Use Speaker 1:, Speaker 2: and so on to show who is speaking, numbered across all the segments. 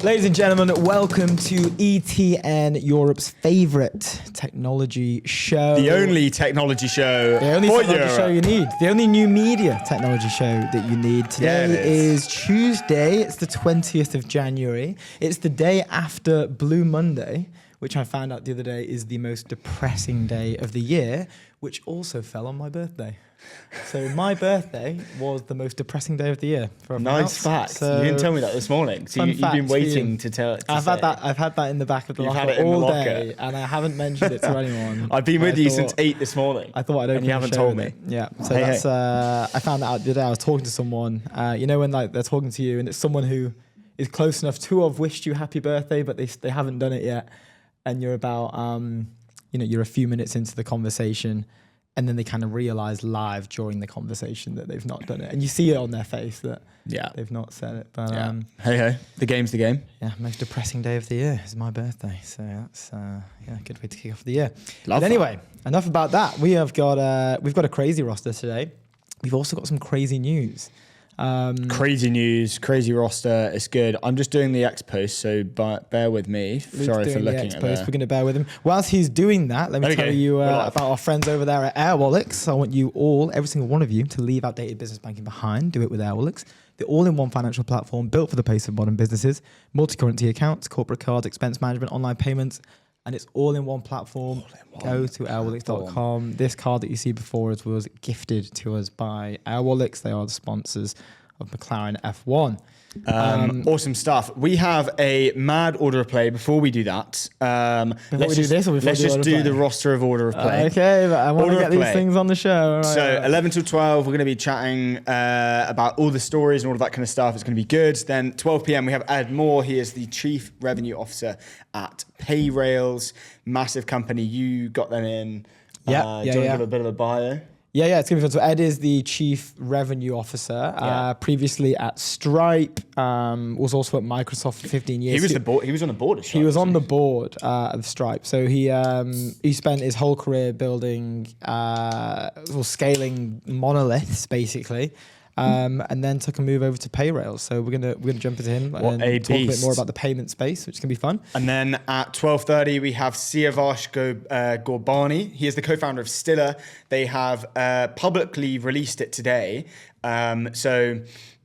Speaker 1: Ladies and gentlemen, welcome to ETN, Europe's favourite technology show.
Speaker 2: The only technology show.
Speaker 1: The only technology show you need. The only new media technology show that you need. Today is Tuesday. It's the 20th of January. It's the day after Blue Monday, which I found out the other day is the most depressing day of the year, which also fell on my birthday. So my birthday was the most depressing day of the year. For
Speaker 2: Nice fact.
Speaker 1: So
Speaker 2: you didn't tell me that this morning. So you've been waiting to tell.
Speaker 1: I've had that in the back of the locker all day, and I haven't mentioned it to anyone.
Speaker 2: I've been with you since 8 this morning.
Speaker 1: I thought I'd open
Speaker 2: and you haven't
Speaker 1: the show
Speaker 2: told
Speaker 1: with
Speaker 2: me.
Speaker 1: it. Yeah. So that's I found that out the other day. I was talking to someone. You know when like they're talking to you, and it's someone who is close enough to have wished you happy birthday, but they haven't done it yet, and you're about you're a few minutes into the conversation. And then they kind of realize live during the conversation that they've not done it. And you see it on their face that they've not said it. But
Speaker 2: hey, the game's the game.
Speaker 1: Yeah, most depressing day of the year is my birthday. So that's a good way to kick off the year.
Speaker 2: Love
Speaker 1: but anyway, enough about that. We've got a crazy roster today. We've also got some crazy news.
Speaker 2: Crazy news, crazy roster. It's good. I'm just doing the X post, so bear with me. Sorry for looking at that.
Speaker 1: We're going to bear with him. Whilst he's doing that, let me tell you about our friends over there at Airwallex. I want you all, every single one of you, to leave outdated business banking behind. Do it with Airwallex. The all-in-one financial platform built for the pace of modern businesses. Multi-currency accounts, corporate cards, expense management, online payments. And it's all in one platform. Go to airwallex.com. This card that you see before us was gifted to us by Airwallex. They are the sponsors of McLaren F1.
Speaker 2: Awesome stuff. We have a mad order of play. Before we do that, let's just do the roster of order of play.
Speaker 1: Okay, but I want to get these things on the show. Right,
Speaker 2: so 11 till 12, we're going to be chatting about all the stories and all of that kind of stuff. It's going to be good. Then 12 p.m. we have Ed Moore. He is the Chief Revenue Officer at Payou, massive company. You got them in. Do you want to give a bit of a bio?
Speaker 1: Yeah, it's going to be fun. So Ed is the Chief Revenue Officer, previously at Stripe, was also at Microsoft for 15 years.
Speaker 2: He was on the board of Stripe.
Speaker 1: He was on the board of Stripe. So he spent his whole career building, scaling monoliths, basically. And then took a move over to Payrails. So we're gonna jump into him and talk a bit more about the payment space, which can be fun.
Speaker 2: And then at 12:30 we have Siavash Gorbani. He is the co-founder of Stiller. They have publicly released it today. So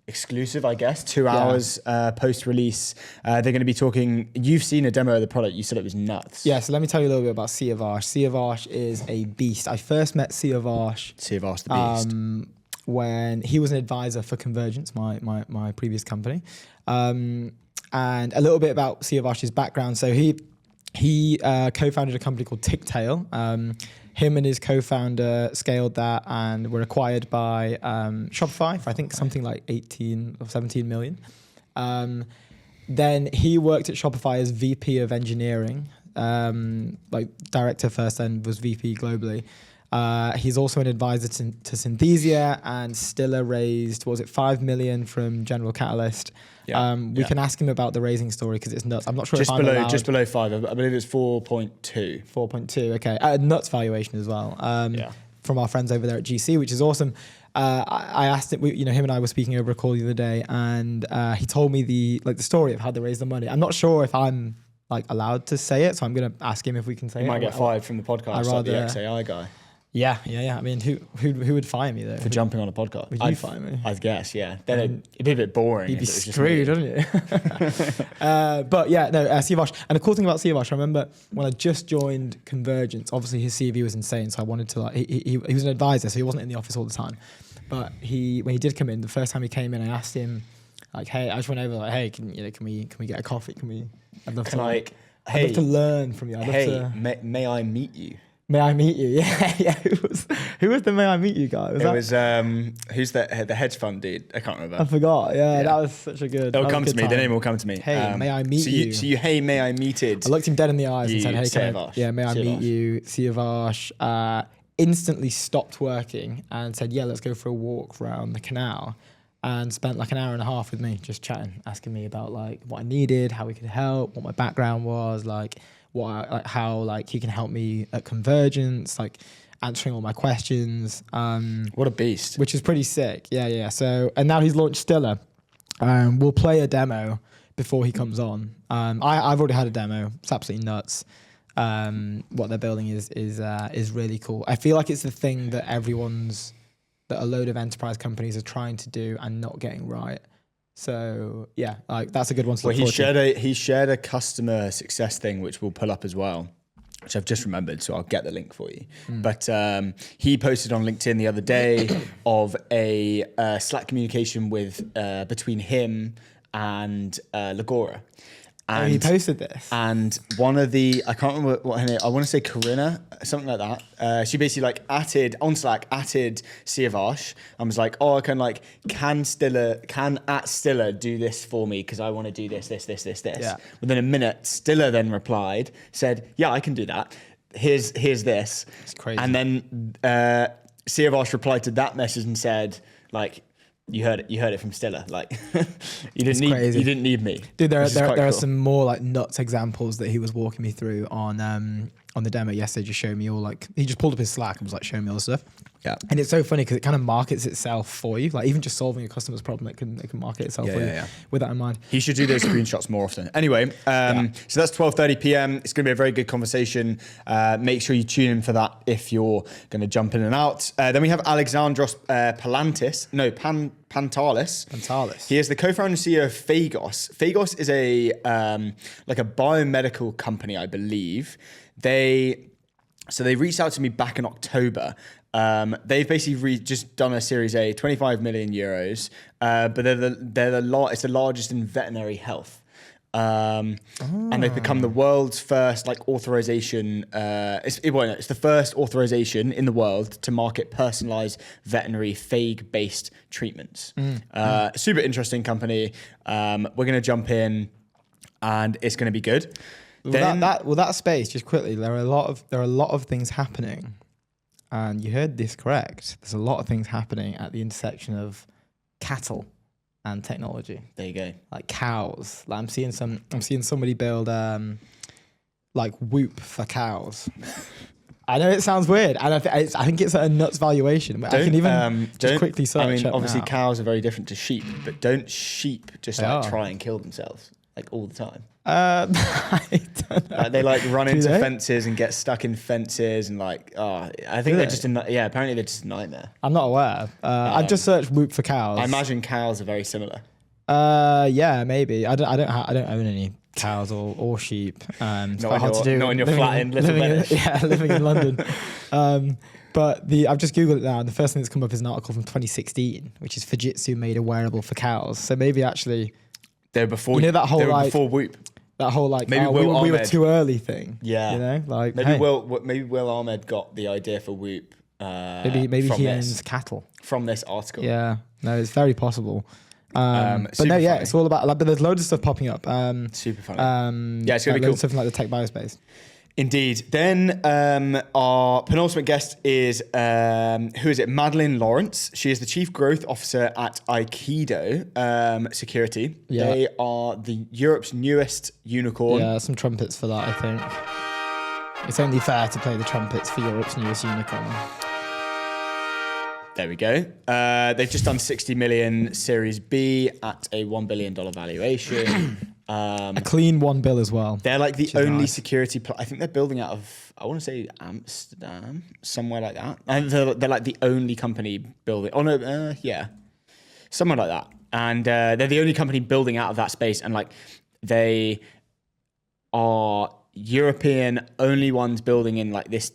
Speaker 2: exclusive, I guess, 2 hours post-release. They're going to be talking. You've seen a demo of the product. You said it was nuts.
Speaker 1: Yeah, so let me tell you a little bit about Siavash. Siavash is a beast. I first met Siavash
Speaker 2: the beast.
Speaker 1: When he was an advisor for Convergence, my previous company. And a little bit about Siavash's background. So he co-founded a company called Ticktail. Him and his co-founder scaled that and were acquired by Shopify for I think something like 18 or 17 million. Then he worked at Shopify as VP of engineering, like director first, then was VP globally. He's also an advisor to Synthesia, and Stiller raised, 5 million from General Catalyst. We can ask him about the raising story because it's nuts. I'm not sure
Speaker 2: just below 5. I believe it's 4.2.
Speaker 1: 4.2. Okay, nuts valuation as well. From our friends over there at GC, which is awesome. I asked him. Him and I were speaking over a call the other day, and he told me the story of how they raised the money. I'm not sure if I'm allowed to say it, so I'm going to ask him if we can say it.
Speaker 2: You might get fired from the podcast, like the XAI guy.
Speaker 1: Yeah. I mean, who would fire me though?
Speaker 2: For jumping on a podcast.
Speaker 1: Would you fire me?
Speaker 2: I guess, yeah. Then it'd be a bit boring.
Speaker 1: You'd be screwed, wouldn't you? But yeah, no, Siavash. And the cool thing about Siavash, I remember when I just joined Convergence, obviously his CV was insane, so I wanted to he was an advisor, so he wasn't in the office all the time. But when he did come in, the first time he came in, I asked him, hey, I just went over, hey, can we get a coffee? I'd love to learn from you.
Speaker 2: May I meet you?
Speaker 1: May I meet you? Yeah. Who was the May I meet you guy?
Speaker 2: Who's the hedge fund dude? I can't remember.
Speaker 1: I forgot. Yeah, that was such a good.
Speaker 2: It'll come to me. The name will come to me.
Speaker 1: Hey, may I meet you?
Speaker 2: So hey, may I meeted?
Speaker 1: I looked him dead in the eyes and said, hey, may I meet you? Siavash instantly stopped working and said, yeah, let's go for a walk around the canal. And spent an hour and a half with me just chatting, asking me about what I needed, how we could help, what my background was, how he can help me at Convergence, answering all my questions.
Speaker 2: What a beast.
Speaker 1: Which is pretty sick. Yeah. So, and now he's launched Stiller. We'll play a demo before he comes on. I've already had a demo. It's absolutely nuts. What they're building is really cool. I feel like it's the thing that a load of enterprise companies are trying to do and not getting right. So yeah, like that's a good one to look forward to.
Speaker 2: He shared a customer success thing, which we'll pull up as well, which I've just remembered, so I'll get the link for you. But he posted on LinkedIn the other day of a Slack communication with between him and Legora. And
Speaker 1: he posted this.
Speaker 2: And one of the, I can't remember what her name, I want to say Corinna, something like that. She basically like on Slack Siavash and was like, oh, I can Stiller do this for me because I want to do this.
Speaker 1: Yeah.
Speaker 2: Within a minute, Stiller then replied, said, yeah, I can do that. Here's this.
Speaker 1: It's crazy.
Speaker 2: And then Siavash replied to that message and said, like, you heard it from Stiller. Like, you didn't need me.
Speaker 1: Dude, there are some more like nuts examples that he was walking me through on the demo yesterday. Just showing me all like, he just pulled up his Slack and was like showing me all the stuff.
Speaker 2: Yeah.
Speaker 1: And it's so funny because it kind of markets itself for you. Like even just solving a customer's problem, it can market itself for you with that in mind.
Speaker 2: He should do those screenshots more often. Anyway, so that's 12:30 p.m. It's going to be a very good conversation. Make sure you tune in for that if you're going to jump in and out. Then we have Alexandros Pantalis. He is the co-founder and CEO of Phagos. Phagos is a biomedical company, I believe. They reached out to me back in October. They've basically just done a Series A, 25 million euros, but it's the largest in veterinary health. And they've become the world's first authorization. It's the first authorization in the world to market personalized veterinary phage-based treatments. Super interesting company. We're going to jump in, and it's going to be good.
Speaker 1: That space, just quickly, there are a lot of things happening, and you heard this correct. There's a lot of things happening at the intersection of cattle and technology.
Speaker 2: There you go.
Speaker 1: Like cows. Like I'm seeing somebody build Whoop for cows. I know it sounds weird, and I think it's at a nuts valuation. I can even just quickly search.
Speaker 2: I mean, obviously cows are very different to sheep, but don't sheep just try and kill themselves all the time?
Speaker 1: I don't know.
Speaker 2: They run into fences and get stuck in fences and I think they're just apparently they're just a nightmare.
Speaker 1: I'm not aware. I've just searched Whoop for cows.
Speaker 2: I imagine cows are very similar.
Speaker 1: Yeah, maybe. I don't own any cows or sheep. It's quite hard to do.
Speaker 2: Not in your flat in Little Venice.
Speaker 1: Living in London. But I've just Googled it now, and the first thing that's come up is an article from 2016, which is Fujitsu made a wearable for cows. So maybe actually
Speaker 2: they were before before Whoop.
Speaker 1: That whole
Speaker 2: maybe
Speaker 1: we were too early thing.
Speaker 2: Yeah. Maybe Will Ahmed got the idea for Whoop.
Speaker 1: Maybe he owns cattle
Speaker 2: from this article.
Speaker 1: Yeah, no, it's very possible. But no, yeah, it's all about but there's loads of stuff popping up.
Speaker 2: Super funny. It's gonna be cool.
Speaker 1: Something like the tech biospace.
Speaker 2: Indeed. Then our penultimate guest is who is it? Madeline Lawrence. She is the Chief Growth Officer at Aikido Security. Yeah. They are Europe's newest unicorn.
Speaker 1: Yeah, some trumpets for that, I think. It's only fair to play the trumpets for Europe's newest unicorn.
Speaker 2: There we go. They've just done 60 million Series B at a $1 billion valuation.
Speaker 1: A clean $1 billion as well.
Speaker 2: They're the only security. I think they're building out of, I want to say Amsterdam, somewhere like that. And they're the only company building. Oh no, somewhere like that. And they're the only company building out of that space. And they are European only ones building in this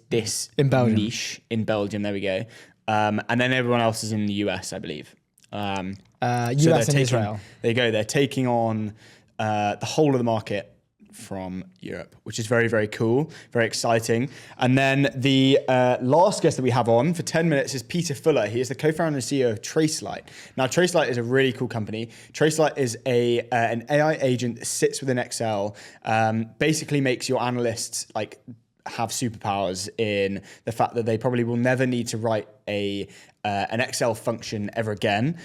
Speaker 1: in Belgium.
Speaker 2: Niche in Belgium. There we go. And then everyone else is in the US, I believe.
Speaker 1: US and Israel.
Speaker 2: There you go. They're taking on the whole of the market from Europe, which is very, very cool, very exciting. And then the last guest that we have on for 10 minutes is Peter Fuller. He is the co-founder and CEO of Tracelight. Now, Tracelight is a really cool company. Tracelight is an AI agent that sits within Excel, basically makes your analysts have superpowers in the fact that they probably will never need to write an Excel function ever again.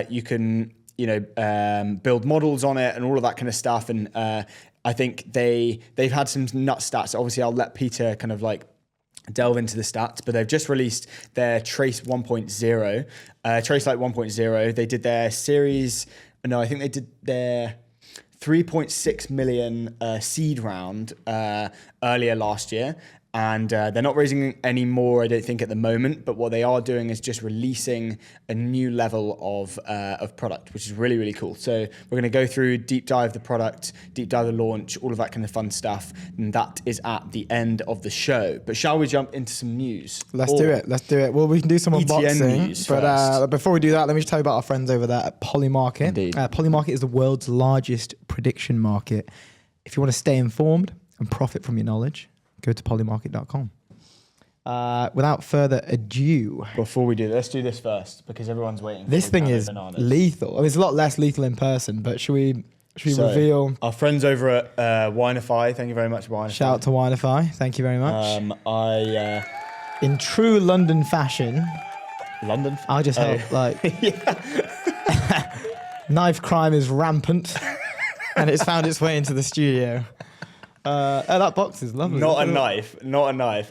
Speaker 2: You can build models on it and all of that kind of stuff. And I think they've had some nut stats. Obviously, I'll let Peter delve into the stats, but they've just released their Trace 1.0, Tracelight 1.0. They did their series. No, I think they did their 3.6 million seed round earlier last year. And they're not raising any more, I don't think, at the moment. But what they are doing is just releasing a new level of product, which is really, really cool. So we're going to go through, deep dive the product, deep dive the launch, all of that kind of fun stuff. And that is at the end of the show. But shall we jump into some news?
Speaker 1: Let's do it. Well, we can do some unboxing.
Speaker 2: News
Speaker 1: but before we do that, let me just tell you about our friends over there at Polymarket.
Speaker 2: Indeed.
Speaker 1: Polymarket is the world's largest prediction market. If you want to stay informed and profit from your knowledge, go to polymarket.com. Without further ado.
Speaker 2: Before we do, let's do this first because everyone's waiting.
Speaker 1: This thing is lethal. I mean, it's a lot less lethal in person, but should we reveal?
Speaker 2: Our friends over at Wineify, thank you very much, Wineify.
Speaker 1: Shout out to Wineify. Thank you very much. In true London fashion. I'll just help. Knife crime is rampant and it's found its way into the studio. That box is lovely.
Speaker 2: Not a knife.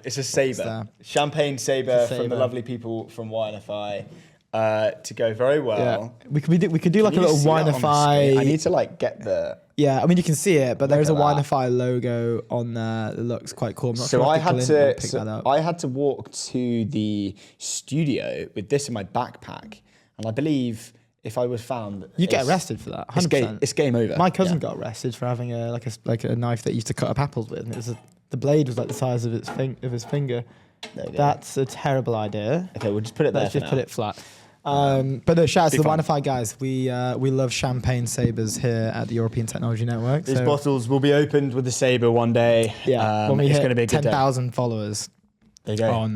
Speaker 2: It's a saber. Champagne saber from the lovely people from Wineify to go very well.
Speaker 1: Yeah. We could do like a little Wineify.
Speaker 2: I need to get the.
Speaker 1: Yeah, I mean you can see it, but there is a Wineify logo on there that looks quite cool. I'm not
Speaker 2: so
Speaker 1: sure
Speaker 2: I had to walk to the studio with this in my backpack, and I believe. If I was found,
Speaker 1: you get arrested for that. 100%.
Speaker 2: It's game over.
Speaker 1: My cousin got arrested for having a knife that he used to cut up apples with, and the blade was like the size of his finger. That's a terrible idea.
Speaker 2: Okay, we'll just put it there.
Speaker 1: Let's just put it flat. But no, shout out to the Wineify guys. We love champagne sabers here at the European Technology Network.
Speaker 2: These bottles will be opened with the saber one day.
Speaker 1: Yeah, when we
Speaker 2: it's
Speaker 1: hit
Speaker 2: going to be a good
Speaker 1: 10,000 followers.
Speaker 2: There you go.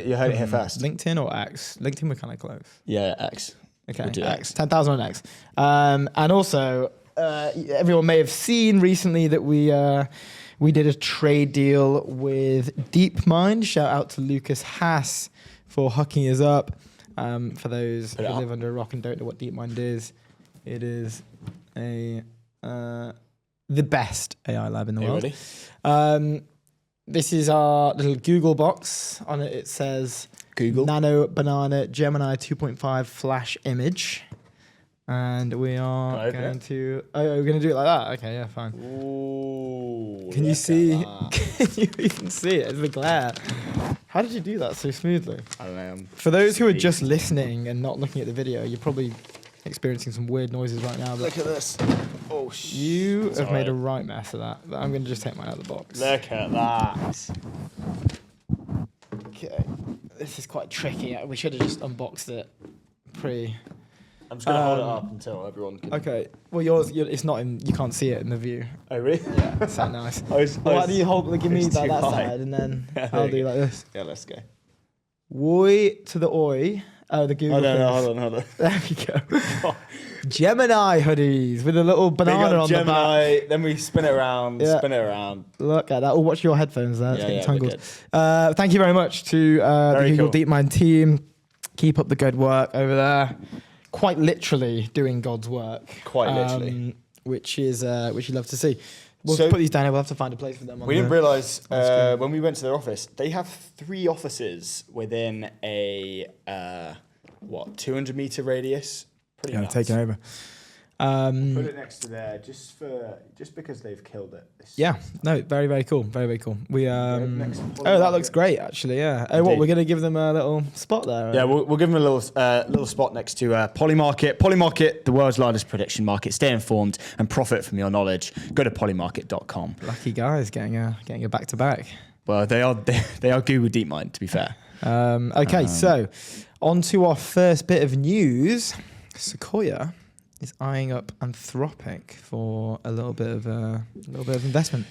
Speaker 2: You heard it here first.
Speaker 1: LinkedIn or X? LinkedIn, we're kind of close.
Speaker 2: Yeah, X.
Speaker 1: Okay, X. 10,000 on X. And also, everyone may have seen recently that we did a trade deal with DeepMind. Shout out to Lucas Haas for hooking us up. For those who live under a rock and don't know what DeepMind is, it is the best AI lab in the world.
Speaker 2: Ready?
Speaker 1: This is our little Google box. On it, it says
Speaker 2: Google
Speaker 1: Nano Banana Gemini 2.5 flash image. And we are going to... Oh, we're going to do it like that? Okay, yeah, fine.
Speaker 2: Ooh,
Speaker 1: can you see... Can you even see it? It's the glare. How did you do that so smoothly?
Speaker 2: I don't know.
Speaker 1: For those who are just listening and not looking at the video, you're probably experiencing some weird noises right now. But
Speaker 2: look at this. Oh,
Speaker 1: you have made a right mess of that. I'm going to just take mine out of the box.
Speaker 2: Look at that.
Speaker 1: Okay. This is quite tricky. We should have just unboxed it
Speaker 2: I'm just going to hold it up until everyone can...
Speaker 1: Okay. Well, yours, it's not in... You can't see it in the view.
Speaker 2: Oh, really?
Speaker 1: Yeah, it's so nice. Why do you give me that side and then I'll do like this?
Speaker 2: Yeah, let's go.
Speaker 1: Woi to the oi. Oh, the Google.
Speaker 2: Hold on.
Speaker 1: There we go. Gemini hoodies with a little banana on
Speaker 2: Gemini,
Speaker 1: the back.
Speaker 2: Then we spin it around,
Speaker 1: Look at that. Oh, watch your headphones there. It's getting tangled. Thank you very much to the Google DeepMind team. Keep up the good work over there. Quite literally doing God's work.
Speaker 2: Quite literally.
Speaker 1: Which you love to see. We'll put these down here. We'll have to find a place for them.
Speaker 2: We didn't realise when we went to their office, they have 3 offices within a 200 meter radius. Pretty nuts.
Speaker 1: Taking over.
Speaker 2: Put it next to there just because they've killed it.
Speaker 1: No, very, very cool. Very, very cool. That looks great actually. Yeah. Oh, we're gonna give them a little spot there.
Speaker 2: Yeah, we'll give them a little spot next to Polymarket. Polymarket, the world's largest prediction market. Stay informed and profit from your knowledge. Go to polymarket.com.
Speaker 1: Lucky guys getting a back to back.
Speaker 2: Well, they are Google DeepMind, to be fair.
Speaker 1: Okay, so on to our first bit of news. Sequoia is eyeing up Anthropic for a little bit of investment.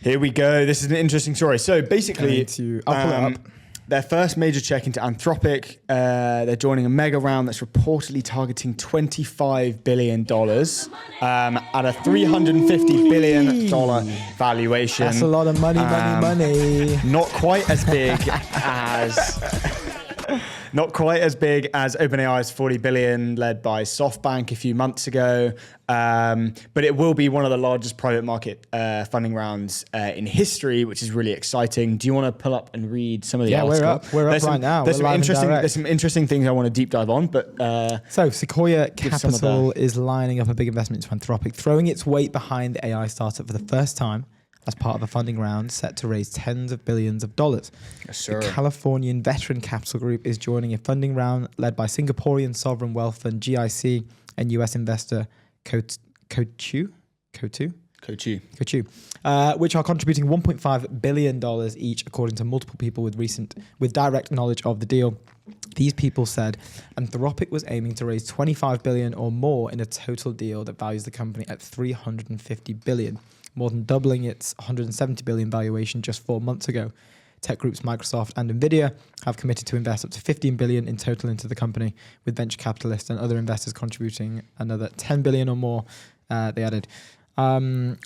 Speaker 2: Here we go. This is an interesting story. So basically,
Speaker 1: I'll pull it up.
Speaker 2: Their first major check into Anthropic. They're joining a mega round that's reportedly targeting $25 billion at a $350 billion valuation.
Speaker 1: That's a lot of money.
Speaker 2: Not quite as big as... Not quite as big as OpenAI's 40 billion led by SoftBank a few months ago, but it will be one of the largest private market funding rounds in history, which is really exciting. Do you want to pull up and read some of the article?
Speaker 1: We're up right now.
Speaker 2: There's some interesting things I want to deep dive on, but
Speaker 1: so Sequoia Capital is lining up a big investment into Anthropic, throwing its weight behind the AI startup for the first time as part of a funding round set to raise tens of billions of dollars.
Speaker 2: Yes, sir.
Speaker 1: The Californian Veteran Capital Group is joining a funding round led by Singaporean sovereign wealth fund GIC and US investor Payou, which are contributing $1.5 billion each, according to multiple people with direct knowledge of the deal. These people said Anthropic was aiming to raise $25 billion or more in a total deal that values the company at $350 billion, more than doubling its $170 billion valuation just 4 months ago. Tech groups Microsoft and Nvidia have committed to invest up to $15 billion in total into the company, with venture capitalists and other investors contributing another $10 billion or more, they added. The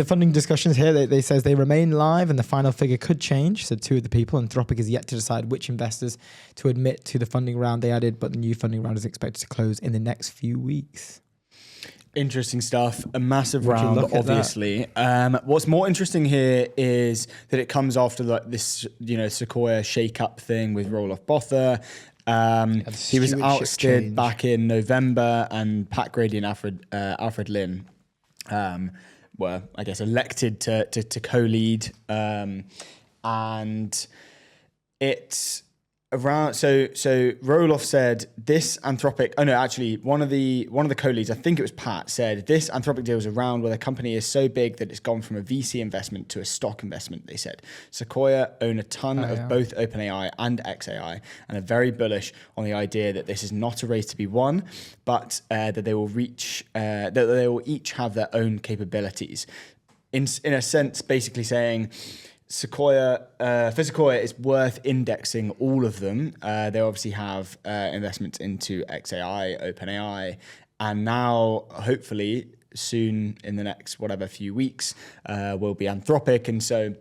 Speaker 1: funding discussions here, they says they remain live and the final figure could change, said two of the people. Anthropic is yet to decide which investors to admit to the funding round, they added, but the new funding round is expected to close in the next few weeks.
Speaker 2: Interesting stuff. A massive round, obviously. What's more interesting here is that it comes after this, Sequoia shake-up thing with Roelof Botha. He was ousted back in November, and Pat Grady and Alfred Lin were, I guess, elected to co-lead. And it's around. So Roelof said this Anthropic. Oh no, actually, one of the co-leads, I think it was Pat, said this Anthropic deal is around where the company is so big that it's gone from a VC investment to a stock investment. They said Sequoia own a ton of both OpenAI and xAI and are very bullish on the idea that this is not a race to be won, but that they will reach that they will each have their own capabilities. In a sense, basically saying, Sequoia, it's worth indexing all of them. They obviously have investments into xAI, OpenAI, and now hopefully soon in the next few weeks will be Anthropic. And so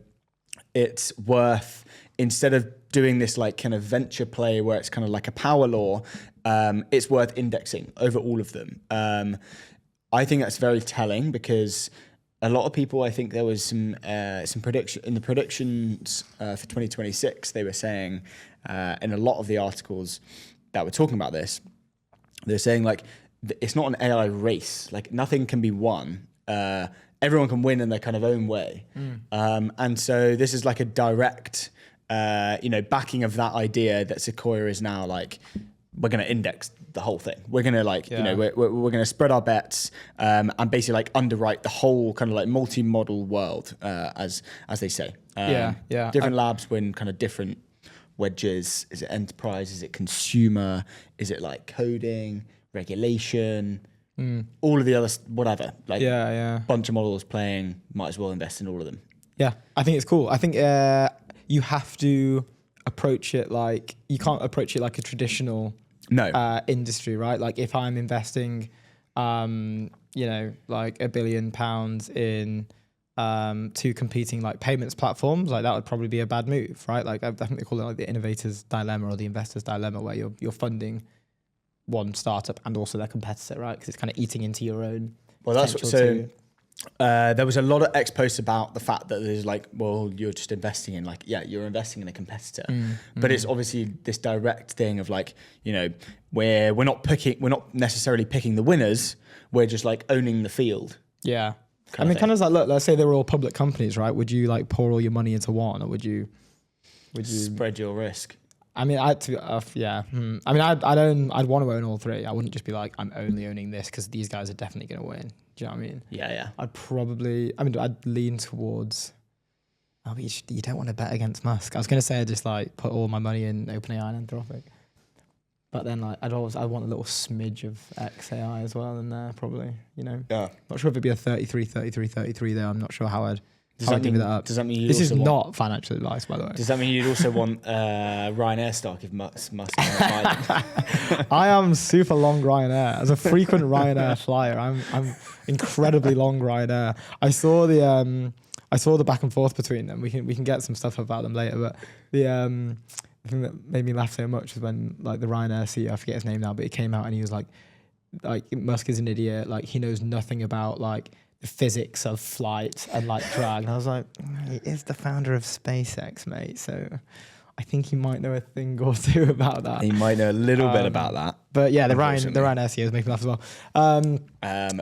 Speaker 2: it's worth, instead of doing this like kind of venture play where it's kind of like a power law, it's worth indexing over all of them. I think that's very telling because a lot of people, I think there was some prediction in the predictions for 2026. They were saying in a lot of the articles that were talking about this, they're saying like it's not an AI race. Like nothing can be won. Everyone can win in their kind of own way. And so this is like a direct, backing of that idea that Sequoia is now like, we're going to index the whole thing. We're going to we're going to spread our bets and basically like underwrite the whole kind of like multi-model world, as they say. Different labs win kind of different wedges. Is it enterprise? Is it consumer? Is it like coding, regulation? All of the other whatever. Like bunch of models playing. Might as well invest in all of them.
Speaker 1: Yeah, I think it's cool. I think you have to approach it like you can't approach it like a traditional industry, right? Like if I'm investing, like £1 billion in two competing like payments platforms, like that would probably be a bad move, right? Like I think they call it like the innovator's dilemma or the investor's dilemma, where you're funding one startup and also their competitor, right? Because it's kind of eating into your own.
Speaker 2: Well, that's what, so. There was a lot of posts about the fact that there's like, well, you're just investing in like, you're investing in a competitor, but it's obviously this direct thing of like, where we're not necessarily picking the winners. We're just like owning the field.
Speaker 1: Yeah. Kind of like, look, let's say they were all public companies, right? Would you like pour all your money into one, or would you
Speaker 2: spread your risk?
Speaker 1: I mean, I'd want to own all three. I wouldn't just be like, I'm only owning this because these guys are definitely going to win. Do you know what I mean?
Speaker 2: Yeah.
Speaker 1: I'd lean towards, but you don't want to bet against Musk. I was going to say I'd just like put all my money in OpenAI and Anthropic. But then like I'd want a little smidge of xAI as well in there probably, Yeah. Not sure if it'd be a 33 there. I'm not sure how I'd give that up.
Speaker 2: Does that mean
Speaker 1: this is not financial advice, by the way?
Speaker 2: Does that mean you'd also want Ryanair stock if Musk
Speaker 1: I am super long Ryanair. As a frequent Ryanair flyer, I'm incredibly long Ryanair. I saw the back and forth between them. We can get some stuff about them later, but thing that made me laugh so much was when like the Ryanair CEO, I forget his name now, but he came out and he was like Musk is an idiot. Like he knows nothing about like the physics of flight and like drag. And I was like, he is the founder of SpaceX, mate. So I think he might know a thing or two about that.
Speaker 2: He might know a little bit about that.
Speaker 1: But yeah, the Ryanair CEO is making me laugh as well.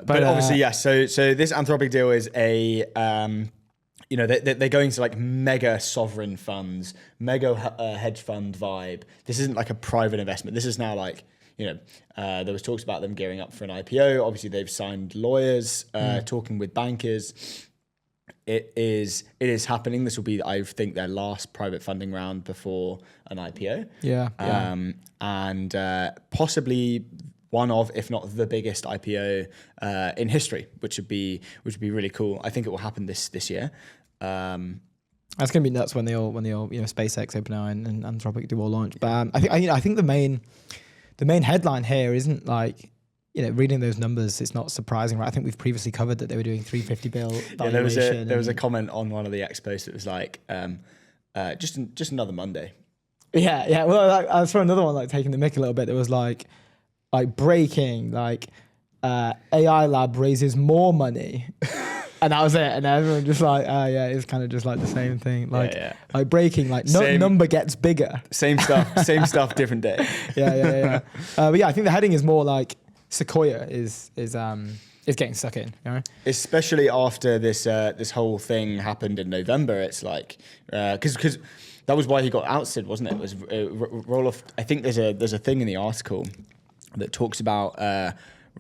Speaker 2: But obviously, yes. So this Anthropic deal is a they're going to like mega sovereign funds, mega hedge fund vibe. This isn't like a private investment. This is now like, there was talks about them gearing up for an IPO. Obviously, they've signed lawyers, talking with bankers. It is happening. This will be, I think, their last private funding round before an IPO.
Speaker 1: Yeah.
Speaker 2: And possibly one of, if not the biggest IPO in history, which would be really cool. I think it will happen this year.
Speaker 1: That's gonna be nuts when they all SpaceX, OpenAI, and Anthropic do all launch. But I think the main headline here isn't like, reading those numbers, it's not surprising, right? I think we've previously covered that they were doing $350 billion valuation.
Speaker 2: Yeah, there was a comment on one of the X posts that was like, just another Monday.
Speaker 1: Yeah. Well, I saw another one like taking the mick a little bit. It was like breaking, AI lab raises more money. And that was it. And everyone just like, it's kind of just like the same thing. Like breaking, number gets bigger.
Speaker 2: Same stuff, different day.
Speaker 1: Yeah. But yeah, I think the heading is more like Sequoia is getting stuck in.
Speaker 2: Especially after this whole thing happened in November. It's like, because that was why he got ousted, wasn't it? It was Roloff. I think there's a thing in the article that talks about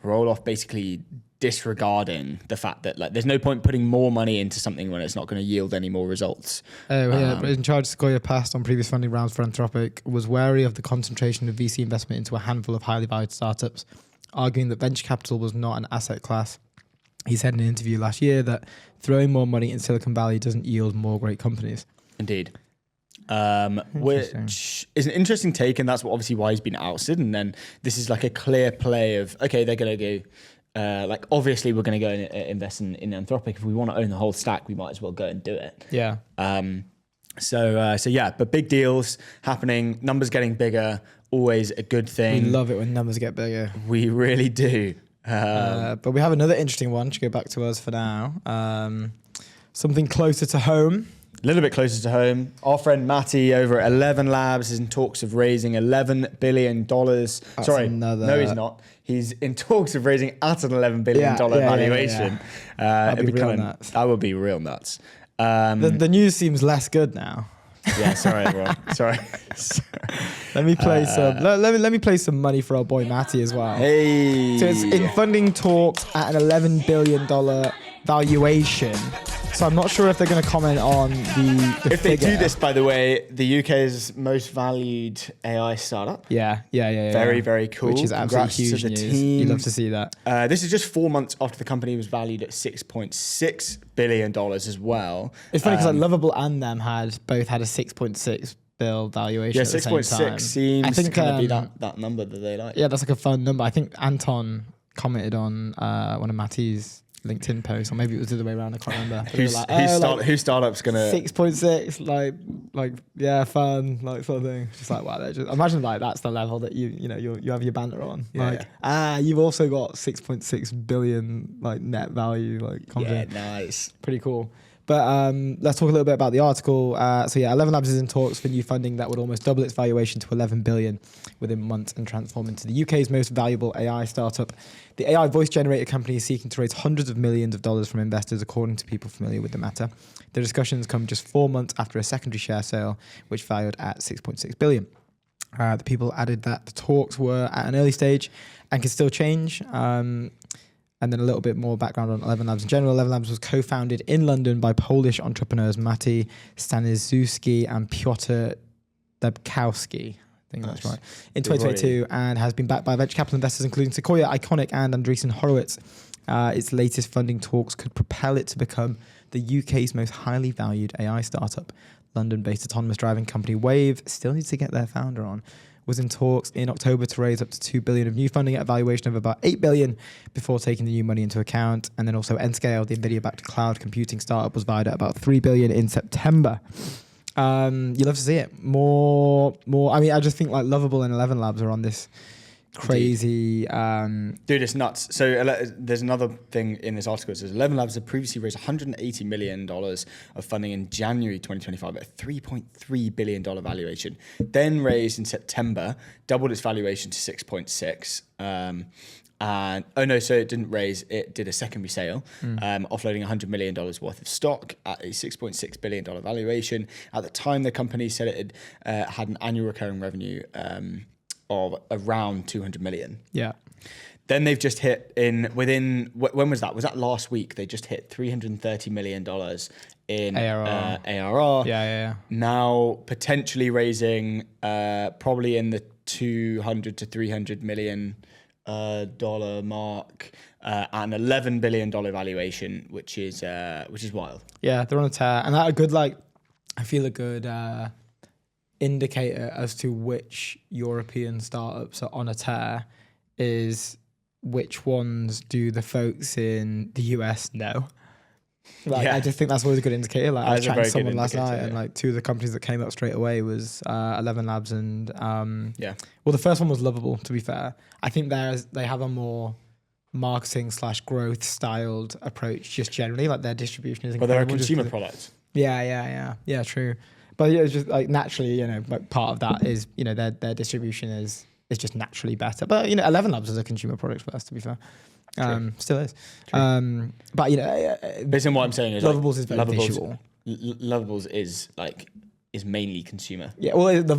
Speaker 2: Roloff basically disregarding the fact that there's no point putting more money into something when it's not going to yield any more results.
Speaker 1: But in charge, Sequoia passed on previous funding rounds for Anthropic, was wary of the concentration of VC investment into a handful of highly valued startups, arguing that venture capital was not an asset class. He said in an interview last year that throwing more money in Silicon Valley doesn't yield more great companies.
Speaker 2: Indeed. Which is an interesting take, and that's obviously why he's been ousted. And then this is like a clear play of, okay, they're going to go, obviously we're going to go and invest in Anthropic. If we want to own the whole stack, we might as well go and do it.
Speaker 1: Yeah.
Speaker 2: But big deals happening, numbers getting bigger, always a good thing.
Speaker 1: We love it when numbers get bigger.
Speaker 2: We really do.
Speaker 1: But we have another interesting one to go back to us for now. Something closer to home.
Speaker 2: A little bit closer to home. Our friend Matty over at 11 Labs is in talks of raising $11 billion. No, he's not. He's in talks of raising at an $11 billion valuation.
Speaker 1: That'd be real nuts.
Speaker 2: That would be real nuts.
Speaker 1: The news seems less good now.
Speaker 2: Yeah, sorry, everyone. Sorry.
Speaker 1: Let me play some. Let me play some money for our boy Matty as well.
Speaker 2: Hey.
Speaker 1: So it's in funding talks at an $11 billion valuation. So I'm not sure if they're going to comment on the
Speaker 2: If
Speaker 1: figure.
Speaker 2: they do this, by the way, the UK's most valued AI startup.
Speaker 1: Yeah.
Speaker 2: Very, very cool.
Speaker 1: Which is absolutely huge
Speaker 2: to the
Speaker 1: news.
Speaker 2: team.
Speaker 1: You love to see that.
Speaker 2: This is just 4 months after the company was valued at $6.6 billion as well.
Speaker 1: It's funny because Lovable and them both had a 6.6 bill valuation.
Speaker 2: Yeah,
Speaker 1: at the same time.
Speaker 2: 6.6 seems
Speaker 1: I think,
Speaker 2: to kind of be that number that they like.
Speaker 1: Yeah, that's like a fun number. I think Anton commented on one of Matty's LinkedIn posts, or maybe it was the other way around. I can't remember.
Speaker 2: Whose startup's gonna
Speaker 1: 6.6? Fun, sort of thing. Just like, wow, just imagine that's the level that you have your banter on. You've also got 6.6 billion net value.
Speaker 2: Yeah, nice,
Speaker 1: pretty cool. But let's talk a little bit about the article. 11 Labs is in talks for new funding that would almost double its valuation to 11 billion within months and transform into the UK's most valuable AI startup. The AI voice generator company is seeking to raise hundreds of millions of dollars from investors, according to people familiar with the matter. The discussions come just 4 months after a secondary share sale, which valued at 6.6 billion. The people added that the talks were at an early stage and can still change. And then a little bit more background on 11 Labs in general. 11 Labs was co-founded in London by Polish entrepreneurs Maciej Staniszewski and Piotr Debkowski. I think that's right. In 2022, and has been backed by venture capital investors including Sequoia, Iconic, and Andreessen Horowitz. Its latest funding talks could propel it to become the UK's most highly valued AI startup. London-based autonomous driving company Wave still needs to get their founder on. Was in talks in October to raise up to 2 billion of new funding at a valuation of about 8 billion before taking the new money into account. And then also Nscale, the Nvidia-backed cloud computing startup, was valued at about 3 billion in September. You love to see it. More. I mean, I just think like Lovable and 11 Labs are on this crazy.
Speaker 2: Dude, it's nuts. So there's another thing in this article. It says 11 Labs had previously raised $180 million of funding in January 2025 at a $3.3 billion valuation. Then raised in September, doubled its valuation to 6.6. So it didn't raise, it did a secondary sale, offloading $100 million worth of stock at a $6.6 billion valuation. At the time, the company said it had an annual recurring revenue of around 200 million.
Speaker 1: Yeah.
Speaker 2: Then they've just hit when was that? Was that last week? They just hit $330 million in ARR.
Speaker 1: Yeah.
Speaker 2: Now potentially raising probably in the 200 to 300 million dollar mark, an $11 billion valuation, which is wild.
Speaker 1: Yeah, they're on a tear, and that a good I feel a good indicator as to which European startups are on a tear is which ones do the folks in the US know. I just think that's always a good indicator. I was chatting to someone last night, and two of the companies that came up straight away was 11 Labs and well, the first one was Lovable. To be fair, I think they have a more marketing / growth styled approach just generally. Like their distribution is incredible.
Speaker 2: But they're a consumer product.
Speaker 1: Yeah, true. But it's just like naturally, part of that is their distribution is just naturally better. But 11 Labs is a consumer product first. To be fair. Still is. But
Speaker 2: based on what I'm saying is
Speaker 1: Lovables is very visual.
Speaker 2: Lovables is mainly consumer.
Speaker 1: Yeah, well, the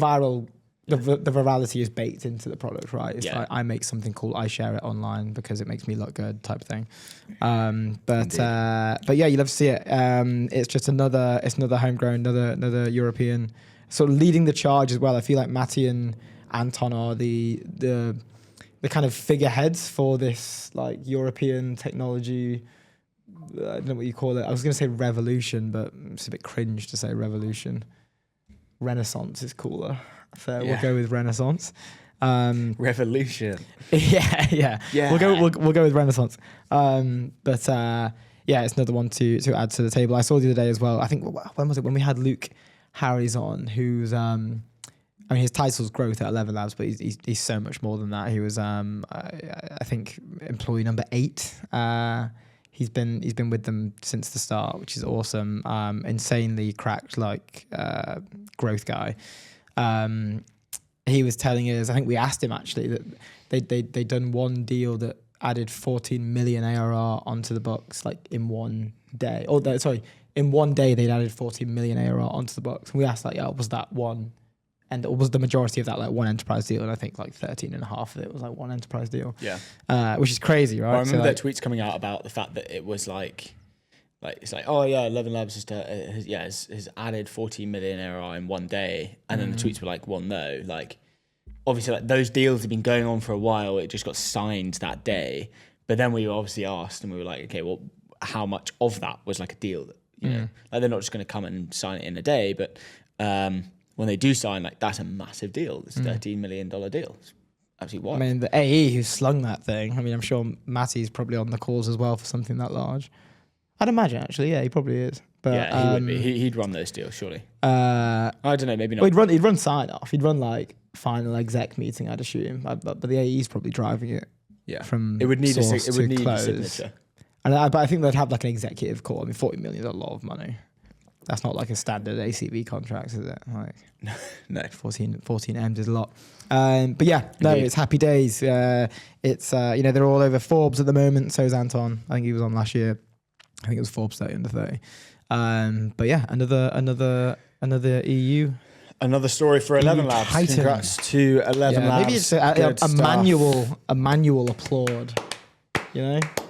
Speaker 1: virality is baked into the product, right? It's like I make something cool, I share it online because it makes me look good, type of thing. But yeah, you love to see it. It's just another homegrown, another European sort of leading the charge as well. I feel like Matty and Anton are the kind of figureheads for this like European technology. I don't know what you call it. I was going to say revolution, but it's a bit cringe to say revolution. Renaissance is cooler. So we'll go with Renaissance.
Speaker 2: Revolution.
Speaker 1: Yeah. We'll go with Renaissance. But it's another one to add to the table. I saw the other day as well. I think when was it when we had Luke Harries on, who's his title's growth at 11 Labs, but he's so much more than that. He was I think employee number 8. He's been with them since the start, which is awesome. Insanely cracked growth guy. He was telling us, I think we asked him actually that they'd done one deal that added 14 million ARR onto the books in one day. In one day they'd added 14 million ARR onto the books. And we asked was that one? And was the majority of that one enterprise deal? And I think 13.5 of it was one enterprise deal. Yeah. Which is crazy, right?
Speaker 2: Well, I remember their tweets coming out about the fact that it was it's 11 Labs has added 14 million ARR in one day. And then the tweets were well, no. Obviously, those deals have been going on for a while. It just got signed that day. But then we obviously asked and we were like, okay, well, how much of that was a deal that, they're not just going to come and sign it in a day. But when they do sign, that's a massive deal. It's a $13 million deal. It's absolutely wild.
Speaker 1: I mean, the AE who slung that thing, I'm sure Matty's probably on the calls as well for something that large. I'd imagine, actually. Yeah, he probably is. But,
Speaker 2: yeah, he would be. He'd run those deals, surely. I don't know, maybe not.
Speaker 1: Well, he'd run sign-off. He'd run, final exec meeting, I'd assume. But the AE's probably driving it.
Speaker 2: Yeah.
Speaker 1: From
Speaker 2: it would need a
Speaker 1: close.
Speaker 2: signature.
Speaker 1: But I think they'd have an executive call. 40 million is a lot of money. That's not a standard ACV contract, is it?
Speaker 2: No.
Speaker 1: 14 M's is a lot. But yeah, no, it's happy days. It's they're all over Forbes at the moment. So is Anton. I think he was on last year. I think it was Forbes 30 under 30. But yeah, another EU.
Speaker 2: Another story for 11 Labs.
Speaker 1: Titan.
Speaker 2: Congrats to 11 Labs.
Speaker 1: Maybe it's a manual applaud.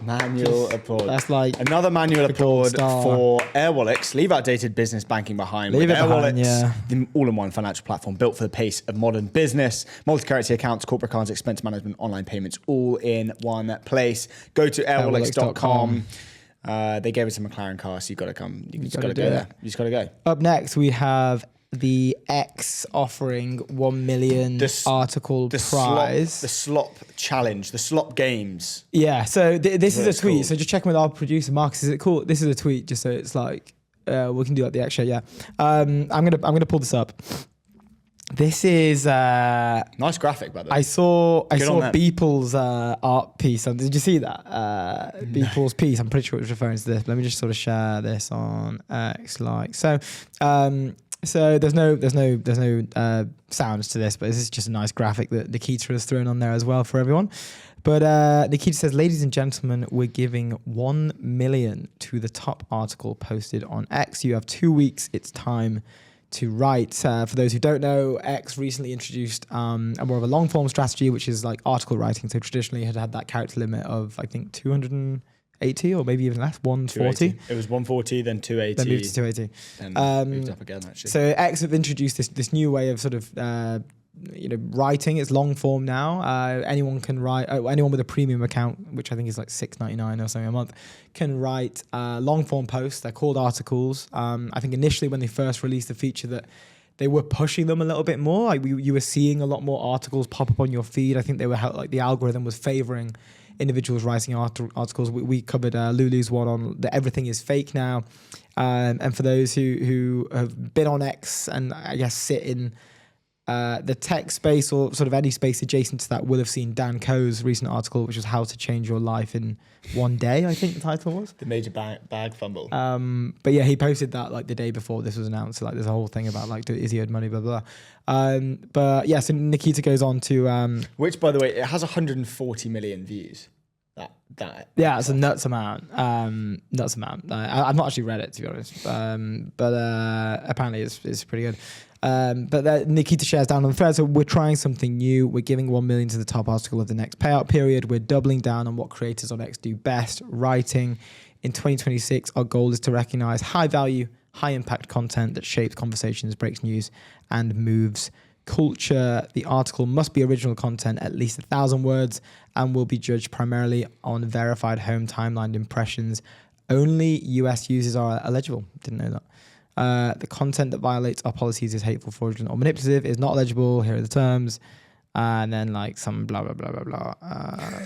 Speaker 2: Manual applaud.
Speaker 1: That's
Speaker 2: another manual applaud for Airwallex. Leave outdated business banking behind. Airwallex, the all-in-one financial platform built for the pace of modern business. Multi-currency accounts, corporate cards, expense management, online payments, all in one place. Go to airwallex.com. They gave us a McLaren car, so you got to come. You just got to go there. You just got to go.
Speaker 1: Up next, we have the X offering 1 million article prize.
Speaker 2: The slop challenge, the slop games.
Speaker 1: Yeah, so this is a tweet. Cool. So just checking with our producer, Marcus, is it cool? This is a tweet just so it's We can do like the X show. Yeah. I'm gonna pull this up. This is
Speaker 2: nice graphic, by the way.
Speaker 1: I saw Beeple's art piece. Did you see that? Beeple's piece. I'm pretty sure it was referring to this. Let me just sort of share this on X. So there's no sounds to this, but this is just a nice graphic that Nikita has thrown on there as well for everyone. But Nikita says, ladies and gentlemen, we're giving 1 million to the top article posted on X. You have 2 weeks. It's time to write. For those who don't know, X recently introduced a more of a long form strategy, which is like article writing. So traditionally it had that character limit of, I think, 280 or maybe even less, 140.
Speaker 2: It was 140, then 280.
Speaker 1: Then moved to 280.
Speaker 2: And moved up again, actually.
Speaker 1: So X have introduced this new way of sort of writing. It's long form now. Anyone can write. Anyone with a premium account, which I think is like $6.99 or something a month, can write long form posts. They're called articles. I think initially when they first released the feature that they were pushing them a little bit more. Like you were seeing a lot more articles pop up on your feed. I think they were like the algorithm was favoring individuals writing articles. We covered Lulu's one on the everything is fake now. And for those who have been on X and I guess sit in the tech space or sort of any space adjacent to that will have seen Dan Koh's recent article, which was how to change your life in one day, I think the title was.
Speaker 2: The major bag fumble.
Speaker 1: But yeah, he posted that like the day before this was announced. So like there's a whole thing about like, is he owed money, blah, blah, blah. But yeah, so Nikita goes on to...
Speaker 2: which, by the way, it has 140 million views.
Speaker 1: Yeah, it's a nuts amount. I've not actually read it, to be honest. But apparently it's pretty good. But Nikita shares down on the thread. So we're trying something new. We're giving 1 million to the top article of the next payout period. We're doubling down on what creators on X do best, writing. In 2026, our goal is to recognize high value, high impact content that shapes conversations, breaks news, and moves culture. The article must be original content, at least 1,000 words, and will be judged primarily on verified home timeline impressions. Only US users are eligible. Didn't know that. The content that violates our policies is hateful, fraudulent, or manipulative is not eligible. Here are the terms. And then like some blah, blah, blah, blah, blah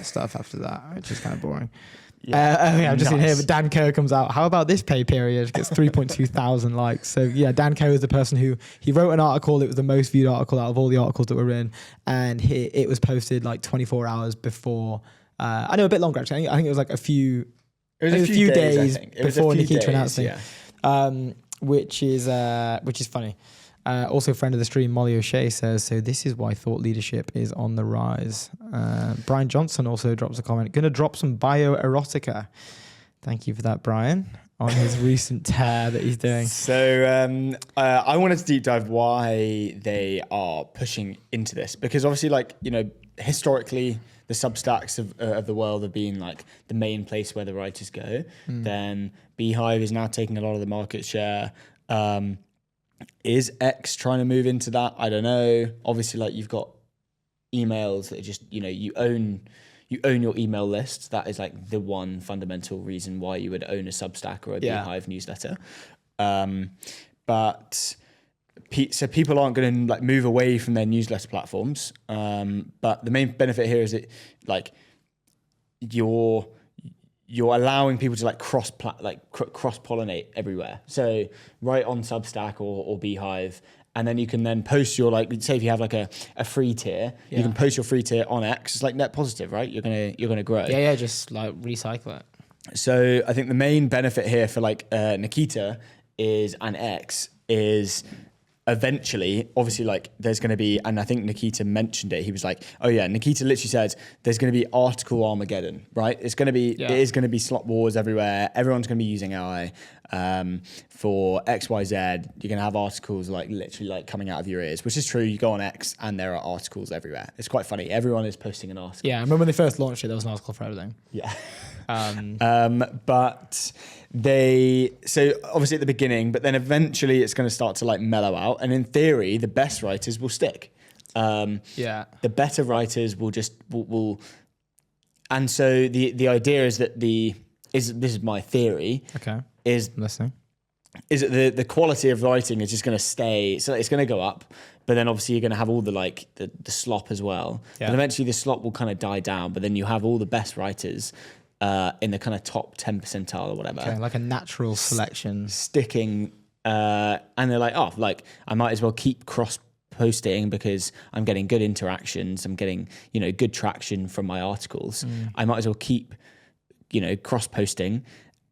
Speaker 1: stuff after that, which is kind of boring. I'm just in here, but Dan Koh comes out. How about this pay period? Gets 3.2 thousand likes. So yeah, Dan Koh is the person who he wrote an article. It was the most viewed article out of all the articles that were in, and it was posted like 24 hours before. I know a bit longer actually. I think it was like a few days before Nikita announced it. Which is funny. Also, friend of the stream, Molly O'Shea says, so this is why thought leadership is on the rise. Brian Johnson also drops a comment. Going to drop some bioerotica. Thank you for that, Brian, on his recent tear that he's doing.
Speaker 2: So I wanted to deep dive why they are pushing into this. Because obviously, like, you know, historically, the Substacks of the world have been like the main place where the writers go. Then Beehive is now taking a lot of the market share. Is X trying to move into that? I don't know. Obviously, like you've got emails that just, you know, you own your email list. That is like the one fundamental reason why you would own a Substack or a Beehive newsletter. But so people aren't going to like move away from their newsletter platforms. But the main benefit here is that like you're allowing people to like cross pollinate everywhere. So right on Substack or Beehive, and then you can then post your, like, say if you have like a free tier, you can post your free tier on X. It's like net positive, right? You're gonna grow.
Speaker 1: Yeah, just like recycle it.
Speaker 2: So I think the main benefit here for like Nikita and X is eventually, obviously, like there's going to be, and I think Nikita mentioned it. He was like, "Oh yeah," Nikita literally said, "There's going to be article Armageddon, right? It's going to be, it is going to be slot wars everywhere. Everyone's going to be using AI for X, Y, Z. You're going to have articles like literally like coming out of your ears, which is true. You go on X and there are articles everywhere. It's quite funny. Everyone is posting an article.
Speaker 1: Yeah, I remember when they first launched it, there was an article for everything.
Speaker 2: Yeah, but so obviously at the beginning, but then eventually it's going to start to like mellow out, and in theory the best writers will stick. The better writers will and so the idea is that this is my theory, is
Speaker 1: listening,
Speaker 2: is that the quality of writing is just going to stay, so it's going to go up, but then obviously you're going to have all the like the slop as well, and eventually the slop will kind of die down, but then you have all the best writers in the kind of top 10 percentile or whatever.
Speaker 1: Okay, like a natural selection.
Speaker 2: Sticking, and they're like, oh, like I might as well keep cross posting because I'm getting good interactions. I'm getting, good traction from my articles. I might as well keep, cross posting,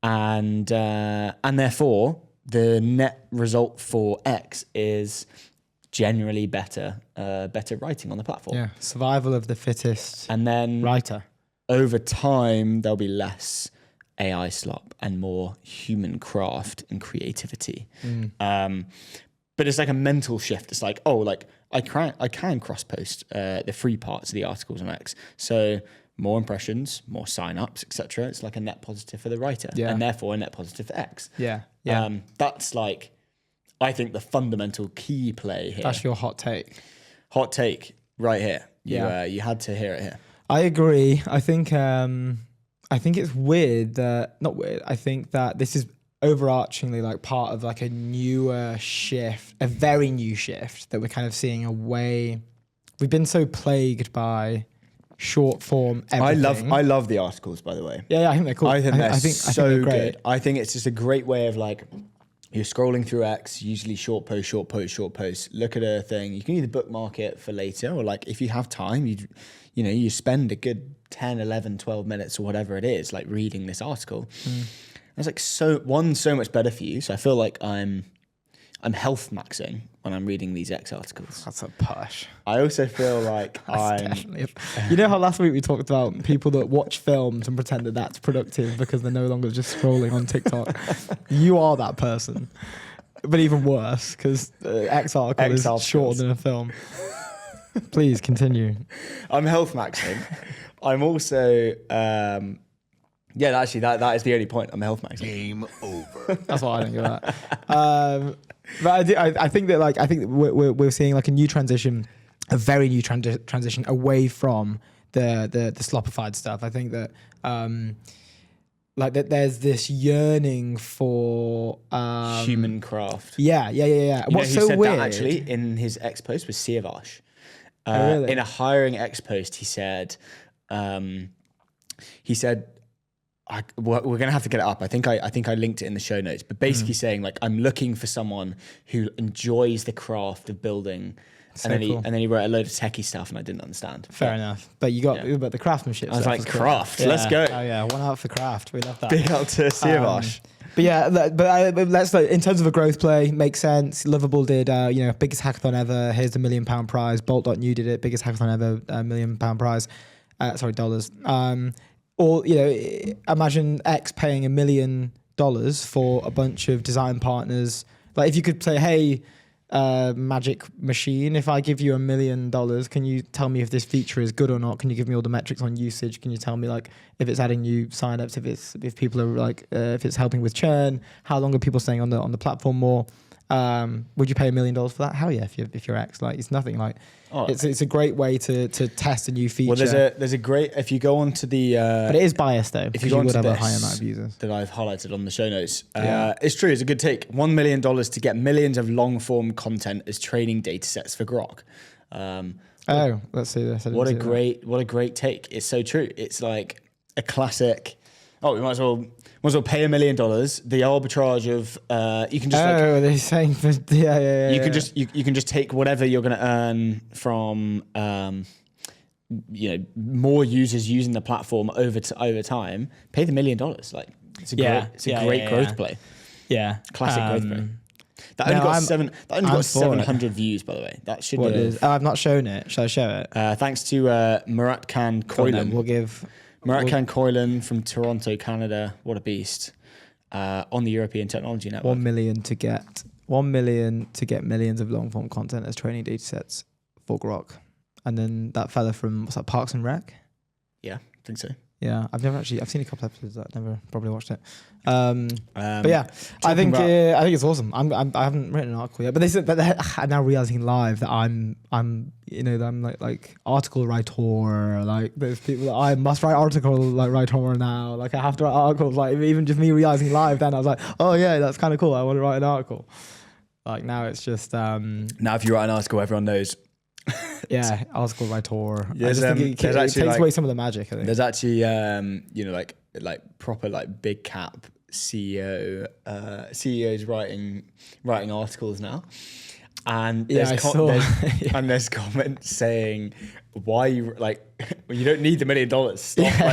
Speaker 2: and therefore the net result for X is generally better writing on the platform.
Speaker 1: Yeah, survival of the fittest.
Speaker 2: And then
Speaker 1: writer.
Speaker 2: Over time, there'll be less AI slop and more human craft and creativity. But it's like a mental shift. It's like, oh, like I can cross post the free parts of the articles on X. So more impressions, more signups, etc. It's like a net positive for the writer, and therefore a net positive for X. That's like, I think, the fundamental key play here.
Speaker 1: That's your hot take.
Speaker 2: Hot take right here. You had to hear it here.
Speaker 1: I agree. I think it's weird that, not weird, I think that this is overarchingly like part of like a newer shift, a very new shift that we're kind of seeing away. We've been so plagued by short form everything.
Speaker 2: I love the articles, by the way.
Speaker 1: Yeah, I think they're cool.
Speaker 2: I think they're so
Speaker 1: they're great.
Speaker 2: good. I think it's just a great way of like, you're scrolling through X, usually short post, look at a thing. You can either bookmark it for later, or like if you have time, you spend a good 10, 11, 12 minutes or whatever it is, like reading this article. It's like so much better for you. So I feel like I'm health maxing when I'm reading these X articles.
Speaker 1: That's a push.
Speaker 2: I also feel like
Speaker 1: You know how last week we talked about people that watch films and pretend that that's productive because they're no longer just scrolling on TikTok? You are that person. But even worse, because X article is shorter than a film. Please continue. I'm
Speaker 2: health maxing. I'm also... actually, that is the only point. I'm health maxing.
Speaker 3: Game over.
Speaker 1: That's what I think of that. But I think that we're seeing like a new transition, a very new transition away from the sloppified stuff. I think that that there's this yearning for
Speaker 2: human craft.
Speaker 1: Yeah. What's so
Speaker 2: said
Speaker 1: weird
Speaker 2: that actually in his X post was Sequoia.
Speaker 1: Really?
Speaker 2: In a hiring X post, he said. We're going to have to get it up. I think I linked it in the show notes, but basically saying like, I'm looking for someone who enjoys the craft of building. And then he wrote a load of techie stuff and I didn't understand.
Speaker 1: Fair enough. But you got about the craftsmanship.
Speaker 2: I was like, craft,
Speaker 1: cool.
Speaker 2: let's go.
Speaker 1: Oh yeah, one out for craft. We love that.
Speaker 2: Big up to Sequoia.
Speaker 1: But yeah, let's in terms of a growth play, makes sense. Lovable did, biggest hackathon ever. Here's the £1 million prize. Bolt.new did it, biggest hackathon ever, £1 million prize. Dollars. Or, imagine X paying $1 million for a bunch of design partners. Like if you could say, hey, magic machine, if I give you $1 million, can you tell me if this feature is good or not? Can you give me all the metrics on usage? Can you tell me like if it's adding new signups, if people are like, if it's helping with churn, how long are people staying on the platform more? Would you pay $1 million for that? Hell yeah, if you're X, like it's nothing. Like it's a great way to test a new feature.
Speaker 2: Well, there's a great, if you go onto the
Speaker 1: but it is biased though.
Speaker 2: If you go onto
Speaker 1: have a high amount of users
Speaker 2: that I've highlighted on the show notes, it's true. It's a good take. $1 million to get millions of long form content as training data sets for Grok.
Speaker 1: Let's see this.
Speaker 2: What a great take. It's so true. It's like a classic. Oh, we might as well pay $1 million. The arbitrage of you can just
Speaker 1: they're saying
Speaker 2: you can just take whatever you're going to earn from more users using the platform over time. Pay the $1 million. Like it's a great growth play.
Speaker 1: Yeah,
Speaker 2: classic growth play. That only got 700 views, by the way. That should be.
Speaker 1: I've not shown it. Shall I show it?
Speaker 2: Thanks to Murat Khan Koylan.
Speaker 1: We'll give.
Speaker 2: Murat Khan Koylan from Toronto, Canada. What a beast. On the European Technology Network.
Speaker 1: 1 million to get millions of long form content as training data sets for Grok. And then that fella from Parks and Rec?
Speaker 2: Yeah, I think so.
Speaker 1: Yeah, I've seen a couple episodes. I've never probably watched it. But yeah, I think it's awesome. I haven't written an article yet, but I'm now realizing live that I'm like article writer. Like there's people that I must write article like writer now. Like I have to write articles. Like even just me realizing live, then I was like, oh yeah, that's kind of cool. I want to write an article. Like now it's just
Speaker 2: now if you write an article, everyone knows.
Speaker 1: Yeah, article writer. I just think it takes away some of the magic. I think
Speaker 2: there's actually proper like big cap CEOs writing articles now. And there's there's comments saying, why you you don't need the $1 million.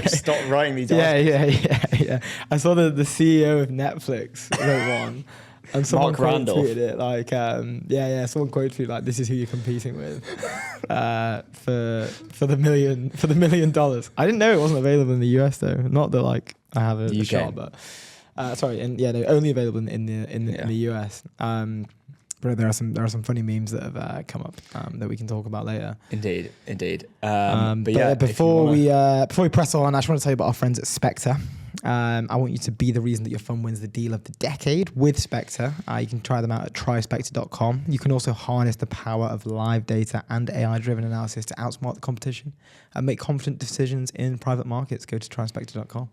Speaker 2: Stop writing these articles.
Speaker 1: Yeah. I saw the CEO of Netflix wrote one. And someone quote tweeted it someone quote tweeted like, this is who you're competing with for the $1 million. I didn't know it wasn't available in the US though. Not that like I have a shot, but they're only available in the US. But there are some funny memes that have come up that we can talk about later.
Speaker 2: Indeed.
Speaker 1: But before we press on, I just want to tell you about our friends at Spectre. I want you to be the reason that your fund wins the deal of the decade with Spectre. You can try them out at tryspectre.com. You can also harness the power of live data and AI-driven analysis to outsmart the competition and make confident decisions in private markets. Go to tryspectre.com.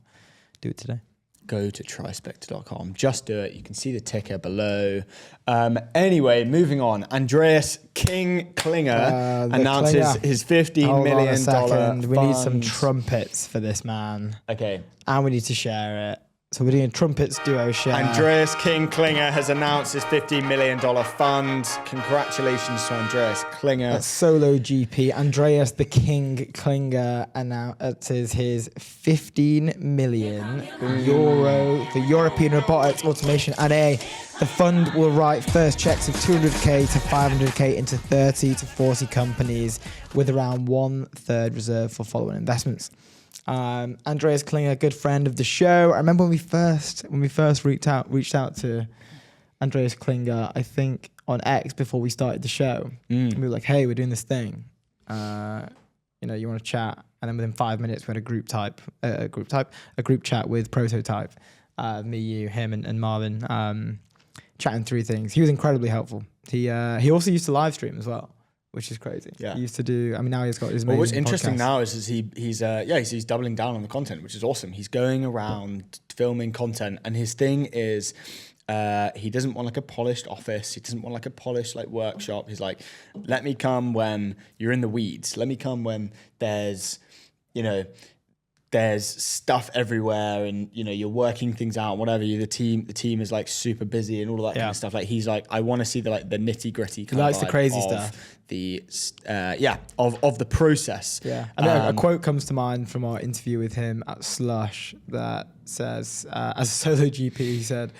Speaker 1: Do it today.
Speaker 2: Go to tryspectre.com. Just do it. You can see the ticker below. Anyway, moving on. Andreas King Klinger announces his $15 million fund.
Speaker 1: We need some trumpets for this man.
Speaker 2: Okay.
Speaker 1: And we need to share it. So we're doing a trumpets duo share.
Speaker 2: Andreas King Klinger has announced his $15 million fund. Congratulations to Andreas Klinger.
Speaker 1: That's solo GP. Andreas the King Klinger announces his 15 million euro for European robotics, automation and AI. The fund will write first checks of 200k to 500k into 30 to 40 companies with around 1/3 reserved for following investments. Andreas Klinger, good friend of the show. I remember when we first reached out to Andreas Klinger, I think on X before we started the show. We were like, hey, we're doing this thing. You want to chat? And then within 5 minutes, we had a group chat with Prototype. Me, you, him, and Marvin, chatting through things. He was incredibly helpful. He also used to live stream as well, which is crazy.
Speaker 2: Yeah.
Speaker 1: He used to do, now he's got his amazing
Speaker 2: what's interesting
Speaker 1: podcast.
Speaker 2: now is he's doubling down on the content, which is awesome. He's going around filming content, and his thing is he doesn't want like a polished office. He doesn't want like a polished like workshop. He's like, let me come when you're in the weeds. Let me come when there's stuff everywhere and you're working things out, whatever. The team is like super busy and all of that kind of stuff. Like he's like, I want to see the nitty gritty.
Speaker 1: He likes the crazy stuff.
Speaker 2: Of the process.
Speaker 1: Yeah, and a quote comes to mind from our interview with him at Slush that says, as a solo GP, he said,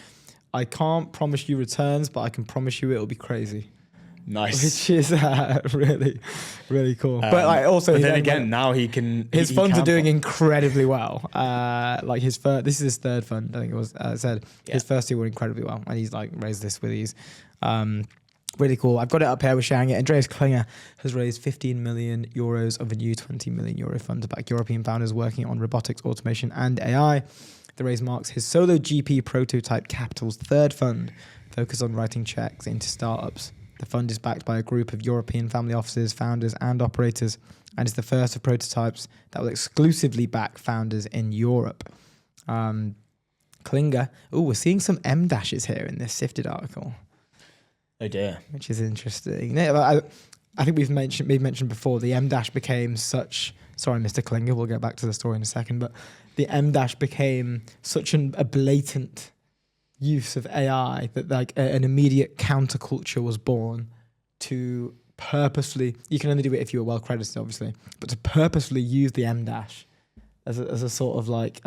Speaker 1: "I can't promise you returns, but I can promise you it'll be crazy."
Speaker 2: Nice,
Speaker 1: which is really, really cool. But
Speaker 2: then again, now he can.
Speaker 1: His funds are doing incredibly well. This is his third fund. I think it was his first two were incredibly well, and he's like raised this with ease. Really cool. I've got it up here. We're sharing it. Andreas Klinger has raised 15 million euros of a new 20 million euro fund to back European founders working on robotics, automation, and AI. The raise marks his solo GP Prototype Capital's third fund, focused on writing checks into startups. The fund is backed by a group of European family offices, founders, and operators, and is the first of Prototypes that will exclusively back founders in Europe. Klinger. Oh, we're seeing some M dashes here in this Sifted article.
Speaker 2: Oh dear.
Speaker 1: Which is interesting. I think we've mentioned before, the M dash became such. Sorry, Mr. Klinger. We'll get back to the story in a second, but the M dash became such a blatant use of AI that like an immediate counterculture was born to purposely. You can only do it if you were well credited, obviously, but to purposely use the M dash as a sort of like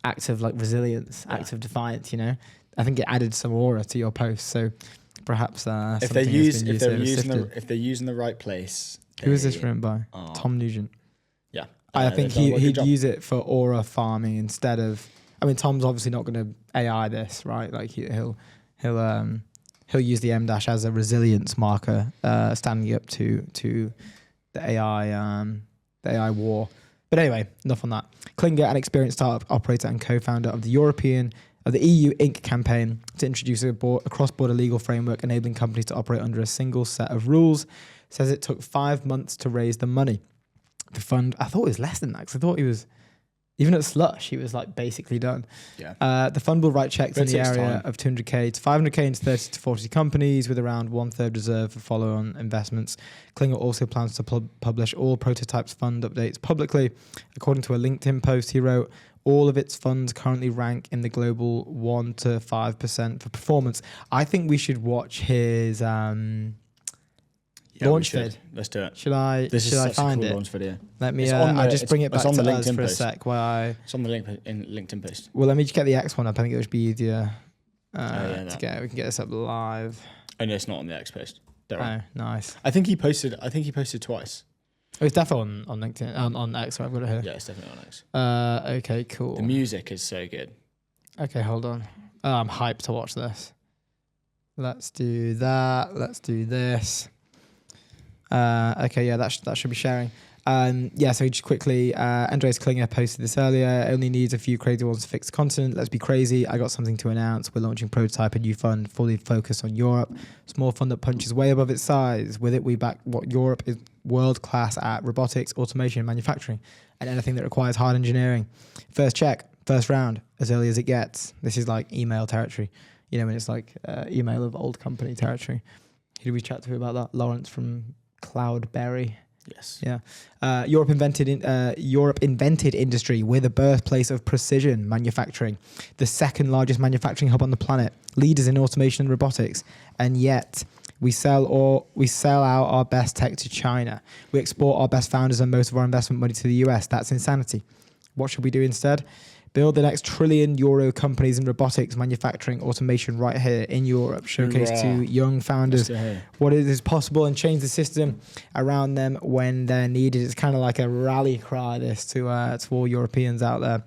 Speaker 1: act of like resilience, act of defiance. I think it added some aura to your post. So perhaps
Speaker 2: if they're using the right place.
Speaker 1: Who is this written by? Tom Nugent.
Speaker 2: Yeah,
Speaker 1: I think he'd use it for aura farming instead of. I mean, Tom's obviously not going to AI this, right? Like he'll use the M dash as a resilience marker, standing up to the AI war. But anyway, enough on that. Klinger, an experienced startup operator and co-founder of the EU Inc. campaign to introduce a cross-border legal framework enabling companies to operate under a single set of rules, says it took 5 months to raise the money. The fund, I thought it was less than that because I thought he was, even at Slush, he was like basically done.
Speaker 2: Yeah.
Speaker 1: The fund will write checks in the area of 200k to 500k into 30 to 40 companies with around 1/3 reserved for follow-on investments. Klinger also plans to publish all Prototypes fund updates publicly. According to a LinkedIn post he wrote, All of its funds currently rank in the global 1 to 5% for performance. I think we should watch his launch vid.
Speaker 2: Let's do it.
Speaker 1: Should I find it?
Speaker 2: Launch video.
Speaker 1: Let me. I just bring it back to us for a sec.
Speaker 2: It's on the LinkedIn post.
Speaker 1: Well, let me just get the X one up. I think it would be easier to get. We can get this up live.
Speaker 2: Oh no, it's not on the X post. Oh,
Speaker 1: nice.
Speaker 2: I think he posted twice.
Speaker 1: Oh, it's definitely on LinkedIn, on X. I've got it here.
Speaker 2: Yeah, it's definitely on X.
Speaker 1: Okay, cool.
Speaker 2: The music is so good.
Speaker 1: Okay, hold on. I'm hyped to watch this. Let's do that. Let's do this. Okay, yeah, that should be sharing. So just quickly, Andreas Klinger posted this earlier. Only needs a few crazy ones to fix the continent. Let's be crazy. I got something to announce. We're launching Prototype, a new fund fully focused on Europe. Small fund that punches way above its size. With it, we back what Europe is world class at: robotics, automation, manufacturing, and anything that requires hard engineering. First check, first round, as early as it gets. This is like email territory. You know, when it's like email of old company territory. Who did we chat to about that? Lawrence from Cloudberry.
Speaker 2: Yes.
Speaker 1: Yeah. Europe invented industry. We're the birthplace of precision manufacturing, the second largest manufacturing hub on the planet, leaders in automation and robotics, and yet we sell out our best tech to China. We export our best founders and most of our investment money to the US. That's insanity. What should we do instead? Build the next trillion-euro companies in robotics, manufacturing, automation right here in Europe. Showcase to young founders what is possible and change the system around them when they're needed. It's kind of like a rally cry, this, to all Europeans out there.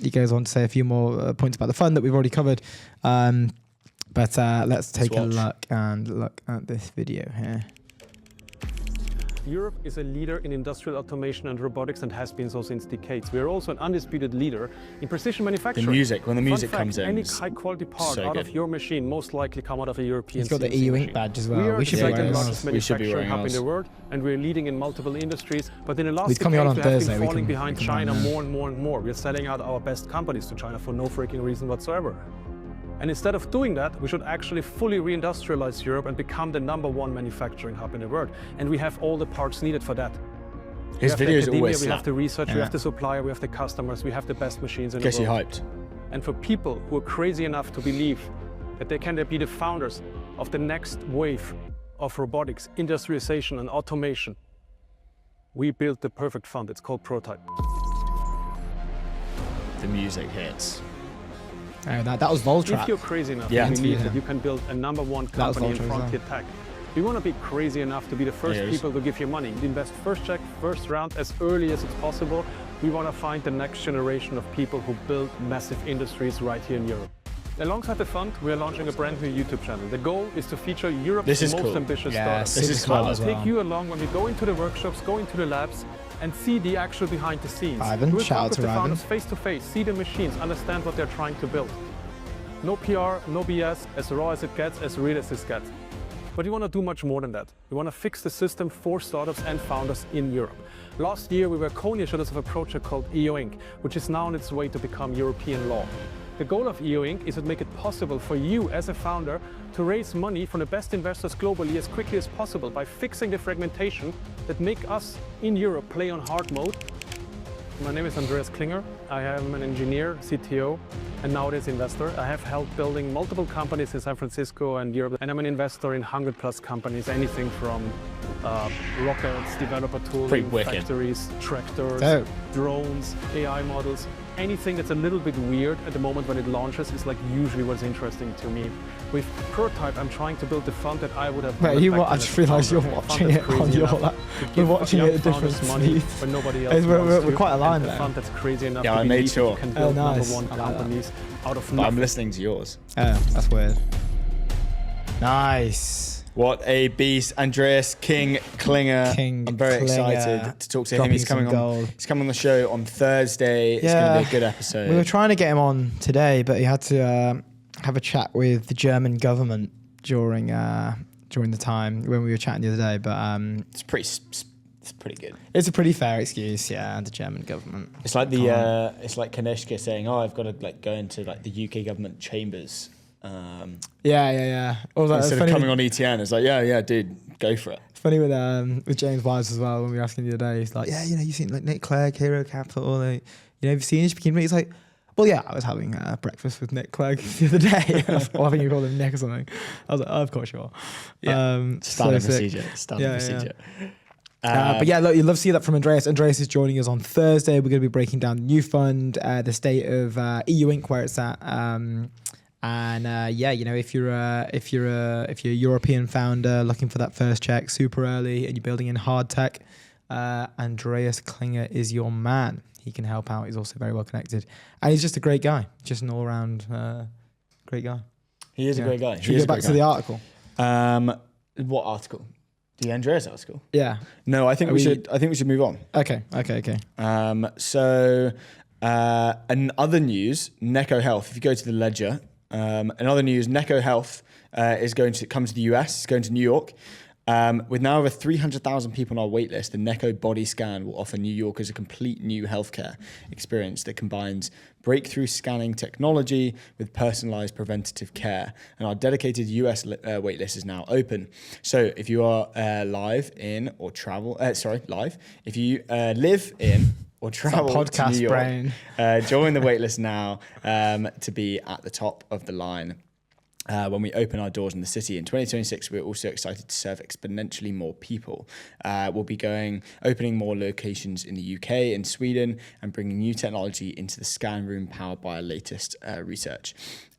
Speaker 1: He goes on to say a few more points about the fund that we've already covered. But let's take a look at this video here.
Speaker 3: Europe is a leader in industrial automation and robotics and has been so since decades. We are also an undisputed leader in precision manufacturing.
Speaker 2: When the music comes in,
Speaker 3: any high-quality part out of your machine most likely come out of a European.
Speaker 1: He's got the EU Inc badge as well.
Speaker 3: We are the second largest manufacturing hub in the world, and we're leading in multiple industries. But in the last decade, we have been falling behind China more and more. We're selling out our best companies to China for no freaking reason whatsoever. And instead of doing that, we should actually fully reindustrialize Europe and become the #1 manufacturing hub in the world. And we have all the parts needed for that.
Speaker 2: His videos always
Speaker 3: we have the research, we have the supplier, we have the customers, we have the best machines in the world.
Speaker 2: Gets you hyped.
Speaker 3: And for people who are crazy enough to believe that they can be the founders of the next wave of robotics, industrialization and automation, we built the perfect fund. It's called Prototype.
Speaker 2: The music hits.
Speaker 1: Oh, that was Voltrap.
Speaker 3: If you're crazy enough to believe that you can build a #1 company in frontier tech, we want to be crazy enough to be the first people to give you money. Invest first check, first round as early as it's possible. We want to find the next generation of people who build massive industries right here in Europe. Alongside the fund, we are launching a brand new YouTube channel. The goal is to feature Europe's most ambitious startups.
Speaker 2: This is cool as well.
Speaker 3: Take you along when we go into the workshops, go into the labs, and see the actual behind the scenes.
Speaker 1: Ivan, shout out to
Speaker 3: the
Speaker 1: Ivan.
Speaker 3: founders face to face, see the machines, understand what they're trying to build. No PR, no BS, as raw as it gets, as real as it gets. But we want to do much more than that. We want to fix the system for startups and founders in Europe. Last year, we were co-initiators of a project called EO Inc., which is now on its way to become European law. The goal of EO Inc. is to make it possible for you as a founder to raise money from the best investors globally as quickly as possible by fixing the fragmentation that make us in Europe play on hard mode. My name is Andreas Klinger. I am an engineer, CTO, and nowadays investor. I have helped building multiple companies in San Francisco and Europe, and I'm an investor in 100+ companies, anything from rockets, developer tooling, factories, tractors, drones, AI models. Anything that's a little bit weird at the moment when it launches is like usually what's interesting to me. With Prototype, I'm trying to build the fund that I would have.
Speaker 1: Wait, I just realised you're watching it on your lap. We're watching it at different speeds.
Speaker 3: But nobody else
Speaker 1: we're quite aligned there.
Speaker 3: The fund that's crazy enough to
Speaker 2: I made sure.
Speaker 3: Can build #1 companies out of nothing.
Speaker 2: I'm listening to yours.
Speaker 1: Oh, that's weird. Nice.
Speaker 2: What a beast, Andreas Klinger. I'm very excited to talk to him. He's coming on the show on Thursday. It's going to be a good episode.
Speaker 1: We were trying to get him on today, but he had to have a chat with the German government during the time when we were chatting the other day. But
Speaker 2: it's pretty good.
Speaker 1: It's a pretty fair excuse, the German government.
Speaker 2: It's like it's like Kanishka saying, "Oh, I've got to go into the UK government chambers."
Speaker 1: Instead
Speaker 2: of coming on ETN, it's like, dude, go for it.
Speaker 1: It's funny with James Wise as well. When we were asking the other day, he's like, you've seen Nick Clegg, Hero Capital. you know, have you seen Ishbikini? He's like, well, yeah, I was having breakfast with Nick Clegg the other day. Or I think you called him Nick or something. I was like, oh, of course you are.
Speaker 2: Yeah. Standard procedure. Procedure.
Speaker 1: But yeah, look, you'd love to see that from Andreas. Andreas is joining us on Thursday. We're going to be breaking down the new fund, the state of EU Inc., where it's at. Yeah, you know, if you're a European founder looking for that first check super early and you're building in hard tech, Andreas Klinger is your man. He can help out. He's also very well connected, and he's just a great guy, just an all-round great guy.
Speaker 2: He is a great guy.
Speaker 1: Should we go back to the article?
Speaker 2: What article? The Andreas article?
Speaker 1: Yeah.
Speaker 2: No, I think we should. I think we should move on.
Speaker 1: Okay.
Speaker 2: So, in other news, Neko Health. If you go to the Ledger, in other news, Neko Health is going to come to the US. It's going to New York. With now over 300,000 people on our waitlist, the Neko Body Scan will offer New Yorkers a complete new healthcare experience that combines breakthrough scanning technology with personalized preventative care. And our dedicated US waitlist is now open. So if you are live in or travel, if you live in or travel to New York, join the waitlist now to be at the top of the line. When we open our doors in the city in 2026, we're also excited to serve exponentially more people. We'll be opening more locations in the UK and Sweden and bringing new technology into the scan room powered by our latest research.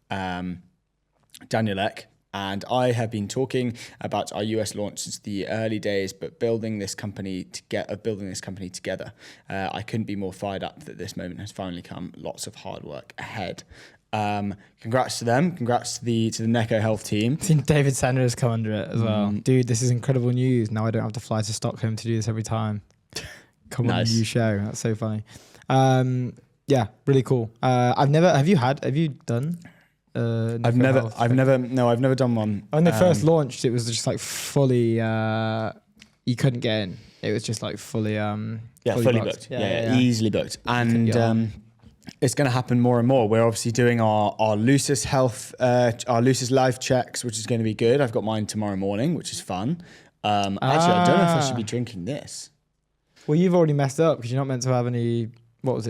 Speaker 2: Daniel Ek and I have been talking about our US launch since the early days, but building this company together. I couldn't be more fired up that this moment has finally come. Lots of hard work ahead. Congrats to them. Congrats to the Neko Health team.
Speaker 1: I think David Sender has come under it as well. Dude, this is incredible news. Now I don't have to fly to Stockholm to do this every time. Come on, new show. That's so funny. Yeah, really cool. Have you done?
Speaker 2: I've never done one.
Speaker 1: When they first launched, it was just like fully, you couldn't get in. It was just like fully
Speaker 2: booked. Easily booked. And it's going to happen more and more. We're obviously doing our Lucis Health, our Lucis live checks, which is going to be good. I've got mine tomorrow morning, which is fun. Actually, I don't know if I should be drinking this.
Speaker 1: Well, you've already messed up because you're not meant to have any,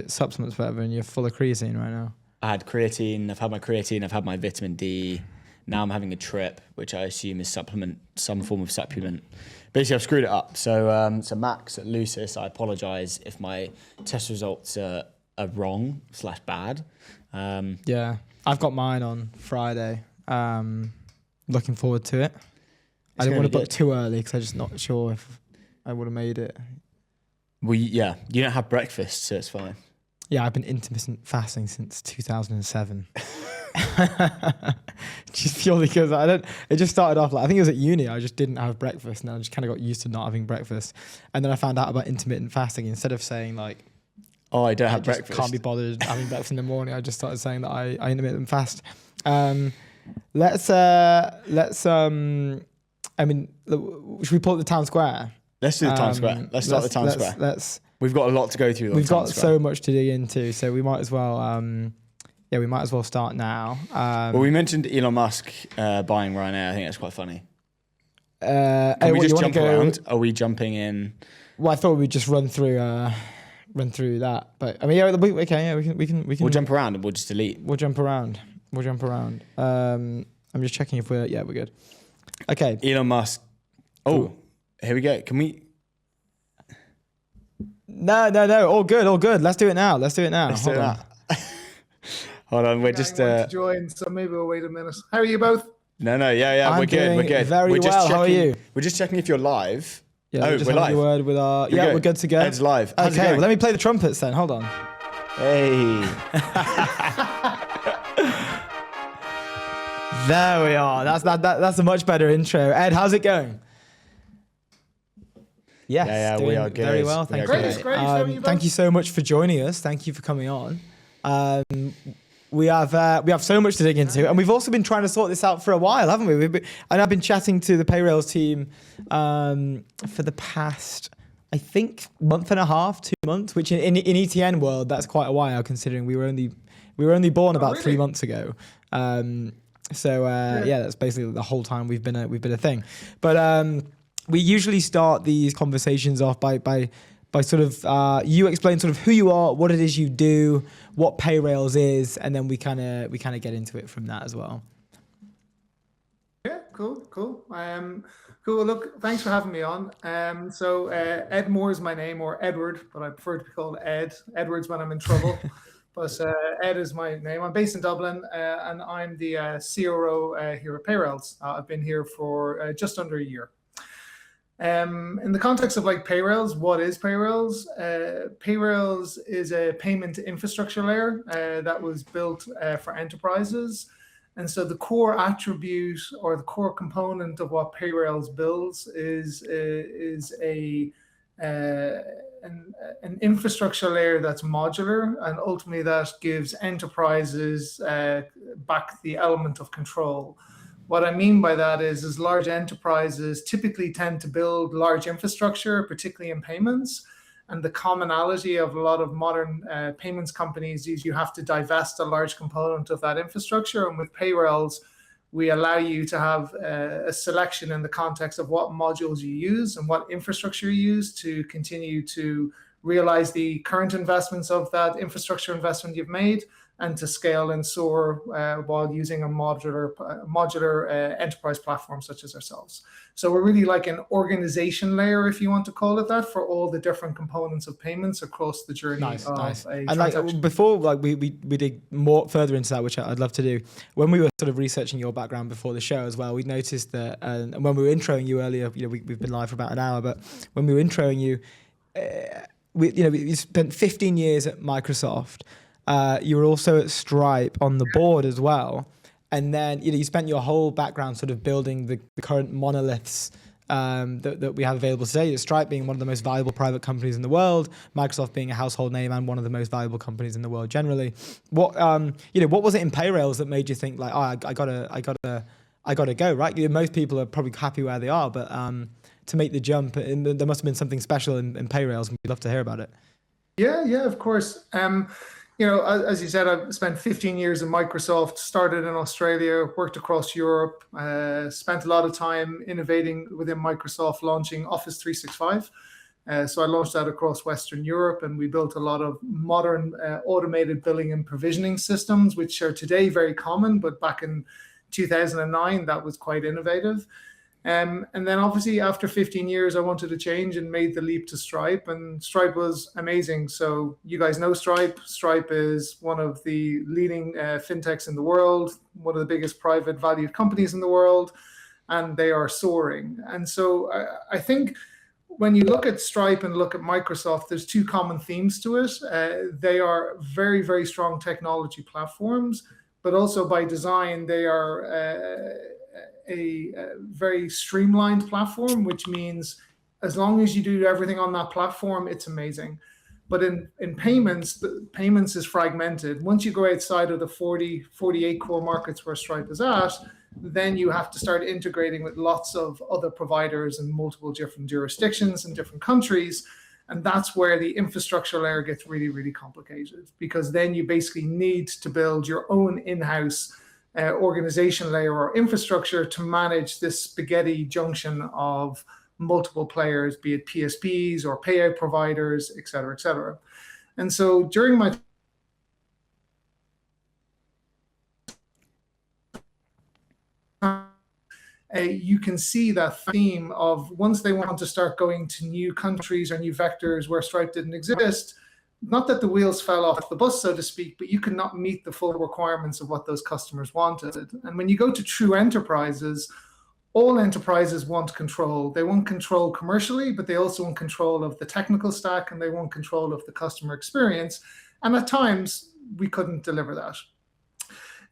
Speaker 1: supplements, whatever, and you're full of creatine right now.
Speaker 2: I had creatine. I've had my creatine. I've had my vitamin D. Now I'm having a trip, which I assume is some form of supplement. Basically, I've screwed it up. So Max at Lucis, I apologise if my test results are wrong / bad.
Speaker 1: Yeah, I've got mine on Friday. Looking forward to it. I didn't want to book too early because I'm just not sure if I would have made it.
Speaker 2: Well, yeah, you don't have breakfast, so it's fine.
Speaker 1: Yeah, I've been intermittent fasting since 2007. Just purely because it just started off like, I think it was at uni, I just didn't have breakfast and I just kind of got used to not having breakfast. And then I found out about intermittent fasting. Instead of saying like,
Speaker 2: oh, I don't have breakfast,
Speaker 1: can't be bothered having breakfast in the morning, I just started saying that I intermittent fast. Let's should we pull up the town square?
Speaker 2: Let's do the town square. Let's start the town square. We've got a lot to go through.
Speaker 1: We've got so much to dig into, so we might as well. We might as well start now.
Speaker 2: Well, we mentioned Elon Musk buying Ryanair. I think that's quite funny.
Speaker 1: Can
Speaker 2: we just jump around? Are we jumping in?
Speaker 1: Well, I thought we'd just run through that, but I mean, we can.
Speaker 2: We'll jump around and we'll just delete.
Speaker 1: We'll jump around. I'm just checking if we're good. Okay.
Speaker 2: Elon Musk. Oh, here we go. Can we?
Speaker 1: No. All good. Let's do it now. Hold on.
Speaker 2: Hold on. We're just
Speaker 4: to join, so maybe we'll wait a minute. How are you both?
Speaker 2: No. Yeah. We're good.
Speaker 1: Very
Speaker 2: we're just
Speaker 1: well.
Speaker 2: Checking,
Speaker 1: how are you?
Speaker 2: We're just checking if you're live.
Speaker 1: Yeah, we're live. Word with our, we're good to go.
Speaker 2: Ed's live.
Speaker 1: Okay. Well, let me play the trumpets then. Hold on.
Speaker 2: Hey.
Speaker 1: There we are. That's a much better intro. Ed, how's it going? Yes,
Speaker 2: yeah, we are good.
Speaker 1: Very well, thank you.
Speaker 4: Great.
Speaker 1: Thank you so much for joining us. Thank you for coming on. We have so much to dig into, and we've also been trying to sort this out for a while, haven't we? And I've been chatting to the Payrails team for the past, I think, month and a half, 2 months. Which in ETN world, that's quite a while, considering we were only born about 3 months ago. That's basically the whole time we've been a thing. But we usually start these conversations off by by sort of you explain sort of who you are, what it is you do, what Payrailz is, and then we kind of get into it from that as well.
Speaker 4: Yeah, cool. Cool. Well, look, thanks for having me on. So Ed Moore is my name, or Edward, but I prefer to be called Ed. Edward's when I'm in trouble. But Ed is my name. I'm based in Dublin, and I'm the CRO here at Payrailz. I've been here for just under a year. In the context of like Payrailz, what is Payrailz? Payrailz is a payment infrastructure layer that was built for enterprises. And so the core attribute or the core component of what Payrailz builds is an infrastructure layer that's modular, and ultimately that gives enterprises back the element of control. What I mean by that is large enterprises typically tend to build large infrastructure, particularly in payments. And the commonality of a lot of modern payments companies is you have to divest a large component of that infrastructure. And with Payrailz, we allow you to have a selection in the context of what modules you use and what infrastructure you use to continue to realize the current investments of that infrastructure investment you've made, and to scale and soar while using a modular enterprise platform such as ourselves. So we're really like an organization layer, if you want to call it that, for all the different components of payments across the journey.
Speaker 1: Nice.
Speaker 4: A
Speaker 1: and like before, like we dig more further into that, which I'd love to do. When we were sort of researching your background before the show as well, we noticed that, and when we were introing you earlier, we've been live for about an hour, but when we were introing you, you spent 15 years at Microsoft. You were also at Stripe on the board as well. And then you spent your whole background sort of building the current monoliths that we have available today. Stripe being one of the most valuable private companies in the world, Microsoft being a household name and one of the most valuable companies in the world generally. What was it in Payrailz that made you think like, oh, I gotta go, right? Most people are probably happy where they are, but to make the jump, and there must have been something special in Payrailz, and we'd love to hear about it.
Speaker 4: Yeah, of course. As you said, I've spent 15 years in Microsoft, started in Australia, worked across Europe, spent a lot of time innovating within Microsoft, launching Office 365. So I launched that across Western Europe, and we built a lot of modern automated billing and provisioning systems, which are today very common, but back in 2009, that was quite innovative. And then obviously after 15 years, I wanted to change and made the leap to Stripe, and Stripe was amazing. So you guys know Stripe. Stripe is one of the leading fintechs in the world, one of the biggest private valued companies in the world, and they are soaring. And so I think when you look at Stripe and look at Microsoft, there's two common themes to it. They are very, very strong technology platforms, but also by design, they are a very streamlined platform, which means as long as you do everything on that platform, it's amazing. But in payments, payments is fragmented. Once you go outside of the 48 core markets where Stripe is at, then you have to start integrating with lots of other providers in multiple different jurisdictions and different countries. And that's where the infrastructure layer gets really, really complicated, because then you basically need to build your own in-house organization layer or infrastructure to manage this spaghetti junction of multiple players, be it PSPs or payout providers, et cetera, et cetera. And so during my you can see that theme of once they want to start going to new countries or new vectors where Stripe didn't exist, not that the wheels fell off the bus, so to speak, but you could not meet the full requirements of what those customers wanted. And when you go to true enterprises, all enterprises want control. They want control commercially, but they also want control of the technical stack, and they want control of the customer experience. And at times, we couldn't deliver that.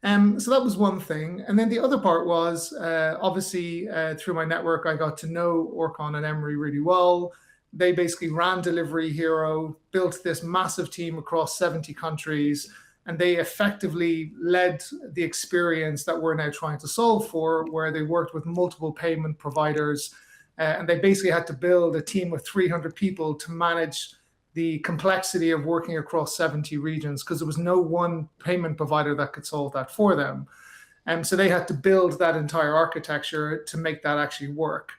Speaker 4: So that was one thing. And then the other part was, obviously, through my network, I got to know Orkon and Emery really well. They basically ran Delivery Hero, built this massive team across 70 countries, and they effectively led the experience that we're now trying to solve for, where they worked with multiple payment providers, and they basically had to build a team of 300 people to manage the complexity of working across 70 regions, because there was no one payment provider that could solve that for them. And so they had to build that entire architecture to make that actually work.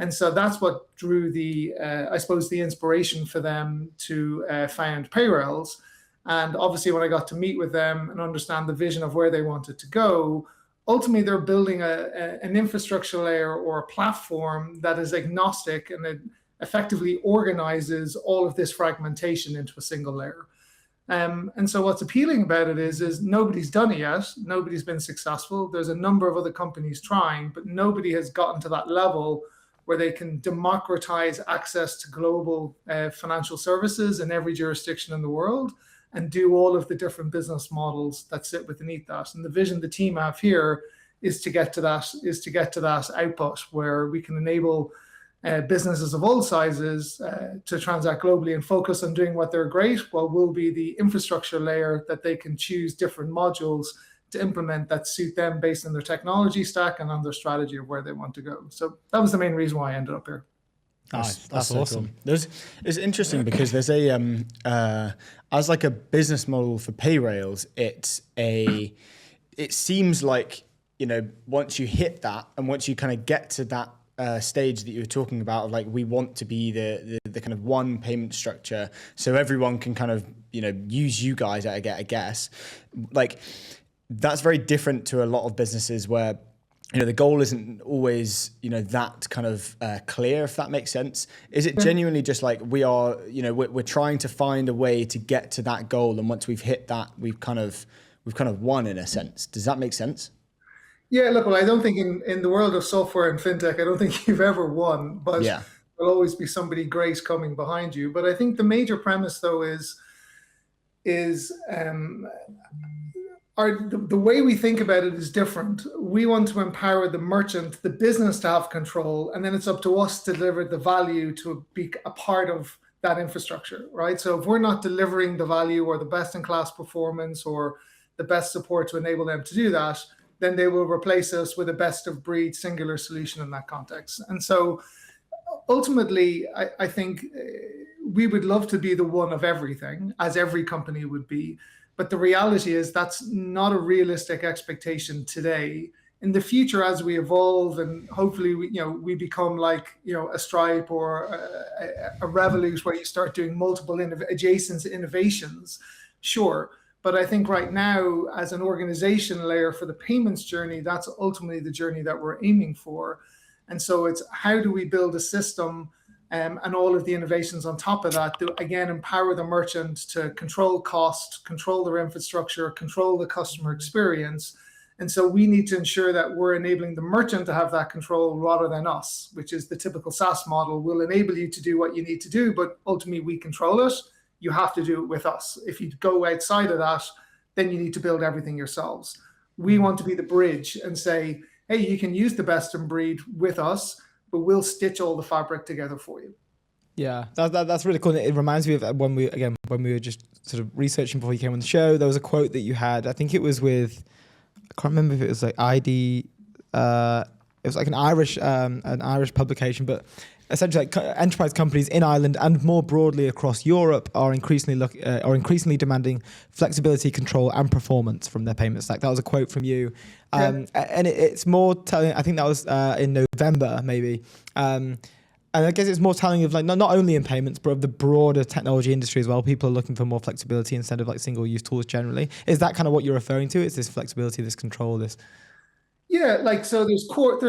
Speaker 4: And so that's what drew the, I suppose, the inspiration for them to found Payrails. And obviously, when I got to meet with them and understand the vision of where they wanted to go, ultimately they're building an infrastructure layer or a platform that is agnostic, and it effectively organizes all of this fragmentation into a single layer. And so what's appealing about it is nobody's done it yet. Nobody's been successful. There's a number of other companies trying, but nobody has gotten to that level where they can democratize access to global financial services in every jurisdiction in the world and do all of the different business models that sit beneath that. And the vision the team have here is to get to that output where we can enable businesses of all sizes to transact globally and focus on doing what they're great, while we'll be the infrastructure layer that they can choose different modules to implement that suit them based on their technology stack and on their strategy of where they want to go. So that was the main reason why I ended up here.
Speaker 2: That's awesome. Cool. It's interesting because there's as like a business model for Payrails, it seems like, once you hit that and once you kind of get to that stage that you were talking about, of like, we want to be the kind of one payment structure so everyone can kind of, use you guys, I guess. Like, that's very different to a lot of businesses where, the goal isn't always, that kind of clear, if that makes sense. Is it genuinely just like we are, we're trying to find a way to get to that goal, and once we've hit that, we've kind of won in a sense? Does that make sense?
Speaker 4: Yeah, look, well, I don't think in the world of software and fintech, I don't think you've ever won, but there'll always be somebody great coming behind you. But I think the major premise, though, is the way we think about it is different. We want to empower the merchant, the business, to have control, and then it's up to us to deliver the value to be a part of that infrastructure, right? So if we're not delivering the value or the best-in-class performance or the best support to enable them to do that, then they will replace us with a best-of-breed singular solution in that context. And so ultimately, I think we would love to be the one of everything, as every company would be. But the reality is that's not a realistic expectation today. In the future, as we evolve and hopefully we become like a Stripe or a Revolut, where you start doing multiple adjacent innovations, sure. But I think right now, as an organization layer for the payments journey, that's ultimately the journey that we're aiming for. And so it's how do we build a system and all of the innovations on top of that to, again, empower the merchant to control cost, control their infrastructure, control the customer experience. And so we need to ensure that we're enabling the merchant to have that control rather than us, which is the typical SaaS model. We'll enable you to do what you need to do, but ultimately we control it. You have to do it with us. If you go outside of that, then you need to build everything yourselves. We want to be the bridge and say, hey, you can use the best in breed with us, but we'll stitch all the fabric together for you.
Speaker 1: Yeah, that's really cool. It reminds me of when we were just sort of researching before you came on the show. There was a quote that you had. I think it was with, I can't remember if it was like ID. It was like an Irish publication, but essentially, like, enterprise companies in Ireland and more broadly across Europe are increasingly demanding flexibility, control, and performance from their payment stack. That was a quote from you, and it's more telling. I think that was in November, maybe. And I guess it's more telling of like not only in payments, but of the broader technology industry as well. People are looking for more flexibility instead of like single-use tools generally. Is that kind of what you're referring to? Is this flexibility, this control, this?
Speaker 4: Yeah, like, so there's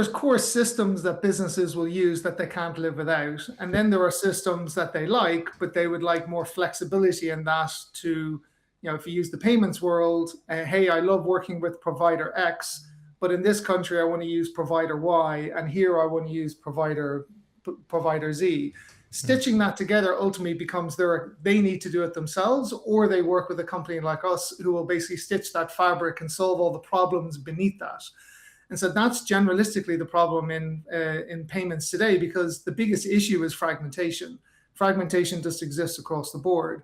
Speaker 4: core systems that businesses will use that they can't live without. And then there are systems that they like, but they would like more flexibility in that to, if you use the payments world, hey, I love working with provider X, but in this country, I want to use provider Y, and here I want to use provider Z. Stitching that together ultimately becomes they need to do it themselves, or they work with a company like us who will basically stitch that fabric and solve all the problems beneath that. And so that's generalistically the problem in payments today, because the biggest issue is fragmentation. Fragmentation just exists across the board.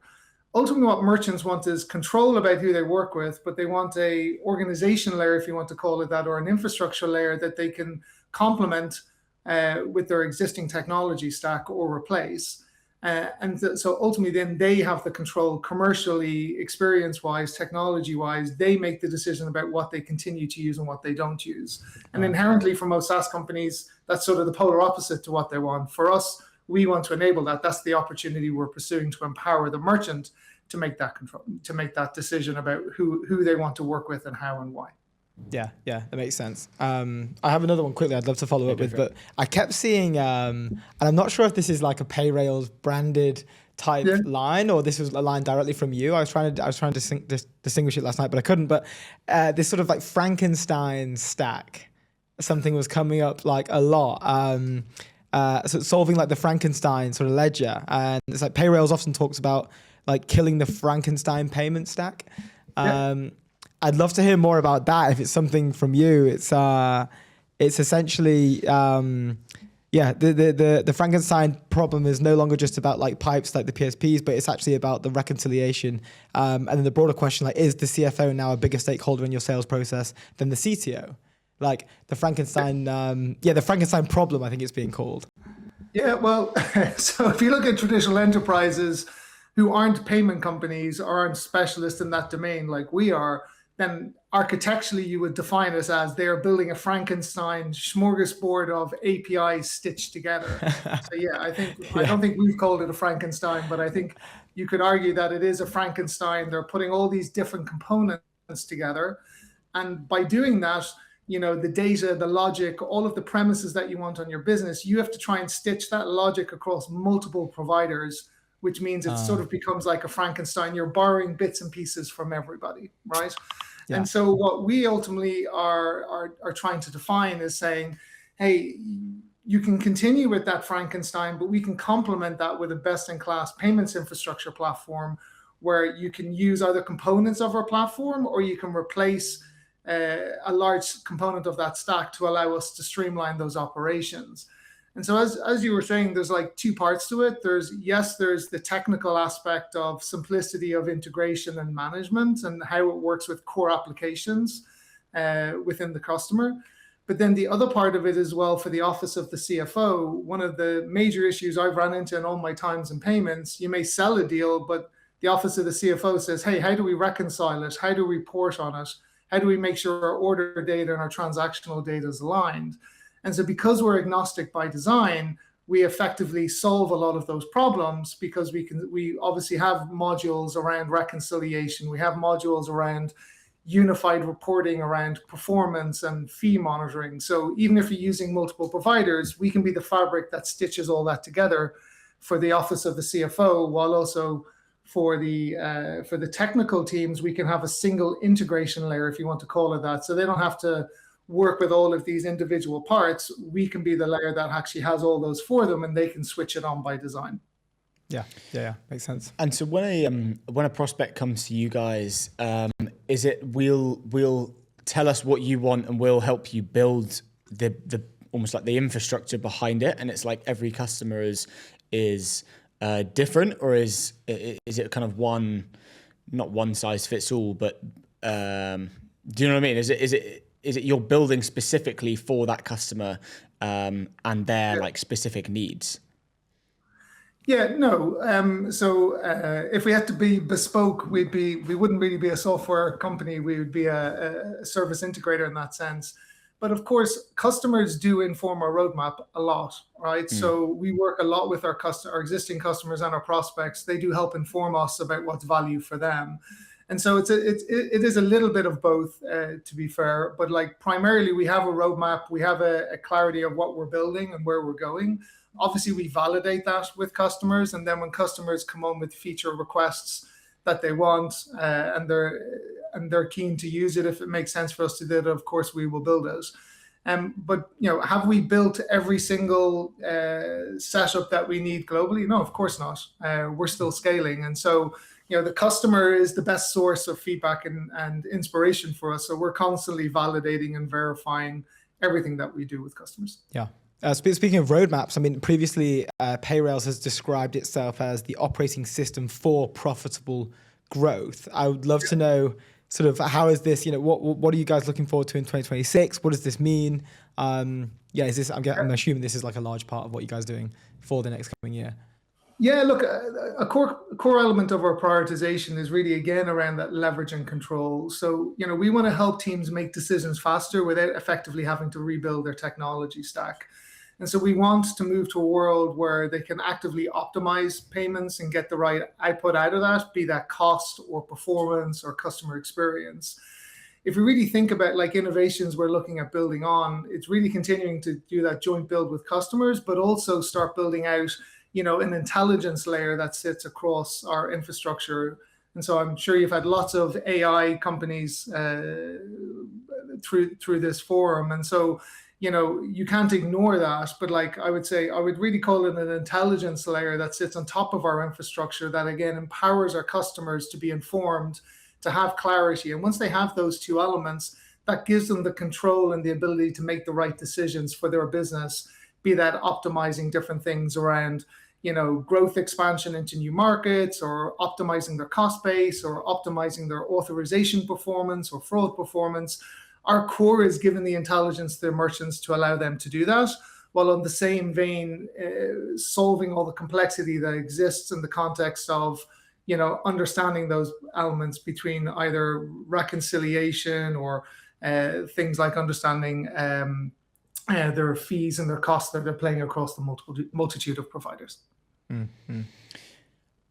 Speaker 4: Ultimately, what merchants want is control about who they work with, but they want a organization layer, if you want to call it that, or an infrastructure layer that they can complement with their existing technology stack or replace. So ultimately, then they have the control commercially, experience-wise, technology-wise. They make the decision about what they continue to use and what they don't use. And inherently, for most SaaS companies, that's sort of the polar opposite to what they want. For us, we want to enable that. That's the opportunity we're pursuing, to empower the merchant to make that control, to make that decision about who they want to work with and how and why.
Speaker 1: Yeah, that makes sense. I have another one quickly I'd love to follow up with, but I kept seeing, and I'm not sure if this is like a Payrailz branded type line or this was a line directly from you. I was trying to distinguish it last night, but I couldn't. But this sort of like Frankenstein stack, something was coming up like a lot. So solving like the Frankenstein sort of ledger, and it's like Payrailz often talks about like killing the Frankenstein payment stack. I'd love to hear more about that. If it's something from you, it's essentially, the Frankenstein problem is no longer just about like pipes like the PSPs, but it's actually about the reconciliation. And then the broader question, like, is the CFO now a bigger stakeholder in your sales process than the CTO? Like the Frankenstein, the Frankenstein problem, I think it's being called.
Speaker 4: Yeah, well, so if you look at traditional enterprises who aren't payment companies or aren't specialists in that domain like we are, then architecturally you would define us as they are building a Frankenstein smorgasbord of APIs stitched together. So I don't think we've called it a Frankenstein, but I think you could argue that it is a Frankenstein. They're putting all these different components together. And by doing that, the data, the logic, all of the premises that you want on your business, you have to try and stitch that logic across multiple providers, which means it sort of becomes like a Frankenstein. You're borrowing bits and pieces from everybody, right? Yeah. And so what we ultimately are trying to define is saying, hey, you can continue with that Frankenstein, but we can complement that with a best-in-class payments infrastructure platform where you can use other components of our platform, or you can replace a large component of that stack to allow us to streamline those operations. And so as you were saying, there's like two parts to it. There's the technical aspect of simplicity of integration and management and how it works with core applications within the customer. But then the other part of it as well, for the office of the CFO, one of the major issues I've run into in all my times in payments, you may sell a deal, but the office of the CFO says, hey, how do we reconcile it? How do we report on it? How do we make sure our order data and our transactional data is aligned? And so because we're agnostic by design, we effectively solve a lot of those problems because we obviously have modules around reconciliation. We have modules around unified reporting, around performance and fee monitoring. So even if you're using multiple providers, we can be the fabric that stitches all that together for the office of the CFO, while also for the technical teams, we can have a single integration layer, if you want to call it that. So they don't have to work with all of these individual parts. We can be the layer that actually has all those for them, and they can switch it on by design.
Speaker 1: Yeah, makes sense.
Speaker 2: And so when a prospect comes to you guys, is it we'll tell us what you want and we'll help you build the almost like the infrastructure behind it, and it's like every customer is different, or is it kind of not one size fits all, but do you know what I mean? Is it you're building specifically for that customer and their like specific needs?
Speaker 4: Yeah, no. So if we had to be bespoke, we wouldn't really be a software company. We would be a service integrator in that sense. But of course, customers do inform our roadmap a lot, right? So we work a lot with our existing customers and our prospects. They do help inform us about what's value for them. And so it is a little bit of both, to be fair. But like primarily, we have a roadmap. We have a clarity of what we're building and where we're going. Obviously, we validate that with customers. And then when customers come on with feature requests that they want and they're keen to use it, if it makes sense for us to do it, of course, we will build it. But have we built every single setup that we need globally? No, of course not. We're still scaling. And so the customer is the best source of feedback and inspiration for us. So we're constantly validating and verifying everything that we do with customers.
Speaker 1: Yeah. Speaking of roadmaps, I mean, previously Payrailz has described itself as the operating system for profitable growth. I would love to know sort of how is this, what are you guys looking forward to in 2026? What does this mean? Is this, I'm assuming this is like a large part of what you guys are doing for the next coming year.
Speaker 4: Yeah, look, a core element of our prioritization is really again around that leverage and control. So, we want to help teams make decisions faster without effectively having to rebuild their technology stack. And so we want to move to a world where they can actively optimize payments and get the right output out of that, be that cost or performance or customer experience. If we really think about like innovations we're looking at building on, it's really continuing to do that joint build with customers, but also start building out an intelligence layer that sits across our infrastructure. And so I'm sure you've had lots of AI companies through this forum. And so, you can't ignore that. But like I would say, I would really call it an intelligence layer that sits on top of our infrastructure that, again, empowers our customers to be informed, to have clarity. And once they have those two elements, that gives them the control and the ability to make the right decisions for their business, be that optimizing different things around growth expansion into new markets, or optimizing their cost base, or optimizing their authorization performance or fraud performance. Our core is giving the intelligence to their merchants to allow them to do that, while on the same vein, solving all the complexity that exists in the context of understanding those elements between either reconciliation or things like understanding their fees and their costs that they're paying across the multitude of providers.
Speaker 2: Mm-hmm.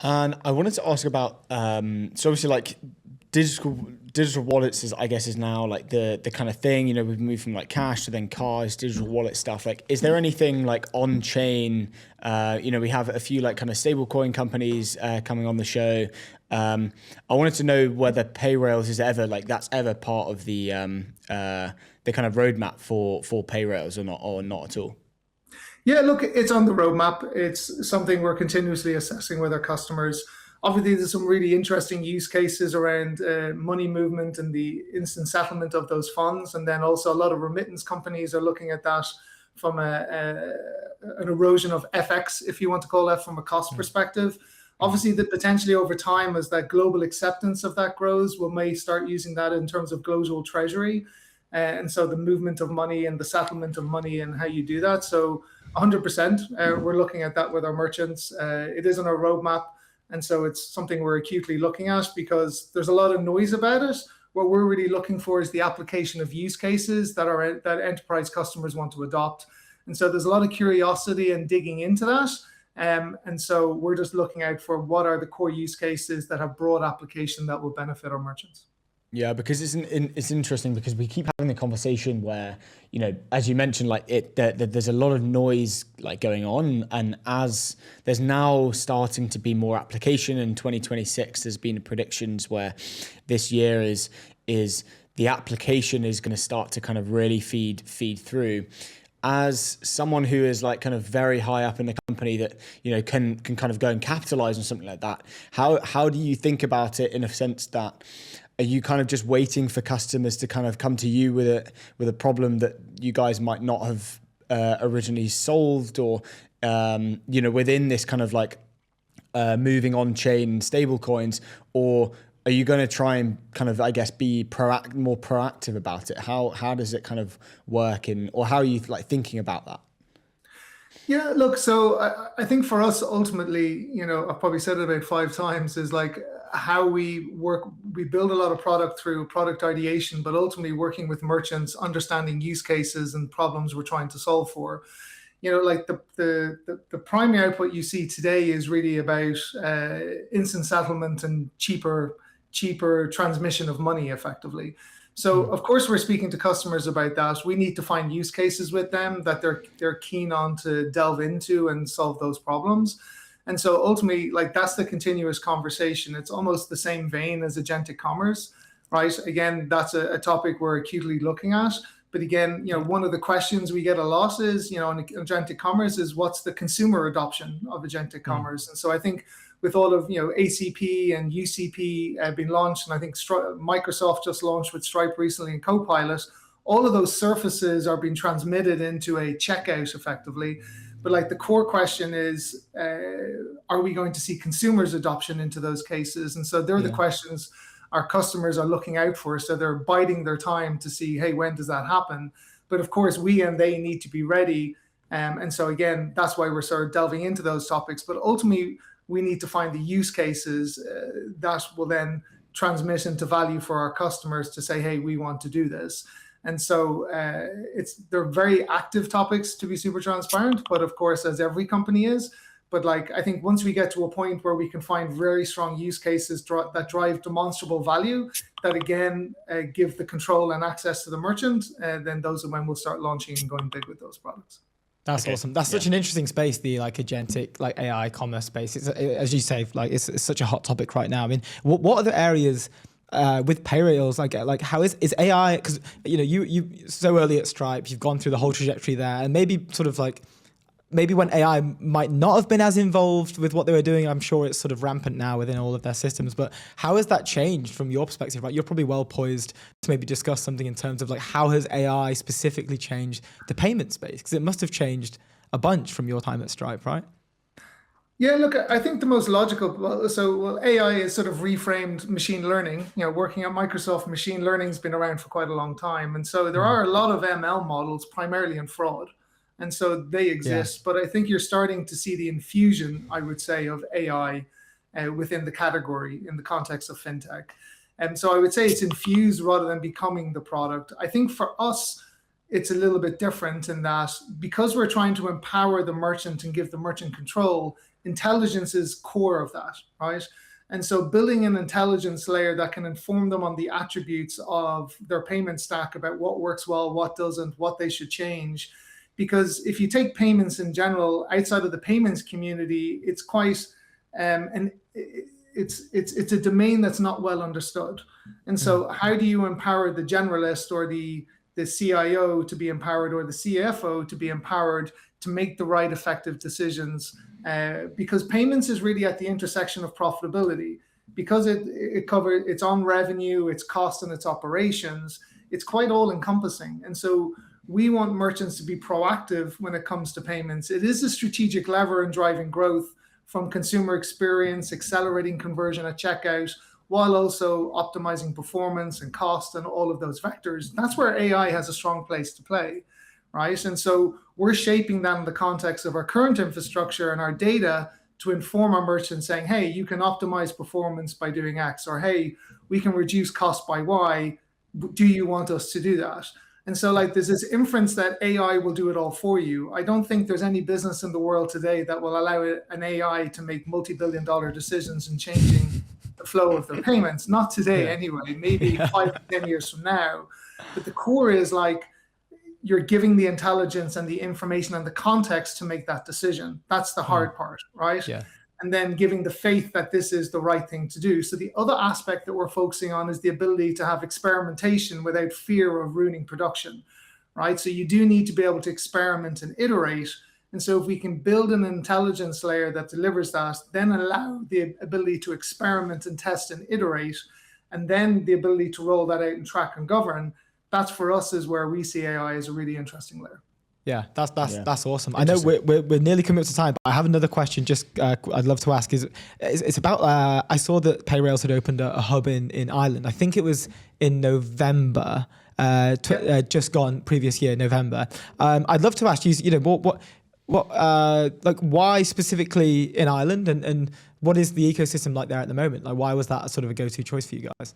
Speaker 2: And I wanted to ask about, so obviously like digital wallets is now like the kind of thing, we've moved from like cash to then cards, digital wallet stuff. Like, is there anything like on chain? We have a few like kind of stable coin companies coming on the show. I wanted to know whether Payrails is ever that's ever part of the kind of roadmap for Payrails or not at all.
Speaker 4: Yeah, look, it's on the roadmap. It's something we're continuously assessing with our customers. Obviously, there's some really interesting use cases around money movement and the instant settlement of those funds. And then also a lot of remittance companies are looking at that from an erosion of FX, if you want to call that, from a cost perspective. Obviously, that potentially over time, as that global acceptance of that grows, we may start using that in terms of global treasury. And so the movement of money and the settlement of money and how you do that. So 100%, we're looking at that with our merchants. It is on our roadmap. And so it's something we're acutely looking at because there's a lot of noise about it. What we're really looking for is the application of use cases that enterprise customers want to adopt. And so there's a lot of curiosity and digging into that. And so we're just looking out for what are the core use cases that have broad application that will benefit our merchants.
Speaker 2: Yeah, because it's interesting because we keep having the conversation where, as you mentioned, there's a lot of noise going on, and as there's now starting to be more application in 2026, there's been predictions where this year is the application is going to start to kind of really feed through. As someone who is kind of very high up in the company that can kind of go and capitalize on something like that, how do you think about it in a sense that? Are you kind of just waiting for customers to kind of come to you with a problem that you guys might not have originally solved, or within this kind of moving on chain stable coins, or are you going to try and kind of be more proactive about it? How does it kind of work, or how are you thinking about that?
Speaker 4: Yeah, look, so I think for us, ultimately, I've probably said it about 5 times, is how we work. We build a lot of product through product ideation, but ultimately working with merchants, understanding use cases and problems we're trying to solve for. The primary output you see today is really about instant settlement and cheaper transmission of money effectively. So of course we're speaking to customers about that. We need to find use cases with them that they're keen on to delve into and solve those problems. And so ultimately, that's the continuous conversation. It's almost the same vein as agentic commerce, right? Again, that's a topic we're acutely looking at. But again, one of the questions we get a lot is, in agentic commerce is what's the consumer adoption of agentic commerce? And so I think with all of, ACP and UCP being launched, and I think Microsoft just launched with Stripe recently and Copilot, all of those surfaces are being transmitted into a checkout effectively. But the core question is, are we going to see consumers adoption into those cases? And so they're the questions our customers are looking out for. So they're biding their time to see, hey, when does that happen? But of course, we and they need to be ready And so again, that's why we're sort of delving into those topics. But ultimately, we need to find the use cases that will then transmit into value for our customers to say, hey, we want to do this. And so they're very active topics, to be super transparent, but of course, as every company is. But like, I think once we get to a point where we can find very strong use cases that drive demonstrable value, that again, give the control and access to the merchant, then those are when we'll start launching and going big with those products.
Speaker 1: That's awesome. That's such an interesting space, the like agentic, like AI commerce space. It's as you say, like it's such a hot topic right now. I mean, what other areas with payrails, like how is AI? Because you so early at Stripe, you've gone through the whole trajectory there, and maybe sort of like maybe when AI might not have been as involved with what they were doing, I'm sure it's sort of rampant now within all of their systems. But how has that changed from your perspective? Right, you're probably well poised to maybe discuss something in terms of like how has AI specifically changed the payment space? Because it must have changed a bunch from your time at Stripe, right?
Speaker 4: Yeah, look, I think the most logical, AI is sort of reframed machine learning. Working at Microsoft, machine learning has been around for quite a long time. And so there are a lot of ML models, primarily in fraud. And so they exist, but I think you're starting to see the infusion, I would say, of AI within the category in the context of fintech. And so I would say it's infused rather than becoming the product. I think for us, it's a little bit different in that because we're trying to empower the merchant and give the merchant control, intelligence is core of that, right? And so building an intelligence layer that can inform them on the attributes of their payment stack about what works well, what doesn't, what they should change. Because if you take payments in general, outside of the payments community, it's quite, and it's a domain that's not well understood. And so how do you empower the generalist or the CIO to be empowered or the CFO to be empowered to make the right effective decisions? Because payments is really at the intersection of profitability. Because it's on revenue, its cost, and its operations, it's quite all encompassing. And so we want merchants to be proactive when it comes to payments. It is a strategic lever in driving growth from consumer experience, accelerating conversion at checkout, while also optimizing performance and cost and all of those vectors. That's where AI has a strong place to play, right? And so we're shaping that in the context of our current infrastructure and our data to inform our merchants saying, hey, you can optimize performance by doing X, or hey, we can reduce cost by Y. Do you want us to do that? And so like there's this inference that AI will do it all for you. I don't think there's any business in the world today that will allow an AI to make multi-billion-dollar decisions in changing the flow of their payments. Not today anyway, maybe 5 to 10 years from now. But the core is like you're giving the intelligence and the information and the context to make that decision. That's the hard part, right? Yeah. And then giving the faith that this is the right thing to do. So the other aspect that we're focusing on is the ability to have experimentation without fear of ruining production, right? So you do need to be able to experiment and iterate. And so if we can build an intelligence layer that delivers that, then allow the ability to experiment and test and iterate, and then the ability to roll that out and track and govern, that's for us is where we see AI as a really interesting layer.
Speaker 1: Yeah, that's awesome. I know we're nearly coming up to time, but I have another question. Just I'd love to ask it's about. I saw that Payrails had opened a hub in Ireland. I think it was in November, just gone previous year November. I'd love to ask you. Like why specifically in Ireland, and what is the ecosystem like there at the moment? Like why was that sort of a go-to choice for you guys?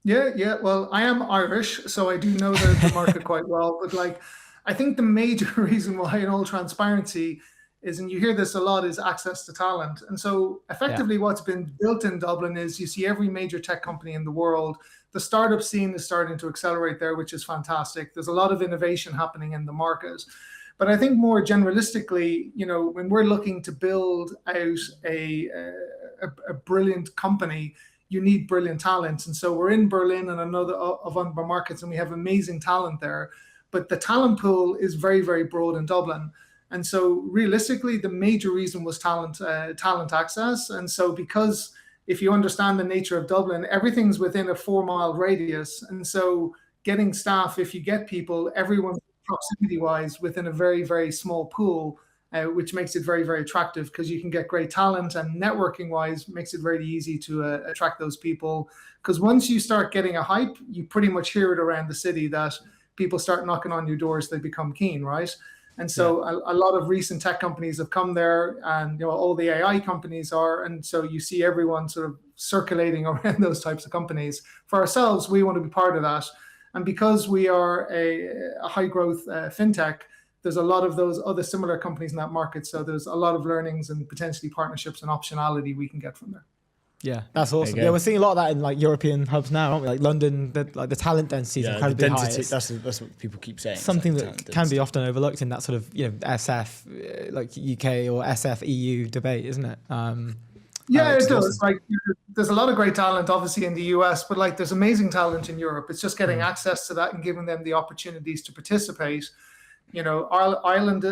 Speaker 4: Yeah. Well, I am Irish, so I do know the market quite well. But like, I think the major reason why, in all transparency, is, and you hear this a lot, is access to talent. And so effectively what's been built in Dublin is you see every major tech company in the world, the startup scene is starting to accelerate there, which is fantastic. There's a lot of innovation happening in the market. But I think more generalistically, when we're looking to build out a brilliant company, you need brilliant talent. And so we're in Berlin and another of other markets, and we have amazing talent there. But the talent pool is very, very broad in Dublin. And so realistically, the major reason was talent access. And so because if you understand the nature of Dublin, everything's within a 4-mile radius. And so getting staff, if you get people, everyone's proximity-wise within a very, very small pool, which makes it very, very attractive because you can get great talent, and networking-wise makes it very easy to attract those people. Because once you start getting a hype, you pretty much hear it around the city that people start knocking on your doors, they become keen, right? And so a lot of recent tech companies have come there, and all the AI companies are, and so you see everyone sort of circulating around those types of companies. For ourselves, we want to be part of that, and because we are a high growth fintech, there's a lot of those other similar companies in that market. So there's a lot of learnings and potentially partnerships and optionality we can get from there.
Speaker 1: Yeah, that's awesome. Yeah, we're seeing a lot of that in like European hubs now, aren't we? Like London, the talent density is incredibly high.
Speaker 2: That's what people keep saying.
Speaker 1: Something that can be often overlooked in that sort of SF, like UK or SF EU debate, isn't it?
Speaker 4: Yeah, it does. Like, there's a lot of great talent, obviously, in the US, but like, there's amazing talent in Europe. It's just getting access to that and giving them the opportunities to participate. Ireland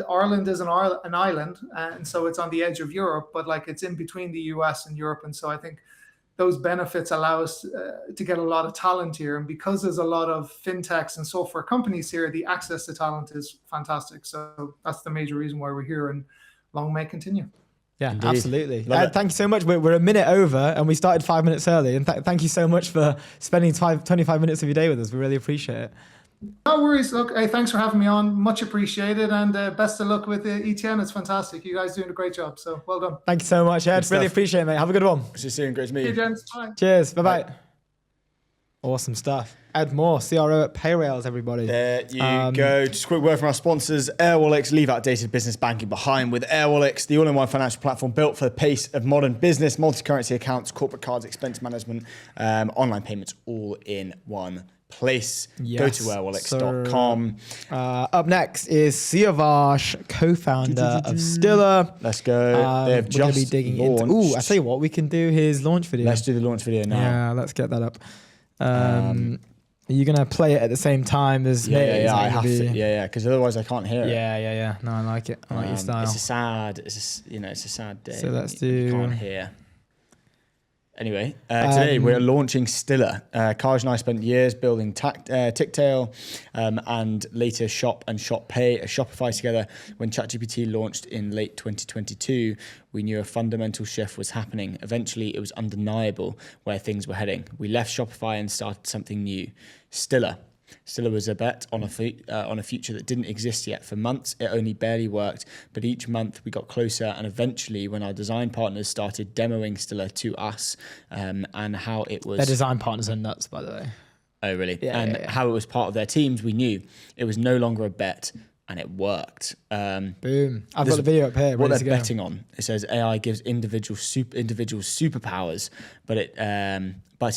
Speaker 4: is an island, and so it's on the edge of Europe, but like it's in between the US and Europe, and so I think those benefits allow us to get a lot of talent here. And because there's a lot of fintechs and software companies here, the access to talent is fantastic. So that's the major reason why we're here, and long may it continue.
Speaker 1: Yeah, indeed. Absolutely. Thank you so much. We're a minute over, and we started 5 minutes early. And thank you so much for spending 25 minutes of your day with us. We really appreciate it.
Speaker 4: No worries. Look, hey, thanks for having me on. Much appreciated, and best of luck with ETN. It's fantastic. You guys doing a great job. So well done.
Speaker 1: Thank you so much, Ed. Really appreciate it, mate. Have a good one.
Speaker 2: See you soon. Great to meet you.
Speaker 4: See you, gents. Bye.
Speaker 1: Cheers. Bye-bye. Awesome stuff. Ed Moore, CRO at Payrails, everybody.
Speaker 2: There you go. Just a quick word from our sponsors. Airwallex, leave outdated business banking behind with Airwallex, the all-in-one financial platform built for the pace of modern business, multi-currency accounts, corporate cards, expense management, online payments, all in one place.
Speaker 1: Yes,
Speaker 2: go to airwallex.com.
Speaker 1: Up next is Siavash, co-founder of Stiller.
Speaker 2: Let's go. They've just
Speaker 1: be digging into. I tell you what, we can do his launch video.
Speaker 2: Let's do the launch video now.
Speaker 1: Yeah, let's get that up. Are you gonna play it at the same time as me?
Speaker 2: Yeah, I have to. Yeah, because otherwise I can't hear it.
Speaker 1: Yeah. No, I like it. I like your style.
Speaker 2: It's a sad day.
Speaker 1: So let's do.
Speaker 2: You can't hear. Anyway, today we're launching Stiller. Kaj and I spent years building Ticktail and later Shop and Shop Pay, a Shopify together. When ChatGPT launched in late 2022, we knew a fundamental shift was happening. Eventually, it was undeniable where things were heading. We left Shopify and started something new, Stiller. Stiller was a bet on a future that didn't exist yet. For months, it only barely worked, but each month we got closer, and eventually when our design partners started demoing Stiller to us and how it was...
Speaker 1: Their design partners are nuts, by the way.
Speaker 2: Oh, really? Yeah, how it was part of their teams, we knew it was no longer a bet, and it worked.
Speaker 1: Boom. I've got the video up here.
Speaker 2: What they're betting on, it says AI gives individuals superpowers, but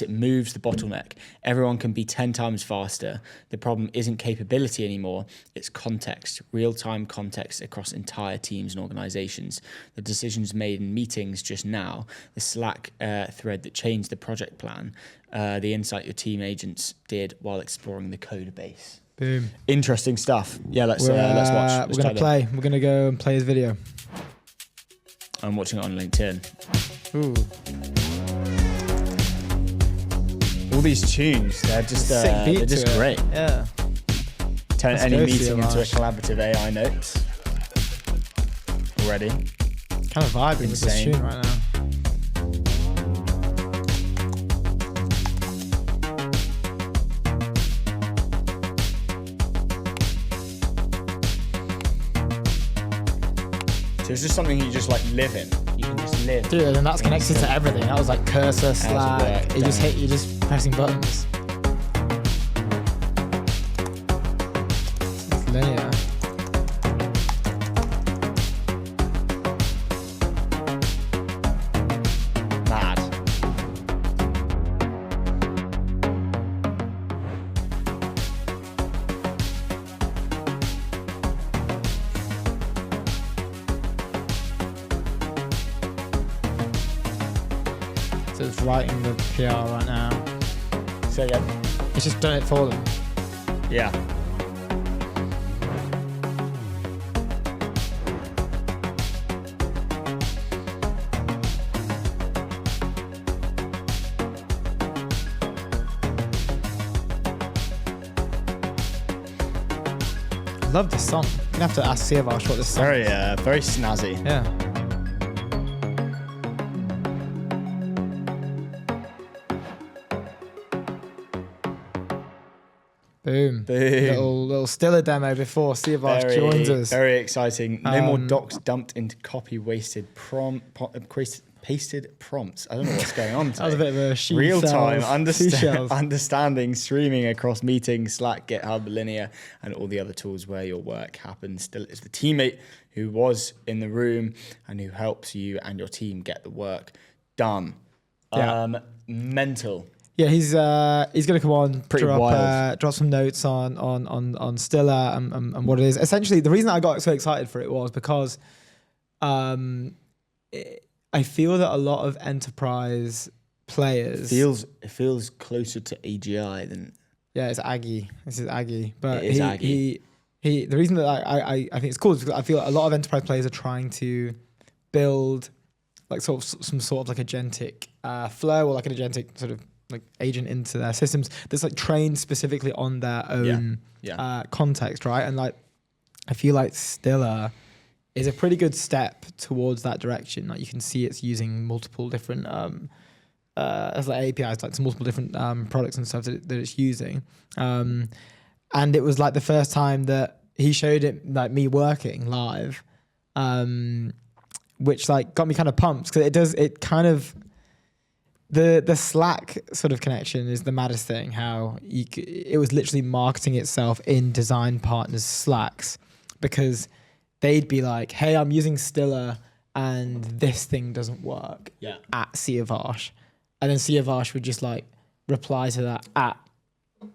Speaker 2: it moves the bottleneck. Everyone can be 10 times faster. The problem isn't capability anymore, it's context, real-time context across entire teams and organizations. The decisions made in meetings just now, the Slack thread that changed the project plan, the insight your team agents did while exploring the code base.
Speaker 1: Boom.
Speaker 2: Interesting stuff. Yeah, let's watch.
Speaker 1: We're going to play. We're going to go and play his video.
Speaker 2: I'm watching it on LinkedIn.
Speaker 1: Ooh.
Speaker 2: All these tunes, they're just great.
Speaker 1: Yeah.
Speaker 2: Turn any meeting into a collaborative AI note. Already.
Speaker 1: Kind of vibing with this tune right now.
Speaker 2: So it's just something you just like live in. You can just live.
Speaker 1: Dude, and that's connected to everything. That was like Cursor, Slack. You're just pressing buttons. It's linear.
Speaker 2: Mad.
Speaker 1: So it's writing the PR right now.
Speaker 2: Say again.
Speaker 1: It's just done it for them.
Speaker 2: Yeah.
Speaker 1: I love this song. You're gonna have to ask Siavash what this song is.
Speaker 2: Very snazzy.
Speaker 1: Yeah. Boom. Little Stiller demo before Siavash joins us.
Speaker 2: Very exciting. No more docs dumped into copy pasted prompts. I don't know what's going on today.
Speaker 1: That was a bit of a
Speaker 2: real-time understanding, streaming across meetings, Slack, GitHub, Linear, and all the other tools where your work happens. Still, it's the teammate who was in the room and who helps you and your team get the work done.
Speaker 1: Yeah.
Speaker 2: Mental.
Speaker 1: Yeah, he's going to come on,
Speaker 2: wild.
Speaker 1: drop some notes on Stiller and what it is. Essentially, the reason I got so excited for it was because I feel that a lot of enterprise players
Speaker 2: it feels closer to AGI than
Speaker 1: it's Aggie. This is Aggie, but
Speaker 2: it is Aggie.
Speaker 1: He the reason that I think it's cool is because I feel a lot of enterprise players are trying to build like some sort of like agentic flow or like an agentic sort of like agent into their systems that's like trained specifically on their own context, right? And like I feel like Stiller is a pretty good step towards that direction. Like you can see it's using multiple different as like APIs, like some multiple different products and stuff that it's using. And it was like the first time that he showed it, like me working live, which like got me kind of pumped because it kind of the Slack sort of connection is the maddest thing. How it was literally marketing itself in design partners Slacks because they'd be like, hey, I'm using Stiller and this thing doesn't work at Siavash. And then Siavash would just like reply to that at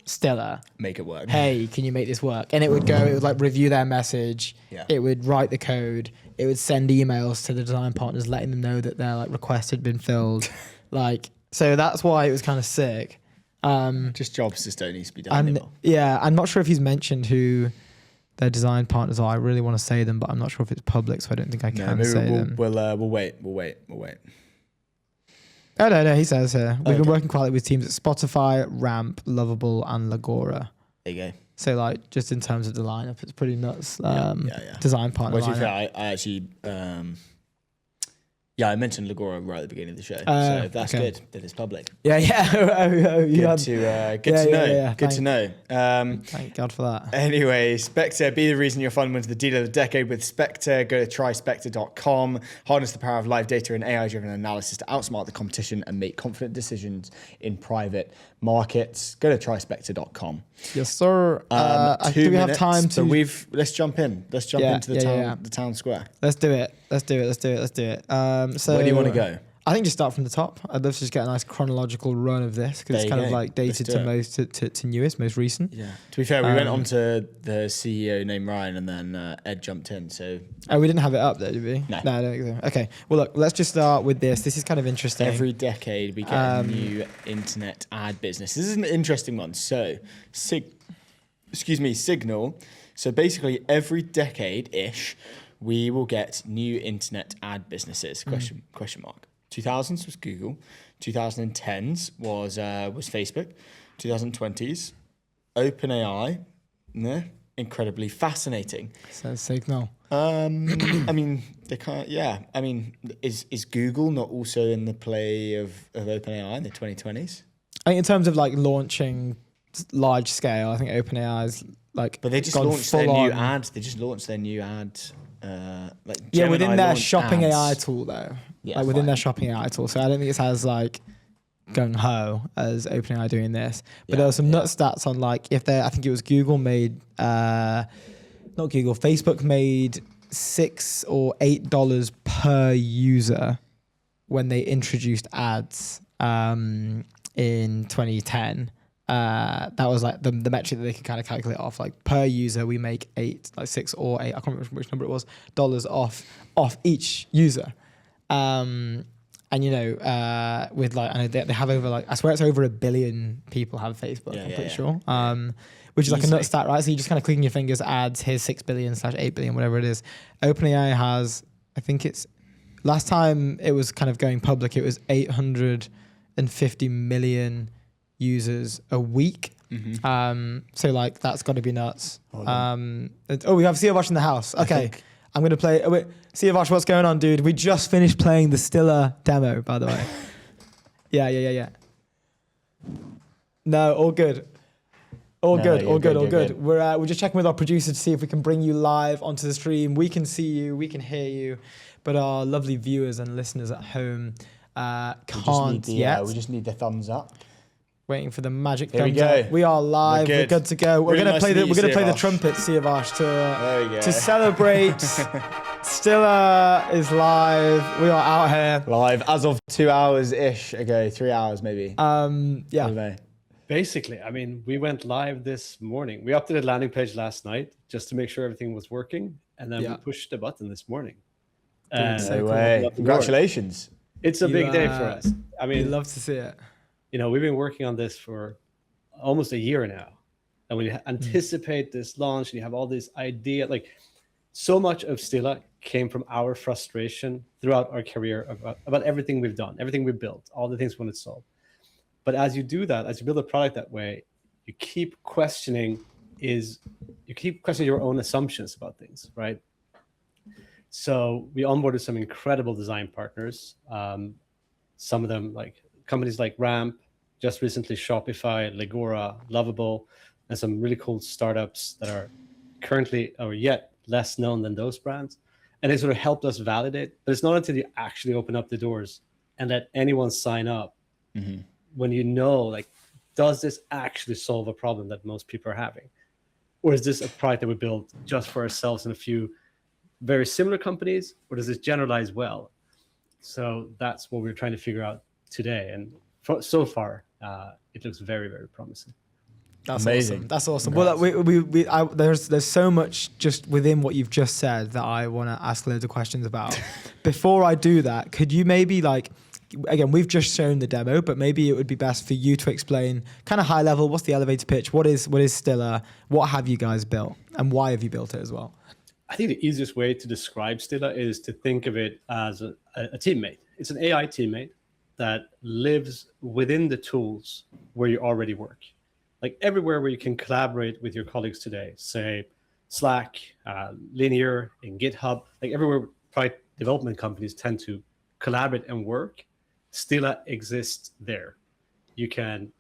Speaker 1: Stiller.
Speaker 2: Make it work.
Speaker 1: Hey, can you make this work? And it would like review their message.
Speaker 2: Yeah.
Speaker 1: It would write the code. It would send emails to the design partners letting them know that their like request had been filled. Like, so that's why it was kind of sick.
Speaker 2: Just jobs just don't need to be done anymore.
Speaker 1: Yeah, I'm not sure if he's mentioned who their design partners are. I really want to say them, but I'm not sure if it's public, so I don't think I can say them.
Speaker 2: We'll wait.
Speaker 1: Oh, no, he says here. We've been working quite with teams at Spotify, Ramp, Lovable, and Lagora.
Speaker 2: There you go.
Speaker 1: So, like, just in terms of the lineup, it's pretty nuts. Design partner
Speaker 2: Well, to be fair,
Speaker 1: lineup.
Speaker 2: I actually... I mentioned Lagora right at the beginning of the show, so that's good that it's public.
Speaker 1: Yeah.
Speaker 2: Good to know. Good to know.
Speaker 1: Thank God for that.
Speaker 2: Anyway, Spectre, be the reason your fund wins the deal of the decade with Spectre. Go to tryspectre.com. Harness the power of live data and AI-driven analysis to outsmart the competition and make confident decisions in private markets. Go to tryspectre.com.
Speaker 1: Yes, sir.
Speaker 2: 2
Speaker 1: do we
Speaker 2: minutes,
Speaker 1: have time to?
Speaker 2: Let's jump in. Let's jump into the town square.
Speaker 1: Let's do it. So
Speaker 2: where do you want to go?
Speaker 1: I think just start from the top. I'd love to just get a nice chronological run of this because it's kind of like dated to newest, most recent.
Speaker 2: Yeah. To be fair, we went on to the CEO named Ryan and then Ed jumped in. So
Speaker 1: we didn't have it up there, did we?
Speaker 2: No,
Speaker 1: I don't think so. Okay. Well, look, let's just start with this. This is kind of interesting.
Speaker 2: Every decade we get a new internet ad business. This is an interesting one. So, Signal. So basically, every decade-ish, we will get new internet ad businesses. Question mark. 2000s was Google. 2010s was Facebook. 2020s, OpenAI. Incredibly fascinating.
Speaker 1: So Signal.
Speaker 2: I mean, they can't. Yeah. I mean, is Google not also in the play of OpenAI in the 2020s?
Speaker 1: I think in terms of like launching large scale, I think OpenAI is like.
Speaker 2: But they just launched their new ad. They just launched their new ad.
Speaker 1: Within their shopping ads. AI tool though.
Speaker 2: Yeah,
Speaker 1: like within their shopping AI tool. So I don't think it's as like gung ho as OpenAI doing this. But there were some nut stats on like I think it was Google made Facebook made $6 or $8 per user when they introduced ads in 2010. That was like the metric that they could kind of calculate off. Like per user, we make $6 or $8. I can't remember which number it was. Dollars off each user. And with like I know they have over like I swear it's over 1 billion people have Facebook. I'm pretty sure. Which is like a nut stat, right? So you're just kind of clicking your fingers, ads. Here's 6 billion / 8 billion, whatever it is. OpenAI has, I think it's last time it was kind of going public, it was 850 million users a week. So like that's got to be nuts. We have Siavash in the house. Okay, I'm gonna play. Siavash, what's going on, dude? We just finished playing the Stiller demo, by the way. Yeah. No, all good. All
Speaker 2: No,
Speaker 1: good,
Speaker 2: you're
Speaker 1: all good,
Speaker 2: good,
Speaker 1: all
Speaker 2: you're
Speaker 1: good.
Speaker 2: good.
Speaker 1: We're just checking with our producer to see if we can bring you live onto the stream. We can see you, we can hear you, but our lovely viewers and listeners at home can't yet.
Speaker 2: We just need the thumbs up.
Speaker 1: Waiting for the magic
Speaker 2: Here we
Speaker 1: thumbs
Speaker 2: go.
Speaker 1: up. We are live. We're good to go. We're
Speaker 2: Really
Speaker 1: gonna
Speaker 2: nice
Speaker 1: play
Speaker 2: to
Speaker 1: the
Speaker 2: meet
Speaker 1: we're
Speaker 2: you,
Speaker 1: gonna play the
Speaker 2: Siavash.
Speaker 1: trumpet, Siavash,
Speaker 2: There we go.
Speaker 1: to celebrate. Stilla is live. We are out here.
Speaker 2: Live as of 2 hours ish ago, 3 hours maybe.
Speaker 1: Yeah.
Speaker 5: Basically, I mean, we went live this morning. We updated the landing page last night just to make sure everything was working, and then we pushed the button this morning.
Speaker 2: No way. Congratulations.
Speaker 5: It's a big day for us. I mean,
Speaker 1: we'd love to see it.
Speaker 5: You know, we've been working on this for almost a year now, and when you anticipate this launch and you have all this idea, like so much of Stilla came from our frustration throughout our career about everything we've done, everything we built, all the things we want to solve. But as you do that, as you build a product that way, you keep questioning your own assumptions about things, right? So we onboarded some incredible design partners. Some of them like companies like Ramp, just recently Shopify, Legora, Lovable, and some really cool startups that are currently or yet less known than those brands. And they sort of helped us validate, but it's not until you actually open up the doors and let anyone sign up when you know, like, does this actually solve a problem that most people are having? Or is this a product that we built just for ourselves and a few very similar companies, or does this generalize well? So that's what we're trying to figure out today. And so far, it looks very, very promising.
Speaker 1: That's
Speaker 2: amazing.
Speaker 1: Awesome. That's awesome. Well, there's so much just within what you've just said that I want to ask loads of questions about. Before I do that, could you maybe again, we've just shown the demo, but maybe it would be best for you to explain kind of high level, what's the elevator pitch? What is Stilla? What have you guys built? And why have you built it as well?
Speaker 5: I think the easiest way to describe Stilla is to think of it as a teammate. It's an AI teammate that lives within the tools where you already work. Like everywhere where you can collaborate with your colleagues today, say Slack, Linear, in GitHub, like everywhere product development companies tend to collaborate and work, Stilla exists there. You can,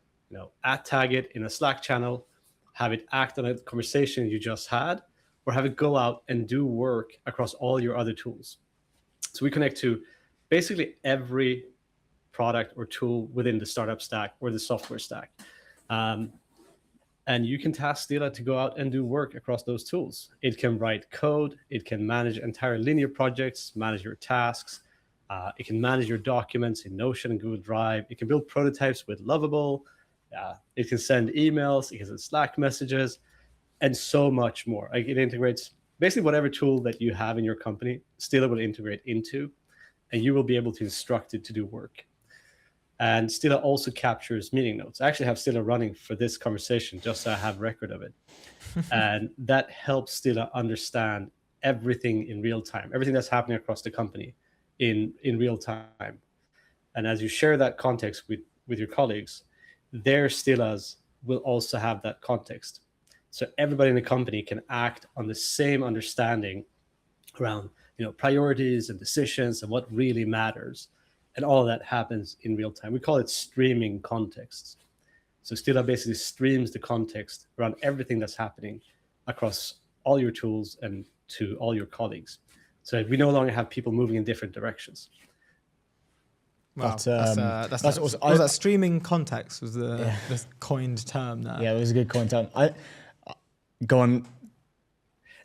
Speaker 5: tag it in a Slack channel, have it act on a conversation you just had, or have it go out and do work across all your other tools. So we connect to basically every product or tool within the startup stack or the software stack. And you can task Stilla to go out and do work across those tools. It can write code. It can manage entire linear projects, manage your tasks. It can manage your documents in Notion and Google Drive. It can build prototypes with Lovable. It can send emails. It can send Slack messages, and so much more. Like it integrates basically whatever tool that you have in your company, Stilla will integrate into, and you will be able to instruct it to do work. And Stilla also captures meeting notes. I actually have Stilla running for this conversation just so I have record of it. And that helps Stilla understand everything in real time, everything that's happening across the company in real time. And as you share that context with your colleagues, their Stillas will also have that context. So everybody in the company can act on the same understanding around priorities and decisions and what really matters. And all of that happens in real time. We call it streaming contexts. So Stilla basically streams the context around everything that's happening across all your tools and to all your colleagues. So we no longer have people moving in different directions.
Speaker 1: Wow, that's awesome. Was that streaming context was the coined term there?
Speaker 2: Yeah, it was a good coined term. Go on.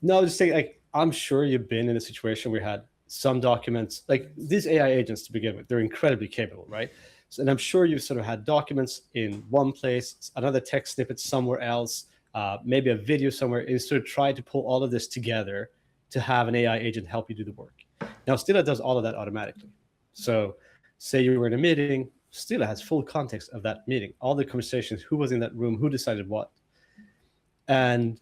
Speaker 5: No, just saying, I'm sure you've been in a situation where you had some documents, like these AI agents to begin with, they're incredibly capable, right? So, and I'm sure you've sort of had documents in one place, another text snippet somewhere else, maybe a video somewhere, and sort of try to pull all of this together to have an AI agent help you do the work. Now, Stilla does all of that automatically. So say you were in a meeting, Stilla has full context of that meeting, all the conversations, who was in that room, who decided what, and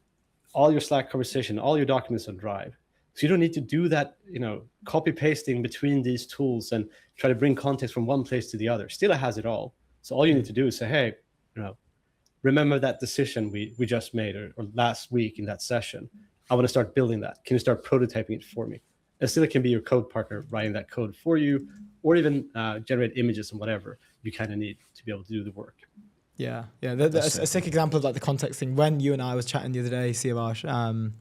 Speaker 5: all your Slack conversation, all your documents on Drive. So you don't need to do that, copy pasting between these tools and try to bring context from one place to the other. Stilla has it all. So all you need to do is say, hey, remember that decision we just made or last week in that session. I want to start building that. Can you start prototyping it for me? And Stilla can be your code partner writing that code for you, or even generate images and whatever you kind of need to be able to do the work.
Speaker 1: Yeah. A sick example of like the context thing. When you and I was chatting the other day, Siavash, and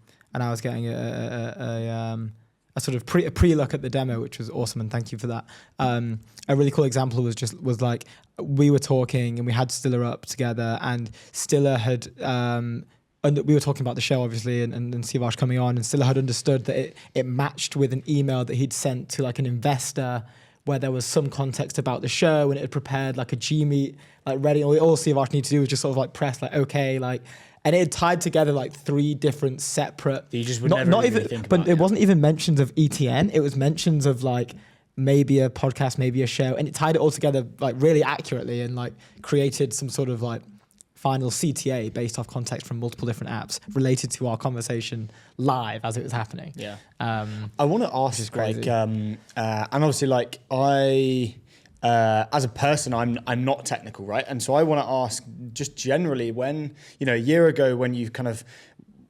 Speaker 1: I was getting a sort of pre-look at the demo, which was awesome, and thank you for that. A really cool example was like we were talking and we had Stiller up together, and Stiller had and we were talking about the show obviously, and Siavash coming on, and Stiller had understood that it matched with an email that he'd sent to like an investor where there was some context about the show, and it had prepared like a Gmeet like ready. All Siavash needed to do was just sort of like press like okay, like. And it had tied together like 3 different separate.
Speaker 2: You just would not even think
Speaker 1: but
Speaker 2: about,
Speaker 1: it wasn't even mentions of ETN. It was mentions of like maybe a podcast, maybe a show, and it tied it all together like really accurately and like created some sort of like final CTA based off context from multiple different apps related to our conversation live as it was happening.
Speaker 2: Yeah. I want to ask like, and obviously like as a person, I'm not technical, right? And so I want to ask just generally when, a year ago when you kind of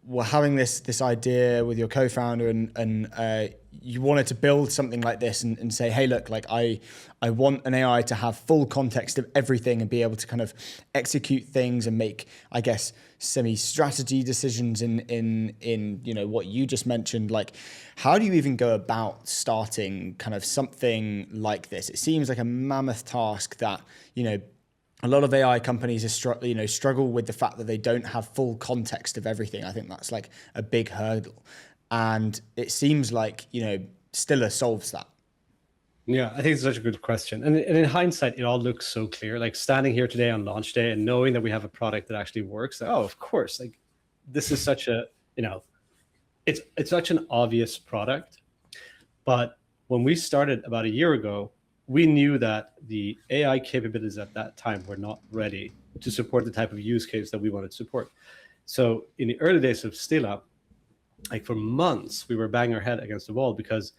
Speaker 2: were having this idea with your co-founder and you wanted to build something like this and say, hey, look, like I want an AI to have full context of everything and be able to kind of execute things and make, I guess, semi-strategy decisions in what you just mentioned. Like, how do you even go about starting kind of something like this? It seems like a mammoth task that, a lot of AI companies struggle with the fact that they don't have full context of everything. I think that's like a big hurdle. And it seems like, Stiller solves that.
Speaker 5: Yeah, I think it's such a good question. And in hindsight, it all looks so clear. Like standing here today on launch day and knowing that we have a product that actually works. Oh, of course. Like this is such a, it's such an obvious product. But when we started about a year ago, we knew that the AI capabilities at that time were not ready to support the type of use case that we wanted to support. So in the early days of Stilla, like for months, we were banging our head against the wall because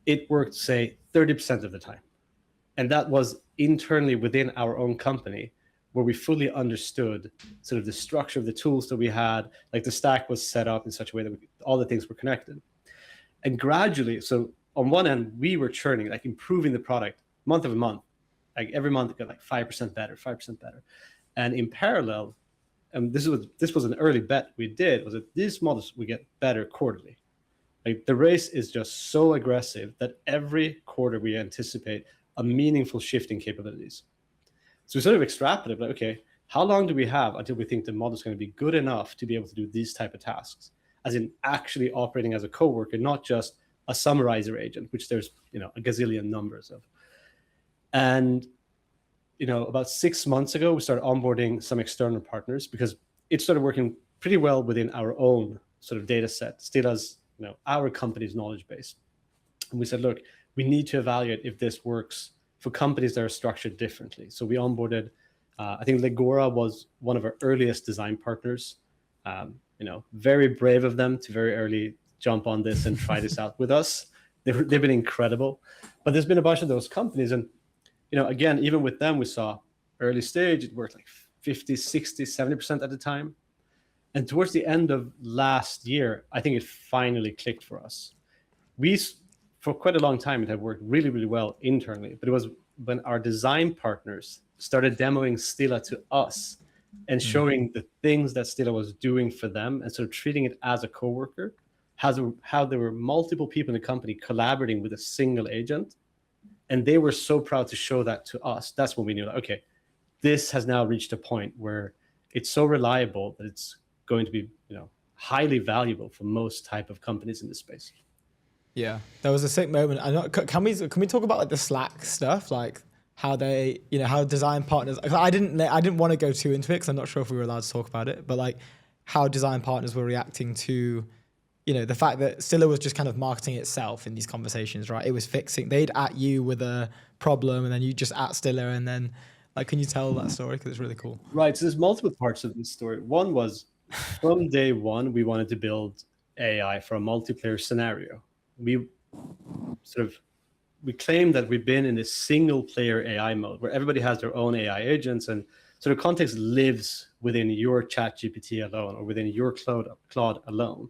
Speaker 5: it worked, say, 30% of the time. And that was internally within our own company where we fully understood sort of the structure of the tools that we had, like the stack was set up in such a way that all the things were connected. And gradually, so on one end, we were churning, like improving the product month over month. Like every month it got like 5% better, 5% better. And in parallel, and this was an early bet we did, was that these models would get better quarterly. Like the race is just so aggressive that every quarter we anticipate a meaningful shift in capabilities. So we sort of extrapolated, like, okay, how long do we have until we think the model is going to be good enough to be able to do these type of tasks, as in actually operating as a coworker, not just a summarizer agent, which there's a gazillion numbers of. And about 6 months ago, we started onboarding some external partners because it started working pretty well within our own sort of data set, still as our company's knowledge base. And we said, look, we need to evaluate if this works for companies that are structured differently. So we onboarded, I think Legora was one of our earliest design partners. Very brave of them to very early jump on this and try this out with us. They've been incredible. But there's been a bunch of those companies. And, again, even with them, we saw early stage, it worked like 50, 60, 70% at the time. And towards the end of last year, I think it finally clicked for us. For quite a long time, it had worked really, really well internally. But it was when our design partners started demoing Stilla to us and showing the things that Stilla was doing for them and sort of treating it as a coworker, how there were multiple people in the company collaborating with a single agent. And they were so proud to show that to us. That's when we knew, okay, this has now reached a point where it's so reliable that it's going to be, highly valuable for most type of companies in this space.
Speaker 1: Yeah, there was a sick moment. Can we talk about like the Slack stuff, like how they, how design partners? I didn't want to go too into it because I'm not sure if we were allowed to talk about it, but like how design partners were reacting to, the fact that Stilla was just kind of marketing itself in these conversations, right? It was they'd at you with a problem and then you just at Stilla, and then like, can you tell that story? Because it's really cool.
Speaker 5: Right. So there's multiple parts of this story. One was from day one, we wanted to build AI for a multiplayer scenario. We claim that we've been in this single player AI mode where everybody has their own AI agents and sort of context lives within your ChatGPT alone or within your Claude alone.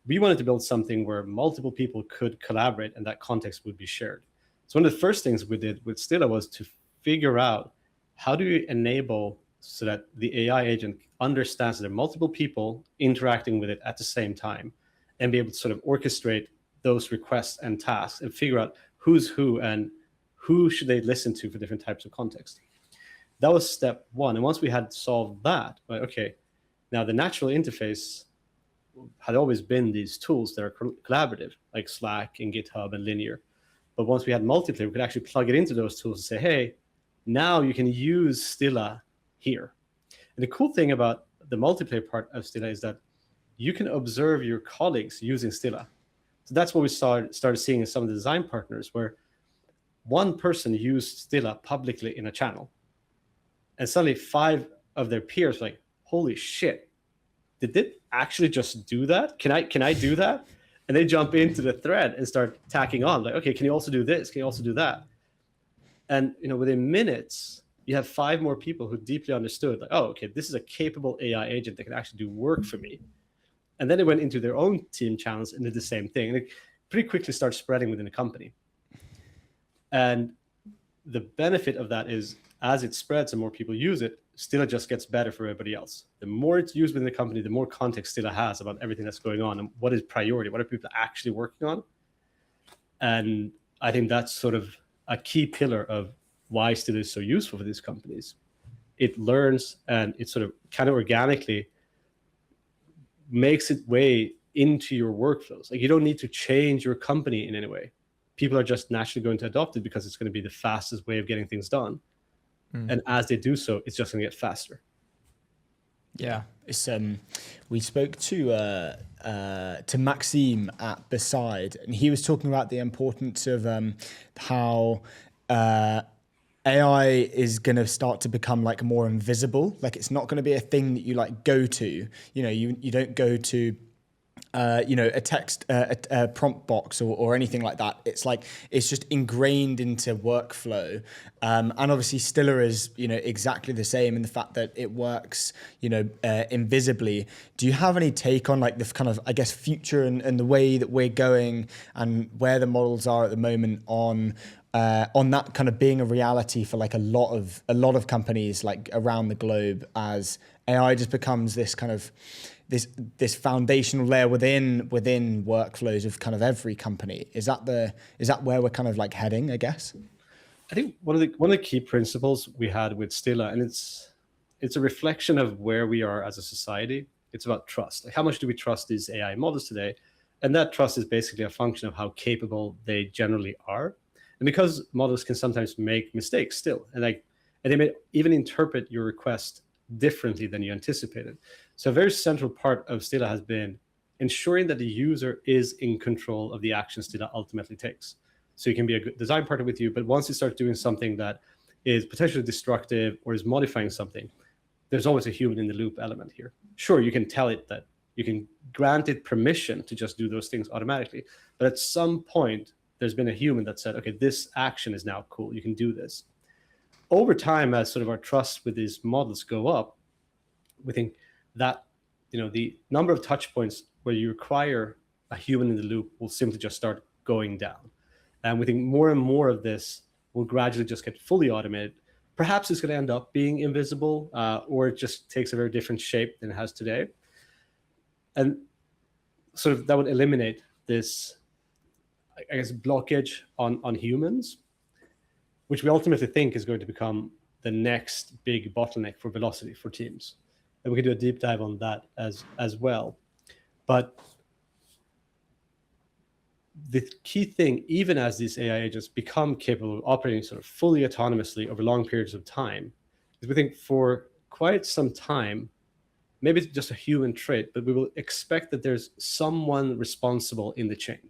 Speaker 5: We wanted to build something where multiple people could collaborate and that context would be shared. So one of the first things we did with Stilla was to figure out how do you enable so that the AI agent understands that there are multiple people interacting with it at the same time, and be able to sort of orchestrate those requests and tasks and figure out who's who and who should they listen to for different types of context. That was step one. And once we had solved that, like, okay, now the natural interface had always been these tools that are collaborative, like Slack and GitHub and Linear. But once we had multiplayer, we could actually plug it into those tools and say, hey, now you can use Stilla here. And the cool thing about the multiplayer part of Stilla is that you can observe your colleagues using Stilla. So that's what we started seeing in some of the design partners, where one person used Stilla publicly in a channel. And suddenly 5 of their peers were like, holy shit, did it actually just do that? Can I do that? And they jump into the thread and start tacking on, like, okay, can you also do this? Can you also do that? And within minutes, you have 5 more people who deeply understood, like, oh, okay, this is a capable AI agent that can actually do work for me. And then they went into their own team channels and did the same thing. And it pretty quickly starts spreading within the company. And the benefit of that is, as it spreads and more people use it, Stilla just gets better for everybody else. The more it's used within the company, the more context Stilla has about everything that's going on and what is priority, what are people actually working on. And I think that's sort of a key pillar of why Stilla is so useful for these companies. It learns and it sort of kind of organically makes its way into your workflows. Like, you don't need to change your company in any way. People are just naturally going to adopt it because it's going to be the fastest way of getting things done. And as they do so, it's just going to get faster.
Speaker 2: Yeah, it's we spoke to Maxime at Beside, and he was talking about the importance of how AI is going to start to become like more invisible. Like, it's not going to be a thing that you like go to. You don't go to a text, a prompt box or anything like that. It's like, it's just ingrained into workflow. And obviously Stilla is, exactly the same in the fact that it works, invisibly. Do you have any take on like the kind of, I guess, future and the way that we're going and where the models are at the moment on that kind of being a reality for like a lot of companies like around the globe, as AI just becomes this kind of this foundational layer within workflows of kind of every company? Is that where we're kind of like heading, I guess?
Speaker 5: I think one of the key principles we had with Stilla, and it's a reflection of where we are as a society. It's about trust. Like, how much do we trust these AI models today? And that trust is basically a function of how capable they generally are. And because models can sometimes make mistakes still, and they may even interpret your request differently than you anticipated. So a very central part of Stilla has been ensuring that the user is in control of the actions Stilla ultimately takes. So you can be a good design partner with you, but once you start doing something that is potentially destructive or is modifying something, there's always a human in the loop element here. Sure, you can tell it that you can grant it permission to just do those things automatically, but at some point, there's been a human that said, okay, this action is now cool, you can do this. Over time, as sort of our trust with these models go up, we think that the number of touch points where you require a human in the loop will simply just start going down. And we think more and more of this will gradually just get fully automated. Perhaps it's going to end up being invisible, or it just takes a very different shape than it has today. And sort of that would eliminate this, I guess, blockage on humans, which we ultimately think is going to become the next big bottleneck for velocity for teams. And we can do a deep dive on that as well. But the key thing, even as these AI agents become capable of operating sort of fully autonomously over long periods of time, is we think for quite some time, maybe it's just a human trait, but we will expect that there's someone responsible in the chain.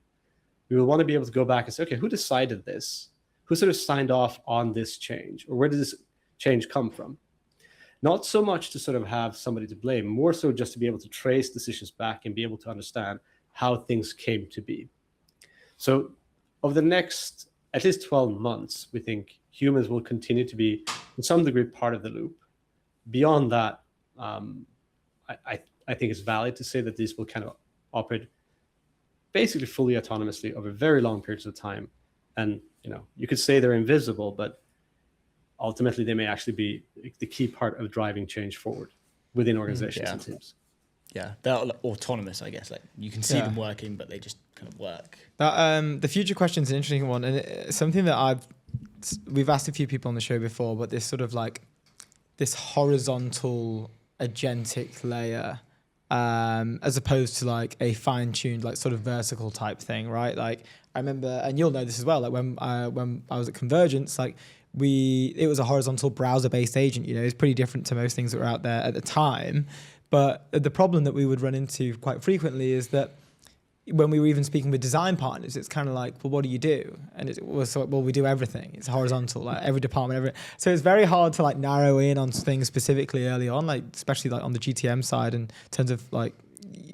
Speaker 5: We will want to be able to go back and say, okay, who decided this? Who sort of signed off on this change? Or where did this change come from? Not so much to sort of have somebody to blame, more so just to be able to trace decisions back and be able to understand how things came to be. So over the next at least 12 months, we think humans will continue to be, in some degree, part of the loop. Beyond that, I think it's valid to say that these will kind of operate basically fully autonomously over very long periods of time. And you could say they're invisible, but ultimately they may actually be the key part of driving change forward within organizations and teams.
Speaker 2: Yeah, they're like autonomous, I guess. Like you can see them working, but they just kind of work.
Speaker 1: The future question is an interesting one, and it's something that we've asked a few people on the show before, but this sort of like this horizontal agentic layer, as opposed to like a fine-tuned like sort of vertical type thing, right? Like I remember, and you'll know this as well. Like when I was at Convergence, like it was a horizontal browser-based agent. You know, it's pretty different to most things that were out there at the time. But the problem that we would run into quite frequently is that when we were even speaking with design partners, it's kind of like, well, what do you do? And it was like, well, we do everything. It's horizontal, like every department, so it's very hard to like narrow in on things specifically early on, like especially like on the GTM side in terms of like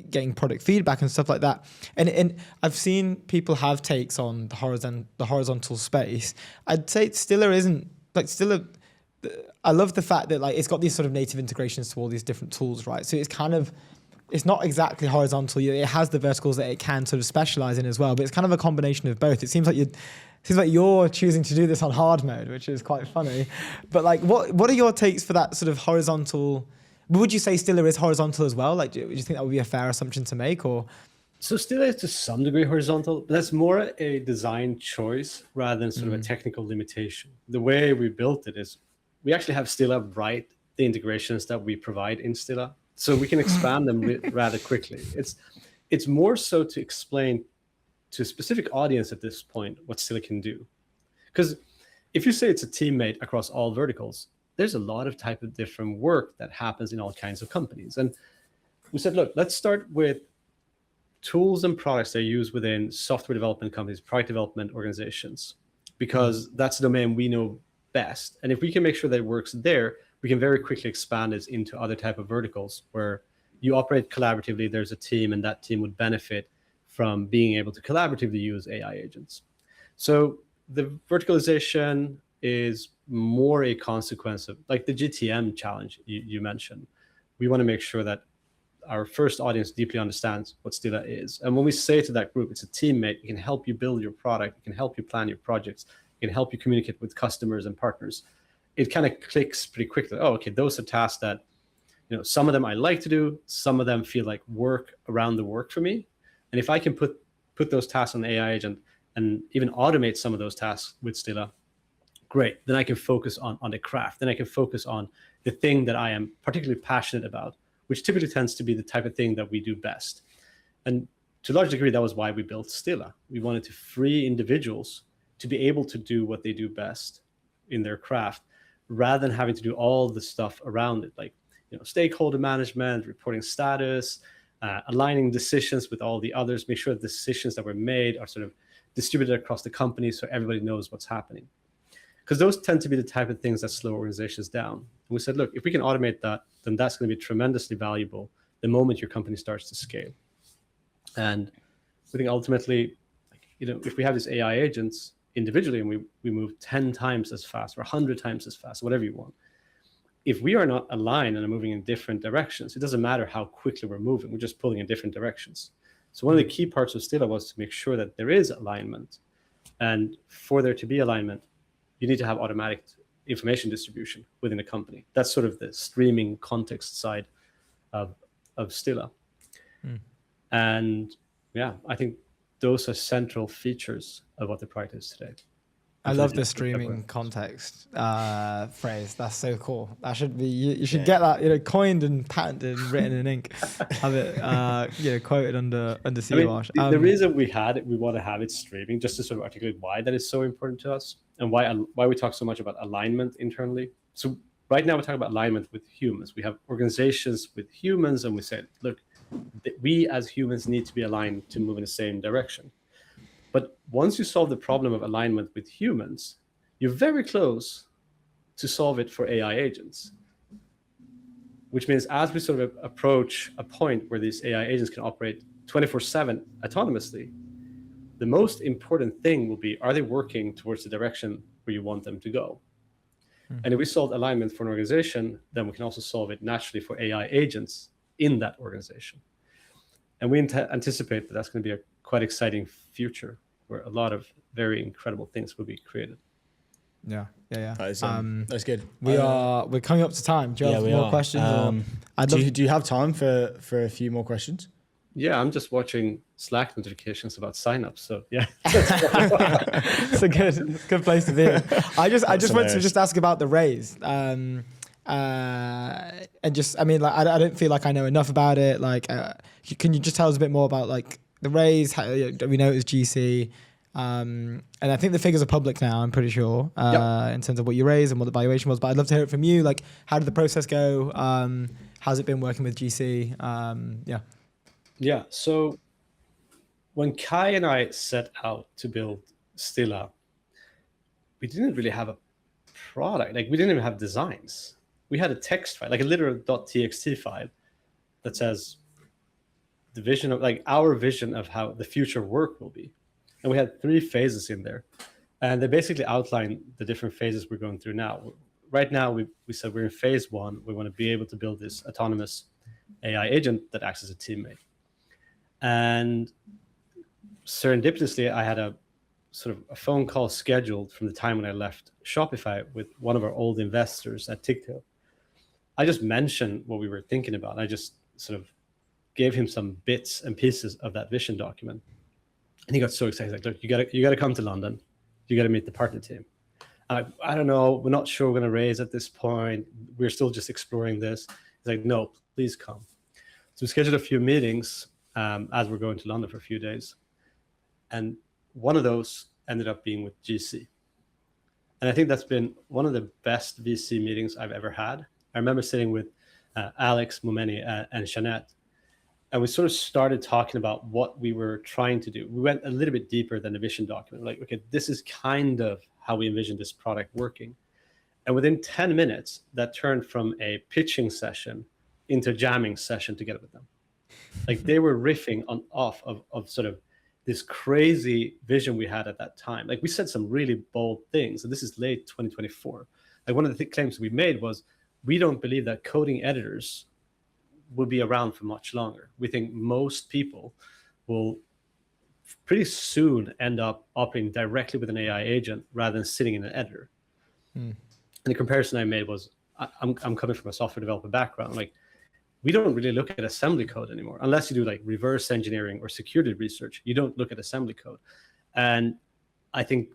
Speaker 1: getting product feedback and stuff like that. And I've seen people have takes on the horizontal space. I'd say Stiller isn't like Stiller. I love the fact that like it's got these sort of native integrations to all these different tools, right? So it's not exactly horizontal. It has the verticals that it can sort of specialize in as well, but it's kind of a combination of both. It seems like you're choosing to do this on hard mode, which is quite funny. But like, what are your takes for that sort of horizontal? Would you say Stiller is horizontal as well? Like, do you think that would be a fair assumption to make, or?
Speaker 5: So Stiller is to some degree horizontal, but that's more a design choice rather than sort of a technical limitation. The way we built it is we actually have Stiller write the integrations that we provide in Stiller, so we can expand them rather quickly. It's more so to explain to a specific audience at this point what Stiller can do. Because if you say it's a teammate across all verticals, there's a lot of type of different work that happens in all kinds of companies. And we said, look, let's start with tools and products they use within software development companies, product development organizations, because that's the domain we know best. And if we can make sure that it works there, we can very quickly expand this into other type of verticals where you operate collaboratively, there's a team, and that team would benefit from being able to collaboratively use AI agents. So the verticalization is more a consequence of like the GTM challenge you mentioned. We want to make sure that our first audience deeply understands what Stiller is. And when we say to that group, it's a teammate, it can help you build your product, it can help you plan your projects, it can help you communicate with customers and partners. It kind of clicks pretty quickly. Oh, okay, those are tasks that, some of them I like to do, some of them feel like work around the work for me. And if I can put those tasks on the AI agent and even automate some of those tasks with Stiller, great. Then I can focus on the craft. Then I can focus on the thing that I am particularly passionate about, which typically tends to be the type of thing that we do best. And to a large degree, that was why we built Stiller. We wanted to free individuals to be able to do what they do best in their craft, rather than having to do all the stuff around it, like stakeholder management, reporting status, aligning decisions with all the others, make sure the decisions that were made are sort of distributed across the company so everybody knows what's happening. Because those tend to be the type of things that slow organizations down. And we said, look, if we can automate that, then that's going to be tremendously valuable the moment your company starts to scale. And we think ultimately, if we have these AI agents individually and we move 10 times as fast or 100 times as fast, whatever you want, if we are not aligned and are moving in different directions, it doesn't matter how quickly we're moving, we're just pulling in different directions. So one of the key parts of Stiller was to make sure that there is alignment. And for there to be alignment, you need to have automatic information distribution within a company. That's sort of the streaming context side of Stiller. And yeah, I think those are central features of what the product is today.
Speaker 1: I love the streaming context phrase. That's so cool. That should be, you should get that, coined and patented and written in ink. Have it, quoted under COR.
Speaker 5: The reason we want to have it streaming, just to sort of articulate why that is so important to us and why we talk so much about alignment internally. So right now we're talking about alignment with humans. We have organizations with humans, and we said, look, we as humans need to be aligned to move in the same direction. But once you solve the problem of alignment with humans, you're very close to solve it for AI agents. Which means as we sort of approach a point where these AI agents can operate 24/7 autonomously, the most important thing will be, are they working towards the direction where you want them to go? And if we solve alignment for an organization, then we can also solve it naturally for AI agents in that organization. And we anticipate that that's going to be a quite exciting future where a lot of very incredible things will be created.
Speaker 1: Yeah.
Speaker 2: That's good.
Speaker 1: We're coming up to time. Do you have more questions?
Speaker 2: Do you have time for a few more questions?
Speaker 5: Yeah, I'm just watching Slack notifications about signups. So yeah,
Speaker 1: it's a good place to be. I just wanted to just ask about the raise. And just, I mean, like, I don't feel like I know enough about it. Like, can you just tell us a bit more about like the raise? How, we know it was GC. And I think the figures are public now, I'm pretty sure, in terms of what you raised and what the valuation was. But I'd love to hear it from you. Like, how did the process go? How's it been working with GC?
Speaker 5: Yeah. So when Kai and I set out to build Stilla, we didn't really have a product. Like, we didn't even have designs. We had a text file, like a literal .txt file that says the vision of, like, our vision of how the future work will be. And we had 3 phases in there. And they basically outline the different phases we're going through now. Right now, we said we're in phase 1. We want to be able to build this autonomous AI agent that acts as a teammate. And serendipitously, I had a sort of a phone call scheduled from the time when I left Shopify with one of our old investors at TikTok. I just mentioned what we were thinking about. I just sort of gave him some bits and pieces of that vision document. And he got so excited. He's like, look, you gotta come to London. You gotta meet the partner team. I don't know. We're not sure we're gonna raise at this point. We're still just exploring this. He's like, no, please come. So we scheduled a few meetings as we're going to London for a few days. And one of those ended up being with GC. And I think that's been one of the best VC meetings I've ever had. I remember sitting with Alex, Momeni, and Jeanette, and we sort of started talking about what we were trying to do. We went a little bit deeper than the vision document. Like, okay, this is kind of how we envision this product working. And within 10 minutes, that turned from a pitching session into a jamming session together with them. Like, they were riffing on off of sort of this crazy vision we had at that time. Like, we said some really bold things, and this is late 2024. Like, one of the claims we made was, we don't believe that coding editors will be around for much longer. We think most people will pretty soon end up operating directly with an AI agent rather than sitting in an editor. And the comparison I made was, I'm coming from a software developer background. Like, we don't really look at assembly code anymore, unless you do like reverse engineering or security research. You don't look at assembly code. And I think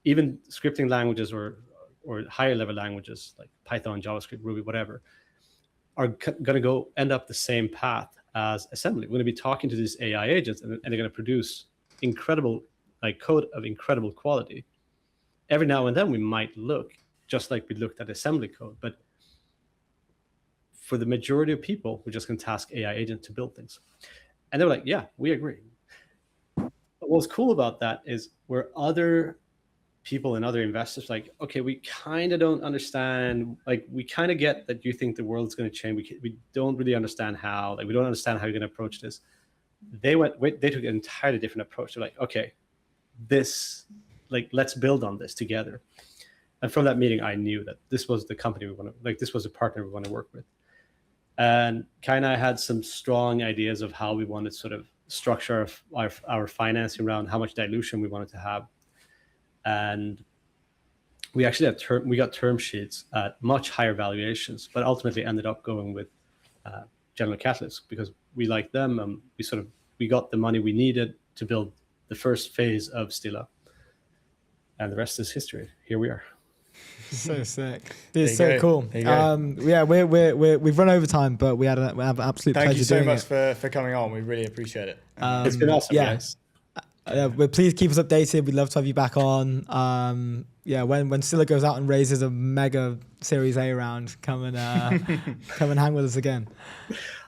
Speaker 5: even scripting languages or higher level languages like Python, JavaScript, Ruby, whatever, are going to end up the same path as assembly. We're going to be talking to these AI agents, and they're going to produce incredible, like, code of incredible quality. Every now and then we might look just like we looked at assembly code, but for the majority of people, we're just going to task AI agent to build things. And they were like, yeah, we agree. But what's cool about that is where other people and other investors like, okay, we kind of don't understand, like, we kind of get that you think the world's going to change. We don't really understand how, like, we don't understand how you're going to approach this. They took an entirely different approach. They're like, okay, this, like, let's build on this together. And from that meeting, I knew that this was the company we want to, like, this was a partner we want to work with. And Kai and I had some strong ideas of how we wanted to sort of structure our financing around how much dilution we wanted to have. And we actually got term sheets at much higher valuations, but ultimately ended up going with General Catalyst because we liked them, and we got the money we needed to build the first phase of Stilla. And the rest is history. Here we are.
Speaker 1: So sick. It's so cool. Yeah, we've run over time, but we have an absolute pleasure.
Speaker 2: Thank you so much for coming on. We really appreciate it.
Speaker 5: It's been awesome, guys.
Speaker 1: Please keep us updated. We'd love to have you back on. When Stilla goes out and raises a mega Series A round, come and hang with us again.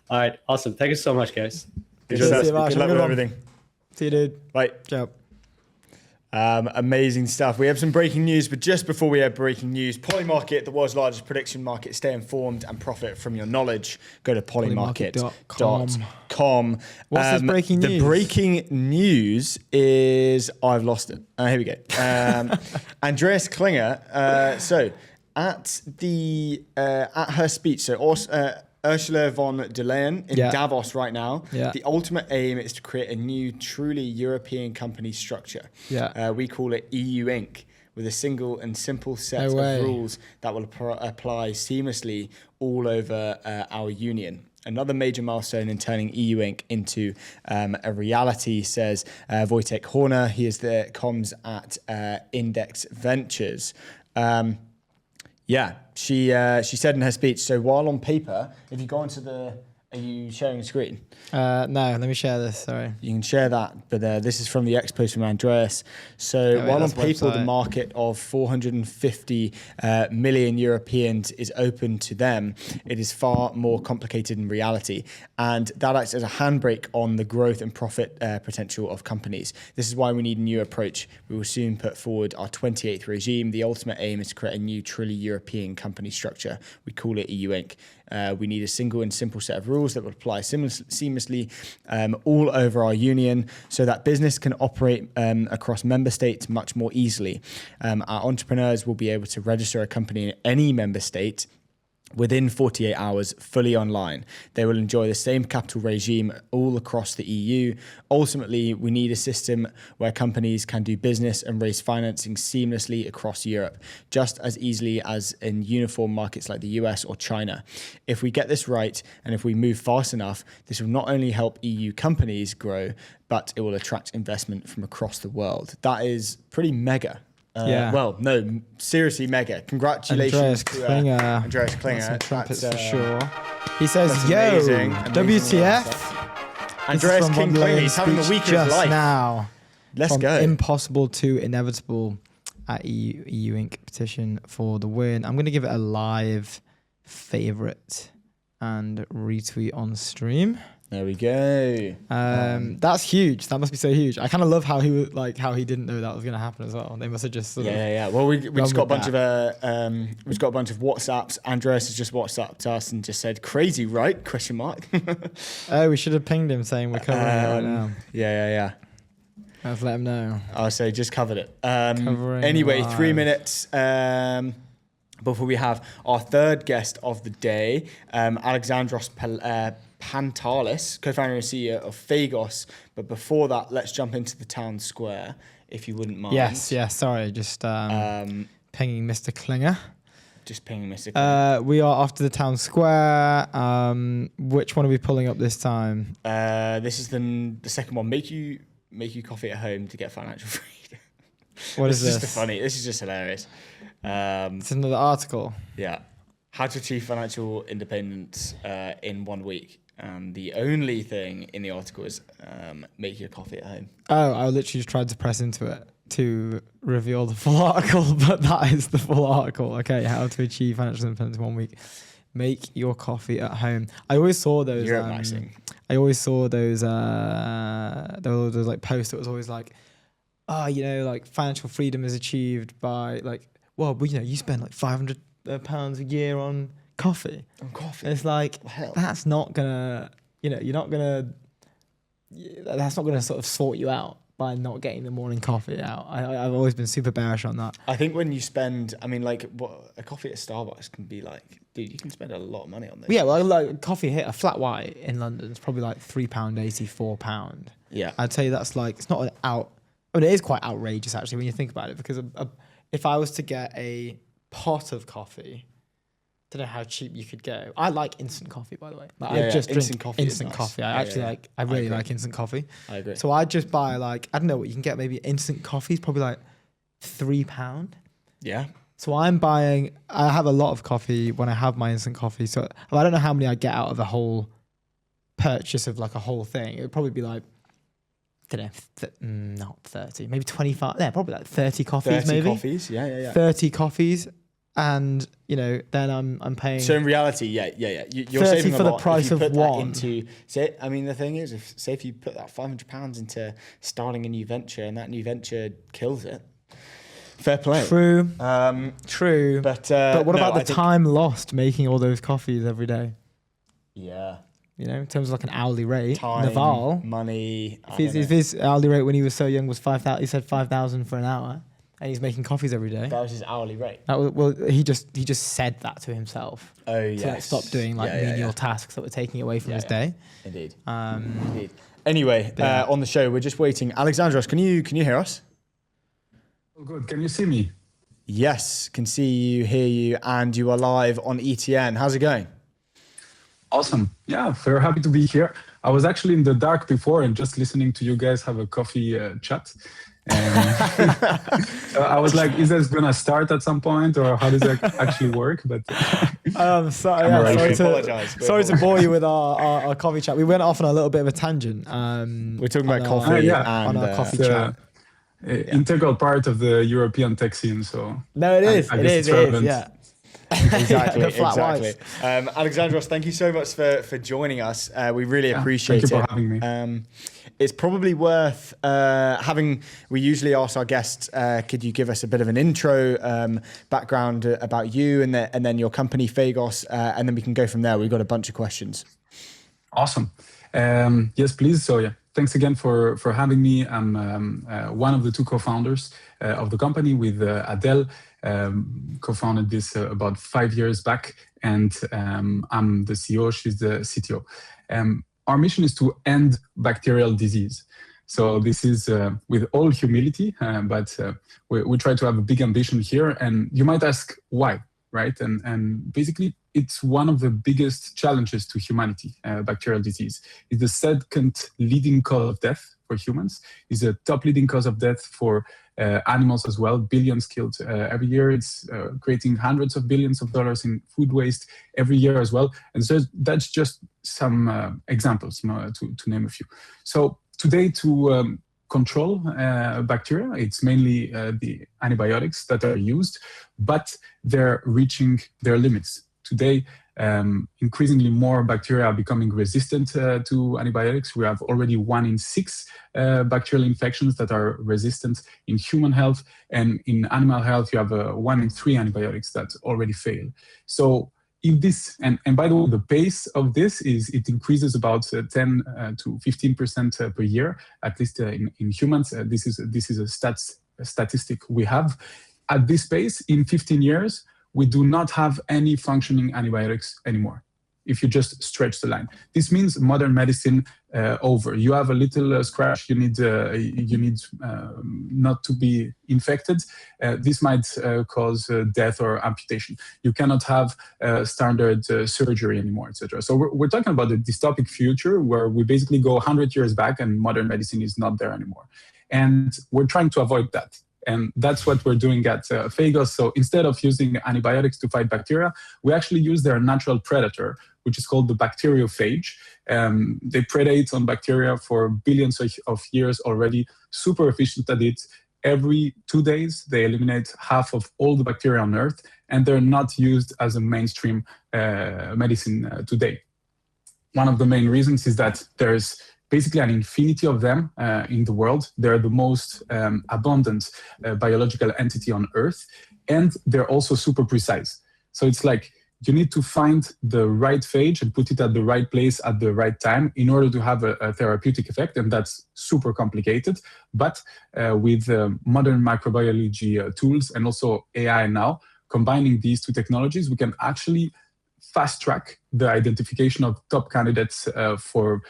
Speaker 5: All right, awesome. Thank you so much, guys.
Speaker 2: Good luck with everything.
Speaker 1: See you, dude.
Speaker 2: Bye.
Speaker 1: Ciao.
Speaker 2: Amazing stuff. We have some breaking news, but just before we have breaking news, Polymarket, the world's largest prediction market. Stay informed and profit from your knowledge. Go to polymarket.com.
Speaker 1: What's this breaking news?
Speaker 2: The breaking news is, I've lost it. Here we go. Andreas Klinger. So at her speech, Ursula von der Leyen in Davos right now. Yeah. The ultimate aim is to create a new, truly European company structure. Yeah. We call it EU Inc., with a single and simple set
Speaker 1: No way.
Speaker 2: of rules that will apply seamlessly all over our union. Another major milestone in turning EU Inc. into a reality, says Wojtek Horner. He is the comms at Index Ventures. She said in her speech, so while on paper, if you go onto are you sharing the screen?
Speaker 1: No, let me share this, sorry.
Speaker 2: You can share that, but this is from the X post from Andreas. So while on paper, the market of 450 million Europeans is open to them, it is far more complicated in reality. And that acts as a handbrake on the growth and profit potential of companies. This is why we need a new approach. We will soon put forward our 28th regime. The ultimate aim is to create a new truly European company structure. We call it EU Inc. We need a single and simple set of rules that will apply seamlessly all over our union so that business can operate across member states much more easily. Our entrepreneurs will be able to register a company in any member state within 48 hours, fully online. They will enjoy the same capital regime all across the EU. Ultimately, we need a system where companies can do business and raise financing seamlessly across Europe, just as easily as in uniform markets like the US or China. If we get this right, and if we move fast enough, this will not only help EU companies grow, but it will attract investment from across the world. That is pretty mega. Well, no, seriously, mega. Congratulations to Andreas Klinger.
Speaker 1: Some trumpets
Speaker 2: That's,
Speaker 1: for sure. He says,
Speaker 2: amazing,
Speaker 1: WTF?
Speaker 2: Andreas King Klinger, he's having the week of his life.
Speaker 1: Now.
Speaker 2: Let's
Speaker 1: From
Speaker 2: go.
Speaker 1: Impossible to inevitable at EU Inc. petition for the win. I'm going to give it a live favorite and retweet on stream.
Speaker 2: There we go.
Speaker 1: That's huge. That must be so huge. I kind of love how he didn't know that was going to happen as well. They must have just
Speaker 2: Well, we just got a bunch of we've got a bunch of WhatsApps. Andreas has just WhatsApped us and just said, "Crazy, right?" ?
Speaker 1: Oh, we should have pinged him saying we're covering it right now.
Speaker 2: Yeah.
Speaker 1: Let's let him know.
Speaker 2: I'll say just covered it. Anyway,
Speaker 1: live.
Speaker 2: 3 minutes before we have our third guest of the day, Alexandros Pantalis, co-founder and CEO of Phagos. But before that, let's jump into the town square, if you wouldn't mind.
Speaker 1: Yes. Sorry, just pinging Mr. Klinger.
Speaker 2: Just pinging Mr. Klinger.
Speaker 1: We are after the town square. Which one are we pulling up this time?
Speaker 2: This is the second one. Make you coffee at home to get financial freedom.
Speaker 1: What is this?
Speaker 2: This is just hilarious.
Speaker 1: It's another article.
Speaker 2: Yeah. How to achieve financial independence in 1 week. The only thing in the article is make your coffee at home.
Speaker 1: Oh, I literally just tried to press into it to reveal the full article, but that is the full article. Okay, how to achieve financial independence in 1 week. Make your coffee at home. I always saw those. I always saw those. There were those like posts that was always like, like financial freedom is achieved by like, you spend like £500 a year on coffee. It's like that's not gonna, that's not gonna sort of sort you out by not getting the morning coffee out. I've always been super bearish on that.
Speaker 2: I think when you spend, what a coffee at Starbucks can be like, dude, you can spend a lot of money on this.
Speaker 1: Yeah, well, like coffee here, a flat white in London is probably like £3.80, £4.
Speaker 2: Yeah,
Speaker 1: I'd say that's like, it's not it is quite outrageous actually when you think about it, because if I was to get a pot of coffee, I don't know how cheap you could go. I like instant coffee, by the way. I just drink instant coffee. I really like instant coffee.
Speaker 2: I agree.
Speaker 1: So I just buy I don't know what you can get. Maybe instant coffee is probably like £3.
Speaker 2: Yeah.
Speaker 1: So I have a lot of coffee when I have my instant coffee. So I don't know how many I get out of a whole purchase of like a whole thing. It would probably be like, I don't know, not 30, maybe 25. Yeah, probably like 30 coffees,
Speaker 2: 30 coffees, yeah.
Speaker 1: 30 coffees. And then I'm paying.
Speaker 2: So in reality, you're
Speaker 1: 30
Speaker 2: saving
Speaker 1: for
Speaker 2: a lot
Speaker 1: the price of one.
Speaker 2: The thing is, if you put that £500 into starting a new venture, and that new venture kills it, fair play.
Speaker 1: True.
Speaker 2: True. But
Speaker 1: what about the time lost making all those coffees every day?
Speaker 2: Yeah.
Speaker 1: In terms of like an hourly rate,
Speaker 2: time,
Speaker 1: Naval,
Speaker 2: money.
Speaker 1: If his hourly rate when he was so young was 5,000, he said 5,000 for an hour. And he's making coffees every day.
Speaker 2: That was his hourly rate.
Speaker 1: He just said that to himself.
Speaker 2: Oh yes.
Speaker 1: To stop doing menial tasks that were taking away from his day.
Speaker 2: Indeed. Indeed. Anyway, on the show, we're just waiting. Alexandros, can you hear us?
Speaker 6: Oh, good. Can you see me?
Speaker 2: Yes, can see you, hear you, and you are live on ETN. How's it going?
Speaker 6: Awesome. Yeah, very happy to be here. I was actually in the dark before and just listening to you guys have a coffee chat. And so I was like, is this going to start at some point or how does that actually work? But
Speaker 1: sorry to bore you with our coffee chat. We went off on a little bit of a tangent.
Speaker 2: We're talking about coffee
Speaker 1: on our coffee chat.
Speaker 6: Integral part of the European tech scene. So
Speaker 1: no, it is. It is. Yeah.
Speaker 2: Exactly. Alexandros, thank you so much for joining us. We really appreciate it.
Speaker 6: Thank you for having me.
Speaker 2: It's probably worth having. We usually ask our guests, could you give us a bit of an intro, background about you, and then your company, Fagos, and then we can go from there. We've got a bunch of questions.
Speaker 6: Awesome. Yes, please. So yeah, thanks again for having me. I'm one of the two co-founders of the company with Adele. Co-founded this about 5 years back, and I'm the CEO. She's the CTO. Our mission is to end bacterial disease. So this is with all humility, but we try to have a big ambition here. And you might ask why, right? And basically, it's one of the biggest challenges to humanity. Bacterial disease is the second leading cause of death for humans. Is a top leading cause of death for animals as well. Billions killed every year. It's creating hundreds of billions of dollars in food waste every year as well. And so that's just some examples, to name a few. So today, to control bacteria, it's mainly the antibiotics that are used, but they're reaching their limits. Today, increasingly more bacteria are becoming resistant to antibiotics. We have already 1 in 6 bacterial infections that are resistant in human health, and in animal health, you have 1 in 3 antibiotics that already fail. So if this, and by the way, the pace of this is it increases about 10 to 15% per year, at least in humans. This is a statistic we have. At this pace, in 15 years, we do not have any functioning antibiotics anymore, if you just stretch the line. This means modern medicine over. You have a little scratch, you need not to be infected. This might cause death or amputation. You cannot have standard surgery anymore, etc. So we're talking about a dystopic future where we basically go 100 years back and modern medicine is not there anymore. And we're trying to avoid that. And that's what we're doing at Fagos. So instead of using antibiotics to fight bacteria, we actually use their natural predator, which is called the bacteriophage. They predate on bacteria for billions of years already, super efficient at it. Every 2 days, they eliminate half of all the bacteria on Earth, and they're not used as a mainstream medicine today. One of the main reasons is that there's basically an infinity of them in the world. They're the most abundant biological entity on Earth, and they're also super precise. So it's like you need to find the right phage and put it at the right place at the right time in order to have a therapeutic effect, and that's super complicated. But with modern microbiology tools and also AI now, combining these two technologies, we can actually fast track the identification of top candidates for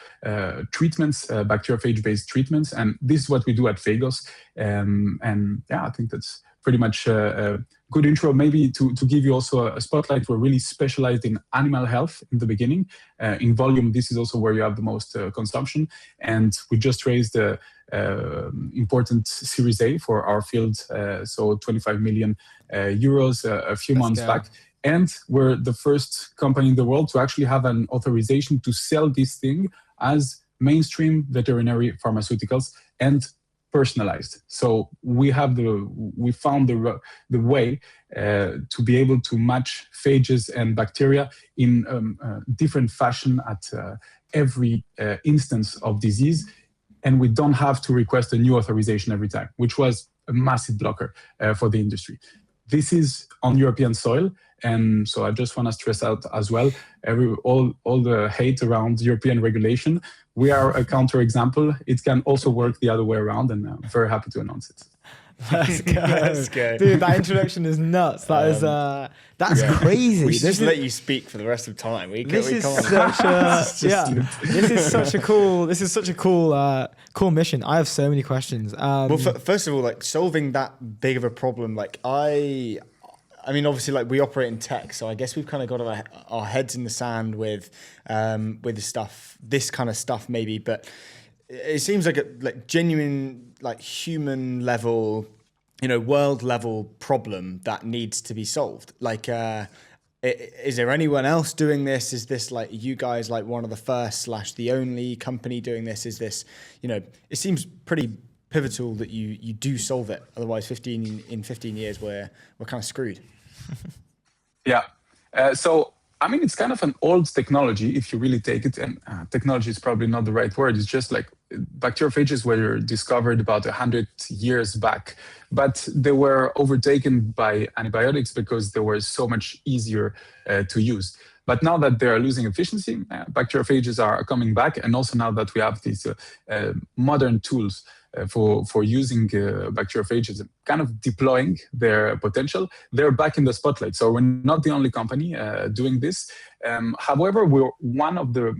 Speaker 6: treatments, bacteriophage-based treatments. And this is what we do at Fagos. And yeah, I think that's pretty much a good intro. Maybe to give you also a spotlight, we're really specialized in animal health in the beginning. In volume, this is also where you have the most consumption. And we just raised a important Series A for our field, so 25 million euros a few months back. And we're the first company in the world to actually have an authorization to sell this thing as mainstream veterinary pharmaceuticals and personalized. So we found the way to be able to match phages and bacteria in different fashion at every instance of disease. And we don't have to request a new authorization every time, which was a massive blocker for the industry. This is on European soil. And so I just want to stress out as well, all the hate around European regulation. We are a counterexample. It can also work the other way around, and I'm very happy to announce it.
Speaker 1: Let's go.
Speaker 2: Let's go.
Speaker 1: Dude, that introduction is nuts. That's crazy.
Speaker 2: We should just let you speak for the rest of the time.
Speaker 1: This is such a cool mission. I have so many questions.
Speaker 2: Well, first of all, like solving that big of a problem, like I mean, obviously, like we operate in tech, so I guess we've kind of got our heads in the sand with the stuff, this kind of stuff, maybe. But it seems like a genuine, like human level, world level problem that needs to be solved. Like, is there anyone else doing this? Is this like you guys like one of the first / the only company doing this? Is this, it seems pretty pivotal that you do solve it. Otherwise, 15 years, we're kind of screwed.
Speaker 6: Yeah. So, I mean, it's kind of an old technology if you really take it. And technology is probably not the right word. It's just like bacteriophages were discovered about 100 years back, but they were overtaken by antibiotics because they were so much easier to use. But now that they are losing efficiency, bacteriophages are coming back. And also now that we have these modern tools for using bacteriophages, kind of deploying their potential, they're back in the spotlight. So we're not the only company doing this. However, we're one of the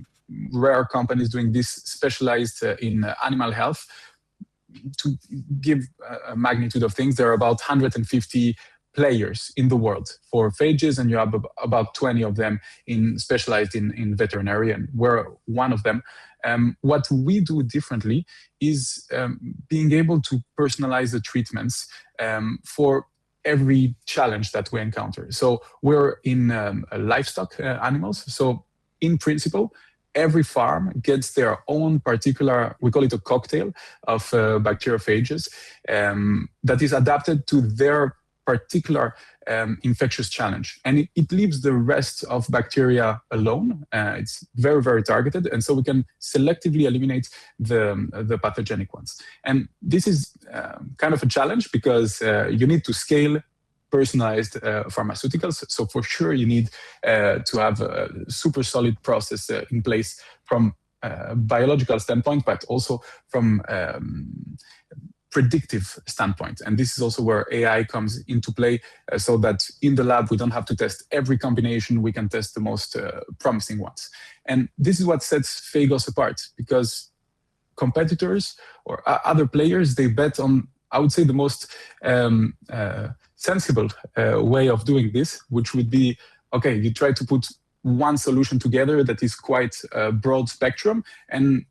Speaker 6: rare companies doing this specialized in animal health. To give a magnitude of things, there are about 150 players in the world for phages, and you have about 20 of them specialized in veterinary, and we're one of them. What we do differently is being able to personalize the treatments for every challenge that we encounter. So we're in livestock animals. So in principle, every farm gets their own particular, we call it a cocktail of bacteriophages that is adapted to their particular infectious challenge. And it leaves the rest of bacteria alone. It's very, very targeted. And so we can selectively eliminate the pathogenic ones. And this is kind of a challenge because you need to scale personalized pharmaceuticals. So for sure, you need to have a super solid process in place from a biological standpoint, but also from predictive standpoint. And this is also where AI comes into play, so that in the lab, we don't have to test every combination, we can test the most promising ones. And this is what sets Phagos apart, because competitors or other players, they bet on, I would say, the most sensible way of doing this, which would be, okay, you try to put one solution together that is quite a broad spectrum, and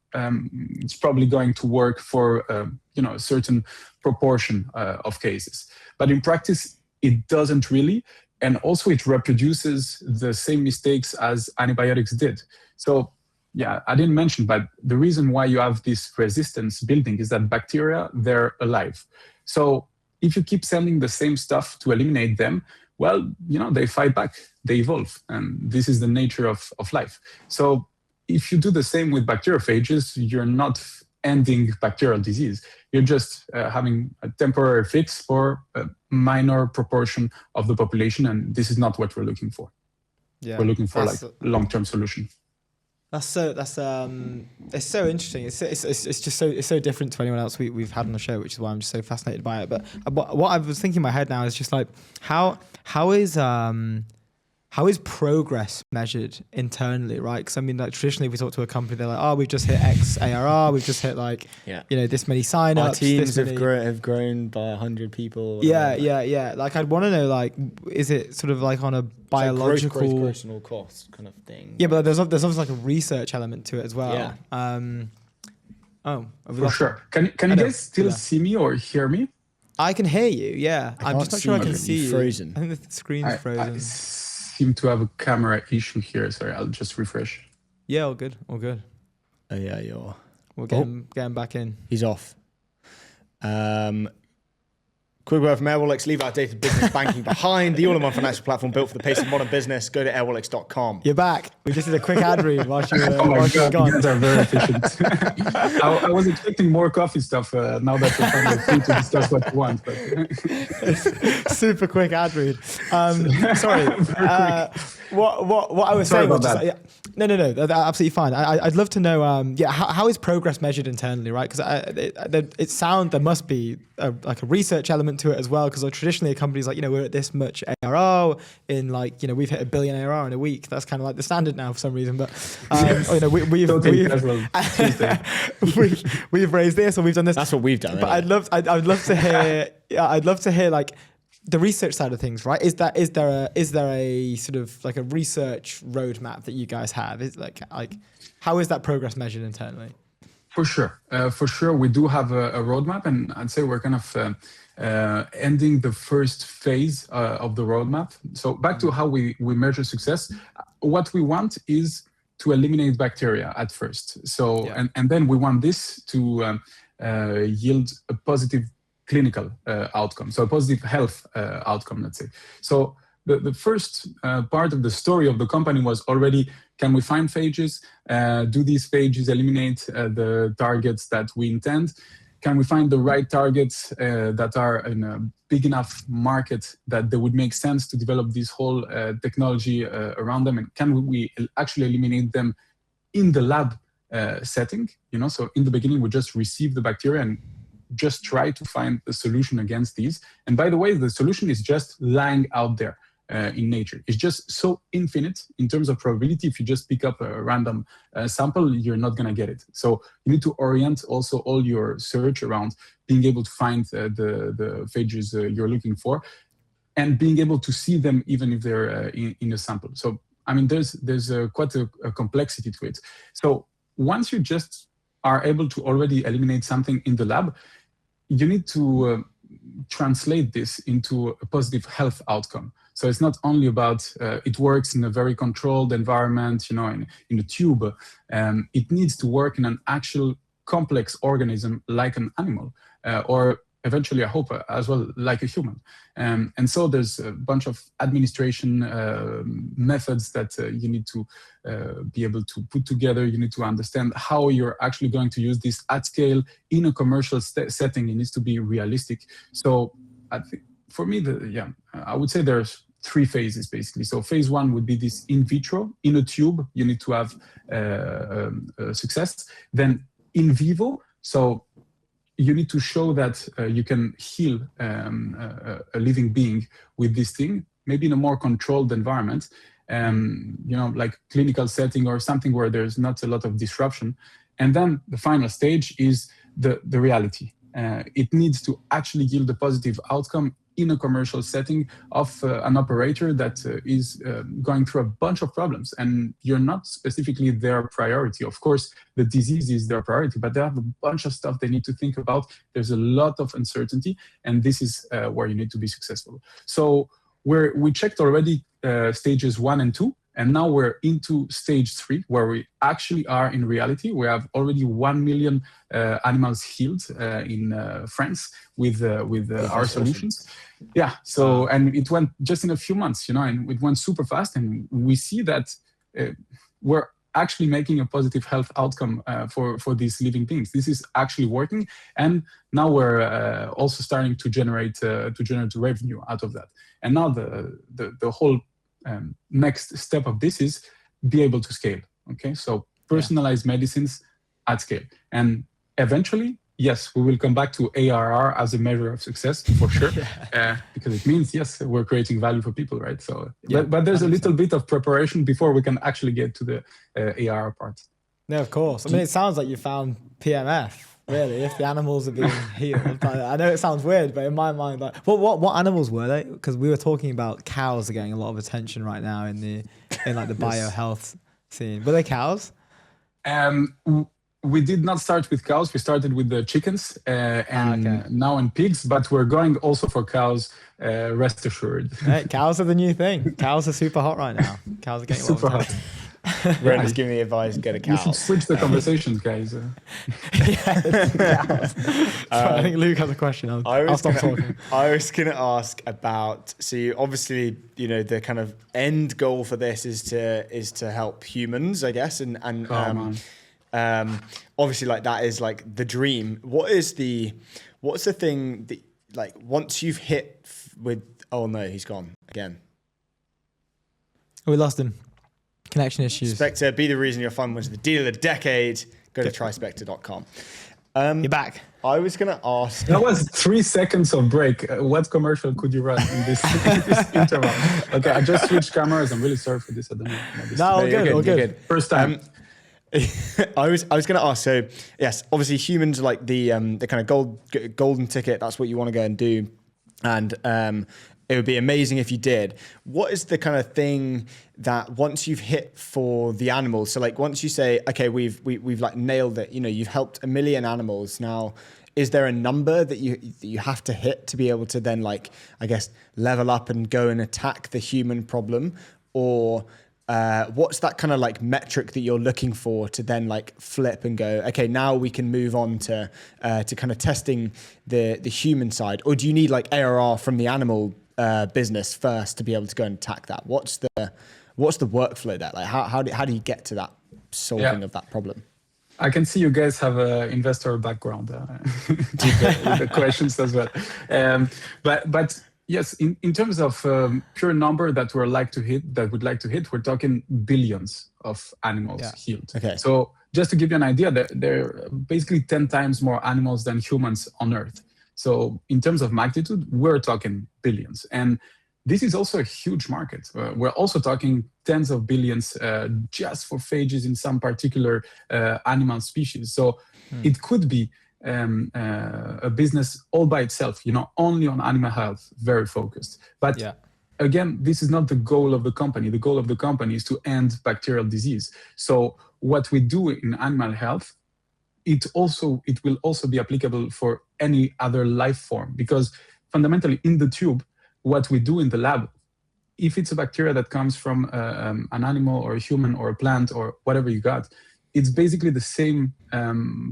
Speaker 6: it's probably going to work for a certain proportion of cases. But in practice, it doesn't really, and also it reproduces the same mistakes as antibiotics did. So yeah, I didn't mention, but the reason why you have this resistance building is that bacteria, they're alive. So if you keep sending the same stuff to eliminate them, well, they fight back, they evolve. And this is the nature of life. So if you do the same with bacteriophages, you're not ending bacterial disease. You're just having a temporary fix for a minor proportion of the population. And this is not what we're looking for. Yeah, we're looking for like a long-term solution.
Speaker 1: It's so interesting. It's so different to anyone else we've had on the show, which is why I'm just so fascinated by it. But what I was thinking in my head now is just like how is progress measured internally, right? Because I mean, like traditionally, if we talk to a company, they're like, "Oh, we've just hit X ARR, we've just hit like, this many signups."
Speaker 2: Our teams have grown by 100 people.
Speaker 1: Yeah. Like, I'd want to know, like, is it sort of like on a biological
Speaker 2: growth personal cost kind of thing?
Speaker 1: Yeah, but there's obviously like a research element to it as well.
Speaker 6: Yeah. For sure. Can you guys still see me or hear me?
Speaker 1: I can hear you. Yeah, I'm just not sure I can see you.
Speaker 2: Frozen.
Speaker 1: I think the screen's frozen.
Speaker 6: I seem to have a camera issue here. Sorry, I'll just refresh.
Speaker 1: Yeah, all good.
Speaker 2: Oh yeah, you're.
Speaker 1: We'll get him back in.
Speaker 2: He's off. Quick word from Airwallex, leave outdated business banking behind. The all-in-one financial platform built for the pace of modern business. Go to airwallex.com.
Speaker 1: You're back. We just did a quick ad read while you were,
Speaker 6: Oh my
Speaker 1: whilst you were
Speaker 6: God, you
Speaker 1: gone.
Speaker 6: guys are very efficient. I was expecting more coffee stuff now that we're finally free to discuss what you want. But
Speaker 1: Super quick ad read. Sorry. What I was
Speaker 6: Sorry
Speaker 1: saying was
Speaker 6: about
Speaker 1: just, no, that's absolutely fine. I'd love to know, how is progress measured internally, right? Because there must be like a research element to it as well. Because traditionally, a company's like, we're at this much ARR in like, we've hit $1 billion ARR in a week. That's kind of like the standard now for some reason. But we've raised this or we've done this.
Speaker 2: That's what we've done.
Speaker 1: But I'd love to hear. I'd love to hear like the research side of things, right? Is there a sort of like a research roadmap that you guys have? Is like how is that progress measured internally?
Speaker 6: For sure, we do have a roadmap, and I'd say we're kind of ending the first phase of the roadmap. So back to how we measure success. What we want is to eliminate bacteria at first. So and then we want this to yield a positive clinical outcome, so a positive health outcome, let's say. So the first part of the story of the company was already, can we find phages? Do these phages eliminate the targets that we intend? Can we find the right targets that are in a big enough market that they would make sense to develop this whole technology around them? And can we actually eliminate them in the lab setting? So in the beginning, we just receive the bacteria and just try to find a solution against these. And by the way, the solution is just lying out there in nature. It's just so infinite in terms of probability. If you just pick up a random sample, you're not going to get it. So you need to orient also all your search around being able to find the phages you're looking for and being able to see them even if they're in a sample. So, I mean, there's quite a complexity to it. So once you just are able to already eliminate something in the lab, you need to translate this into a positive health outcome. So it's not only about it works in a very controlled environment, in a tube. It needs to work in an actual complex organism like an animal, or eventually, I hope, as well, like a human. And so there's a bunch of administration methods that you need to be able to put together. You need to understand how you're actually going to use this at scale in a commercial setting. It needs to be realistic. So I think for me, I would say there's 3 phases basically. So phase 1 would be this in vitro, in a tube. You need to have success. Then in vivo, so you need to show that you can heal a living being with this thing, maybe in a more controlled environment, like clinical setting or something where there's not a lot of disruption. And then the final stage is the reality. It needs to actually yield a positive outcome in a commercial setting of an operator that is going through a bunch of problems, and you're not specifically their priority. Of course, the disease is their priority, but they have a bunch of stuff they need to think about. There's a lot of uncertainty, and this is where you need to be successful. So we checked already stages 1 and 2, and now we're into stage 3, where we actually are in reality. We have already 1 million animals healed in France with our solutions. Yeah. So, and it went just in a few months, and it went super fast. And we see that we're actually making a positive health outcome for these living beings. This is actually working. And now we're also starting to generate revenue out of that. And now the whole next step of this is be able to scale. Okay, so personalized medicines at scale, and eventually, yes, we will come back to ARR as a measure of success for sure, because it means yes, we're creating value for people, right? So, but there's a little bit of preparation before we can actually get to the ARR part.
Speaker 1: No, of course. I mean, it sounds like you found PMF. Really, if the animals are being healed. I know it sounds weird, but in my mind, like, what animals were they? Because we were talking about cows are getting a lot of attention right now in the biohealth scene. Were they cows?
Speaker 6: We did not start with cows. We started with the chickens and now in pigs, but we're going also for cows. Rest assured.
Speaker 1: Hey, cows are the new thing. Cows are super hot right now. Cows are getting super hot.
Speaker 2: Brendan's giving me advice, get a cow.
Speaker 6: You should switch the conversations, guys.
Speaker 1: I think Luke has a question. I'll stop talking.
Speaker 2: I was going to ask about, so you obviously, the kind of end goal for this is to help humans, I guess. And obviously like that is like the dream. What's the thing that like once you've hit with, oh no, he's gone again.
Speaker 1: We lost him. Connection issues.
Speaker 2: Spectre, be the reason your fund was the deal of the decade. Go to tryspectre.com.
Speaker 1: You're back.
Speaker 2: I was going to ask.
Speaker 6: That was 3 seconds of break. What commercial could you run in this interval? Okay, I just switched cameras. I'm really sorry for this. I don't know.
Speaker 1: All good.
Speaker 6: First time.
Speaker 2: I was going to ask. So yes, obviously humans are like the kind of golden ticket. That's what you want to go and do, and it would be amazing if you did. What is the kind of thing that once you've hit for the animals? So like once you say, okay, we've like nailed it. You've helped 1 million animals. Now, is there a number that you have to hit to be able to then like, I guess, level up and go and attack the human problem? Or what's that kind of like metric that you're looking for to then like flip and go, okay, now we can move on to kind of testing the human side? Or do you need like ARR from the animal business first to be able to go and attack that? What's the workflow there? Like how do you get to that solving of that problem?
Speaker 6: I can see you guys have an investor background with the questions as well. But yes, in terms of pure number that we'd like to hit, we're talking billions of animals healed. Okay. So just to give you an idea, there are basically 10 times more animals than humans on Earth. So in terms of magnitude, we're talking billions. And this is also a huge market. We're also talking tens of billions just for phages in some particular animal species. So it could be a business all by itself, only on animal health, very focused. But again, this is not the goal of the company. The goal of the company is to end bacterial disease. So what we do in animal health, it will also be applicable for any other life form, because fundamentally in the tube, what we do in the lab, if it's a bacteria that comes from an animal or a human or a plant or whatever you got, it's basically the same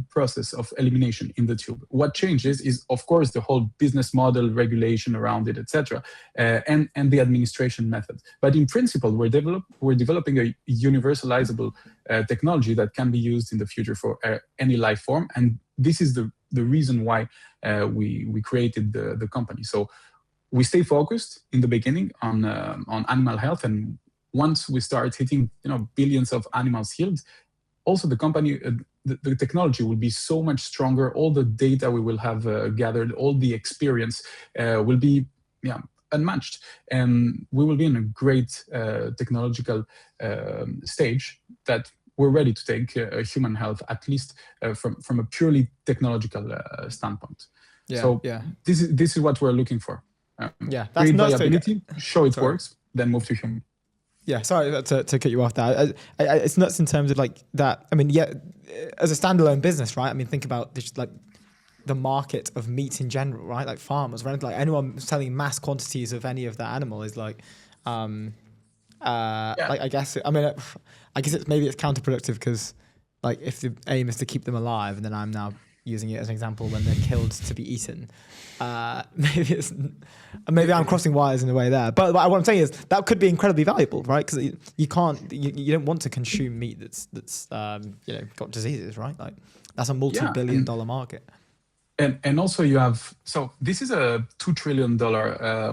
Speaker 6: process of elimination in the tube. What changes is, of course, the whole business model, regulation around it, etc., and the administration method. But in principle, we're developing a universalizable technology that can be used in the future for any life form. And this is the reason why we created the company. So we stay focused in the beginning on animal health, and once we start hitting billions of animals healed, also the company, the technology will be so much stronger. All the data we will have gathered, all the experience will be unmatched, and we will be in a great technological stage that we're ready to take human health, at least from a purely technological standpoint. This is what we're looking for.
Speaker 1: That's
Speaker 6: create viability, show it works, then move to human.
Speaker 1: Yeah, sorry to cut you off there. It's nuts in terms of like that. I mean, as a standalone business, right? I mean, think about this, like the market of meat in general, right? Like farmers, right? Like anyone selling mass quantities of any of that animal is like, like I guess maybe it's counterproductive because like if the aim is to keep them alive, and then I'm now using it as an example when they're killed to be eaten. Maybe I'm crossing wires in a way there. But what I'm saying is that could be incredibly valuable, right? Because you don't want to consume meat that's got diseases, right? Like that's a multi-billion-dollar market.
Speaker 6: And also you have, so this is a $2 trillion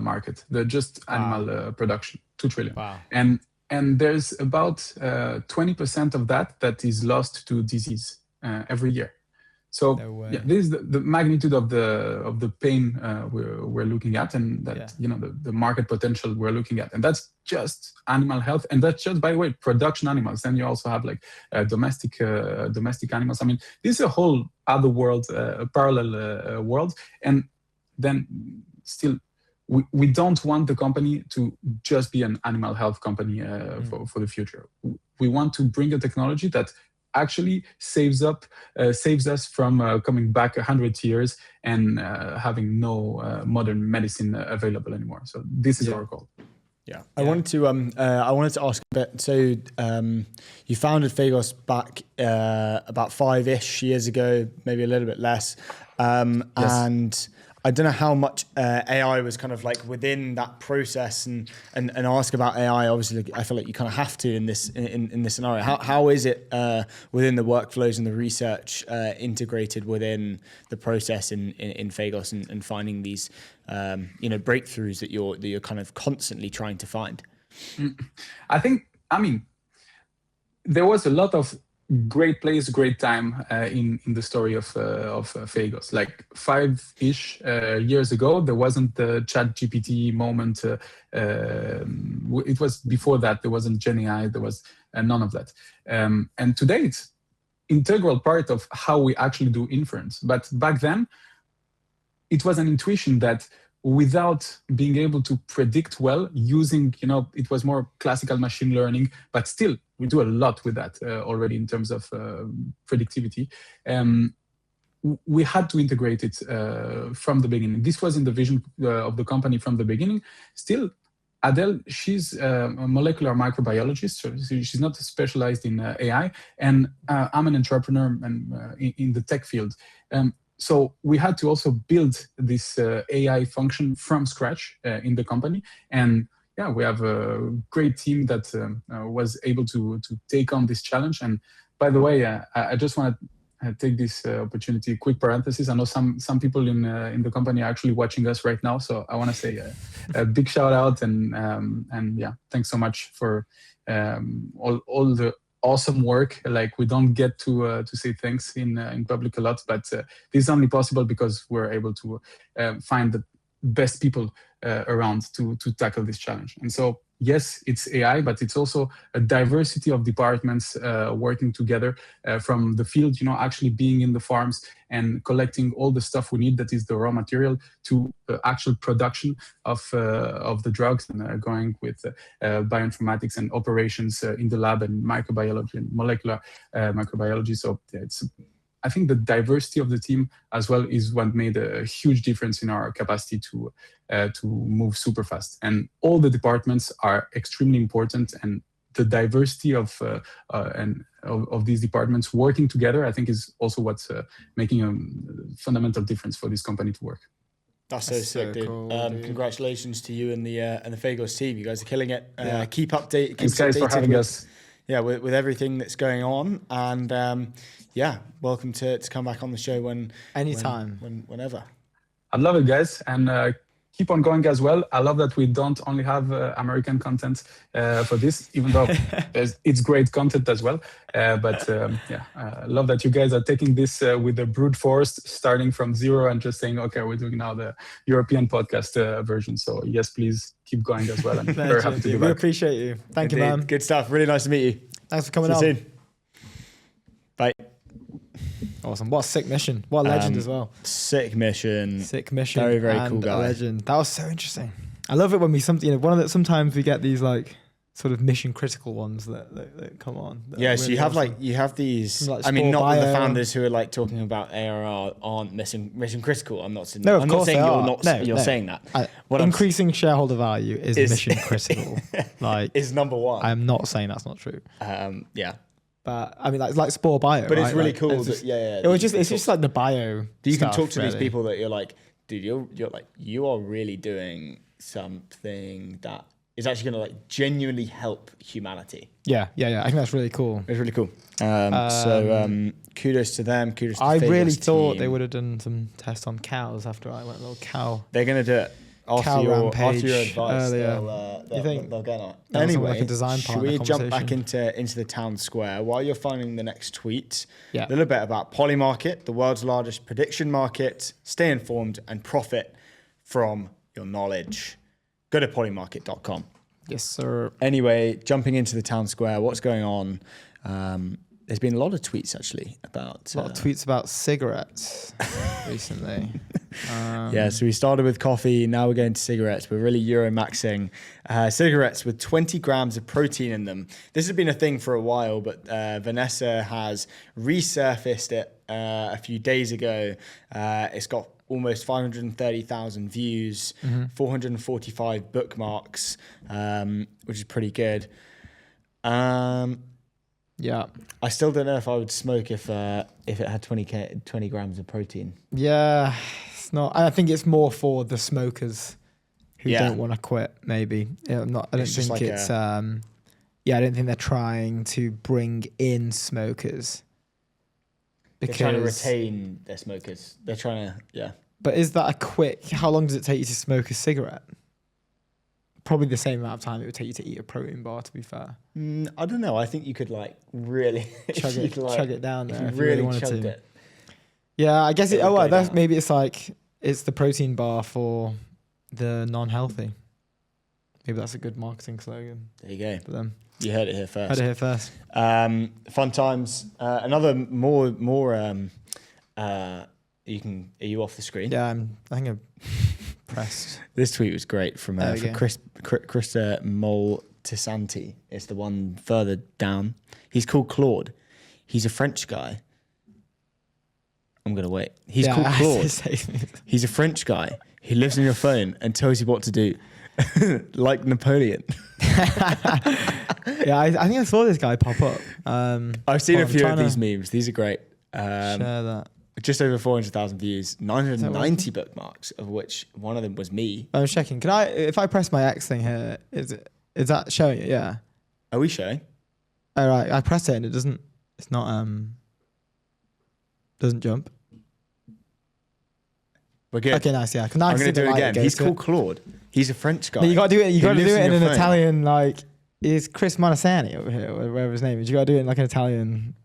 Speaker 6: market, just animal production, 2 trillion.
Speaker 1: Wow.
Speaker 6: And there's about 20% of that is lost to disease every year. So this is the magnitude of the pain we're looking at, and that the market potential we're looking at, and that's just animal health, and that's just, by the way, production animals. Then you also have like domestic animals. I mean, this is a whole other world, a parallel world, and then still. We don't want the company to just be an animal health company for the future. We want to bring a technology that actually saves us from coming back 100 years and having no modern medicine available anymore. So this is our goal.
Speaker 2: Yeah, I wanted to ask a bit. So, you founded Fagos back about 5-ish years ago, maybe a little bit less, and I don't know how much AI was kind of like within that process, and ask about AI. Obviously, I feel like you kind of have to in this scenario. How is it within the workflows and the research integrated within the process in Fagos and finding these breakthroughs that you're kind of constantly trying to find?
Speaker 6: I mean, there was a lot of great place, great time in the story of Fagos. Like 5-ish years ago, there wasn't the Chat GPT moment. It was before that. There wasn't Gen AI. There was none of that. And today, it's integral part of how we actually do inference. But back then, it was an intuition that without being able to predict well using, it was more classical machine learning, but still we do a lot with that already in terms of predictivity. We had to integrate it from the beginning. This was in the vision of the company from the beginning. Still, Adele, she's a molecular microbiologist, so she's not specialized in AI, and I'm an entrepreneur and in the tech field. So we had to also build this AI function from scratch in the company. And yeah, we have a great team that was able to take on this challenge. And by the way, I just want to take this opportunity, quick parenthesis. I know some people in the company are actually watching us right now. So I want to say a big shout out and yeah, thanks so much for all the awesome work. Like, we don't get to say thanks in public a lot, but this is only possible because we're able to find the best people around to tackle this challenge. And so, yes, it's AI, but it's also a diversity of departments working together from the field, actually being in the farms and collecting all the stuff we need, that is the raw material, to actual production of the drugs, and going with bioinformatics and operations in the lab, and microbiology and molecular microbiology. So yeah, I think the diversity of the team as well is what made a huge difference in our capacity to move super fast. And all the departments are extremely important, and the diversity of these departments working together, I think, is also what's making a fundamental difference for this company to work.
Speaker 2: That's so sick, dude. Cool, dude. Congratulations to you and the Fagos team. You guys are killing it. Keep updated.
Speaker 6: Thanks, guys, for having us.
Speaker 2: Yeah, with everything that's going on, and yeah, welcome to come back on the show whenever.
Speaker 6: I'd love it, guys, and keep on going as well. I love that we don't only have American content for this, even though it's great content as well. But yeah, I love that you guys are taking this with the brute force, starting from zero and just saying, okay, we're doing now the European podcast version. So yes, please keep going as well. I'm very happy to be back.
Speaker 1: We appreciate you. Thank you, man.
Speaker 2: Good stuff. Really nice to meet you.
Speaker 1: Thanks for coming on.
Speaker 2: See you soon. Bye.
Speaker 1: Awesome. What a sick mission. What a legend as well.
Speaker 2: Sick mission.
Speaker 1: Very,
Speaker 2: very cool guy.
Speaker 1: A legend. That was so interesting. I love it when we sometimes we get these like sort of mission critical ones that come on.
Speaker 2: Yeah, so really you have these. Like, I mean, not the founders who are like talking about ARR aren't mission critical. I'm not saying.
Speaker 1: No, of course
Speaker 2: saying
Speaker 1: you're
Speaker 2: saying that.
Speaker 1: Increasing shareholder value is mission critical. Like,
Speaker 2: is number one.
Speaker 1: I'm not saying that's not true.
Speaker 2: Yeah.
Speaker 1: But I mean, like Spore Bio.
Speaker 2: But it's really
Speaker 1: like,
Speaker 2: cool.
Speaker 1: It's just like the bio.
Speaker 2: You can talk to these people that you're like, dude, you're like, you are really doing something that is actually going to like genuinely help humanity.
Speaker 1: Yeah. I think that's really cool.
Speaker 2: It's really cool. So kudos to them. Kudos to the
Speaker 1: I really
Speaker 2: team.
Speaker 1: thought they would have done some tests on cows after I went a little cow.
Speaker 2: They're going to do it. After your advice, they'll get on it. Anyway,
Speaker 1: like a design
Speaker 2: should we jump back into the town square while you're finding the next tweet? Yeah. A little bit about Polymarket, the world's largest prediction market. Stay informed and profit from your knowledge. Go to polymarket.com.
Speaker 1: Yes, sir.
Speaker 2: Anyway, jumping into the town square, what's going on? There's been a lot of tweets actually about...
Speaker 1: A lot of tweets about cigarettes recently.
Speaker 2: Yeah, so we started with coffee, now we're going to cigarettes. We're really Euro-maxing cigarettes with 20 grams of protein in them. This has been a thing for a while, but Vanessa has resurfaced it a few days ago. It's got almost 530,000 views, 445 bookmarks, which is pretty good.
Speaker 1: Yeah.
Speaker 2: I still don't know if I would smoke if it had 20 grams of protein.
Speaker 1: Yeah, it's not. I think it's more for the smokers who don't want to quit. Maybe. Yeah, I don't think
Speaker 2: like
Speaker 1: it's. I don't think they're trying to bring in smokers.
Speaker 2: They're trying to retain their smokers. They're trying to, yeah.
Speaker 1: But is that a quick? How long does it take you to smoke a cigarette? Probably the same amount of time it would take you to eat a protein bar, to be fair.
Speaker 2: I don't know. I think you could like really
Speaker 1: chug it down there if you
Speaker 2: really
Speaker 1: wanted
Speaker 2: chugged
Speaker 1: to.
Speaker 2: it.
Speaker 1: Yeah, I guess maybe it's like it's the protein bar for the non-healthy. Maybe that's a good marketing slogan.
Speaker 2: There you go.
Speaker 1: For them.
Speaker 2: You heard it here first. Fun times. Another more. Are you off the screen?
Speaker 1: Yeah, I think I'm pressed.
Speaker 2: This tweet was great from Chris Moltisanti. It's the one further down. He's called Claude. He's a French guy. I'm gonna wait. He's called Claude. He's a French guy. He lives on your phone and tells you what to do, like Napoleon.
Speaker 1: Yeah, I think I saw this guy pop up.
Speaker 2: I've seen a few of these memes. These are great.
Speaker 1: Share that.
Speaker 2: Just over 400,000 views, 990 bookmarks, of which one of them was me.
Speaker 1: I'm checking. Can if I press my X thing here, is that showing it? Yeah.
Speaker 2: Are we showing?
Speaker 1: All right, I press it and it's not doesn't jump.
Speaker 2: We're good.
Speaker 1: Okay, nice. Yeah.
Speaker 2: I'm going to do it again. He's called Claude. He's a French guy.
Speaker 1: No, you got to do it. You got to do it in an Italian, like, is Chris Monasani over here, or whatever his name is. You got to do it in like an Italian.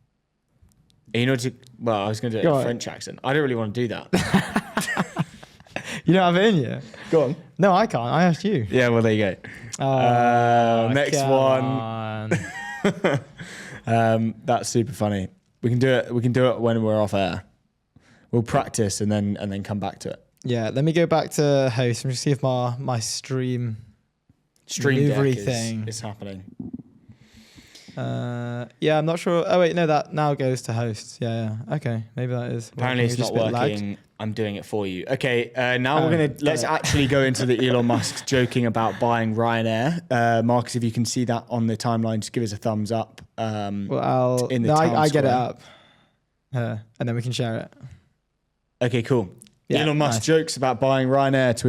Speaker 2: I was going to do it in a French accent. I don't really want to do that.
Speaker 1: You don't have it in you?
Speaker 2: Go on.
Speaker 1: No, I can't. I asked you.
Speaker 2: Yeah, well, there you go. Next one. That's super funny. We can do it. We can do it when we're off air. We'll practice and then come back to it.
Speaker 1: Yeah, let me go back to host and just see if my stream
Speaker 2: deck thing is happening.
Speaker 1: Yeah, I'm not sure. Oh wait, no, that now goes to hosts. Yeah. Okay, maybe that is.
Speaker 2: Apparently it's not working. Lagged. I'm doing it for you. Okay, now let's actually go into the Elon Musk joking about buying Ryanair. Marcus, if you can see that on the timeline, just give us a thumbs up.
Speaker 1: Well, I get it up, and then we can share it.
Speaker 2: Okay, cool. Yeah, Elon Musk jokes about buying Ryanair to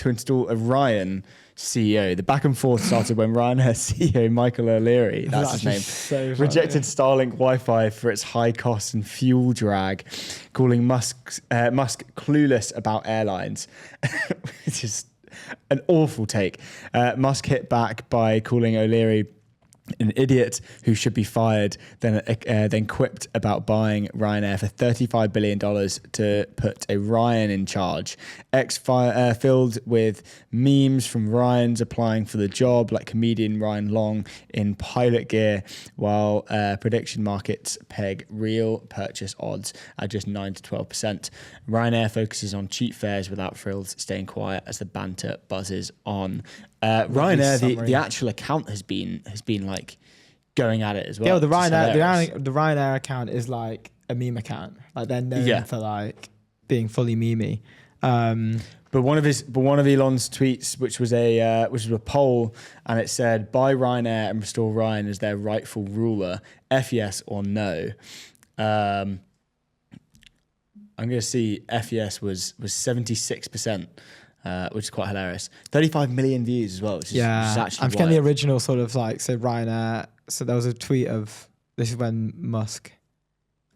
Speaker 2: install a Ryan CEO. The back and forth started when Ryanair CEO Michael O'Leary, that's his name, rejected Starlink Wi-Fi for its high cost and fuel drag, calling Musk clueless about airlines, which is an awful take. Musk hit back by calling O'Leary an idiot who should be fired, then quipped about buying Ryanair for $35 billion to put a Ryan in charge. Filled with memes from Ryans applying for the job, like comedian Ryan Long in pilot gear, while prediction markets peg real purchase odds at just 9 to 12%. Ryanair focuses on cheap fares without frills, staying quiet as the banter buzzes on. Ryanair, the actual account has been like going at it as well.
Speaker 1: Yeah, the Ryanair account is like a meme account. Like they're known for like being fully memey.
Speaker 2: But one of Elon's tweets, which was a poll, and it said, "Buy Ryanair and restore Ryan as their rightful ruler. F yes or no." I'm going to see F yes was 76%. Which is quite hilarious. 35 million views as well, which is actually
Speaker 1: I'm getting the original sort of like, so Ryanair, so there was a tweet of, this is when Musk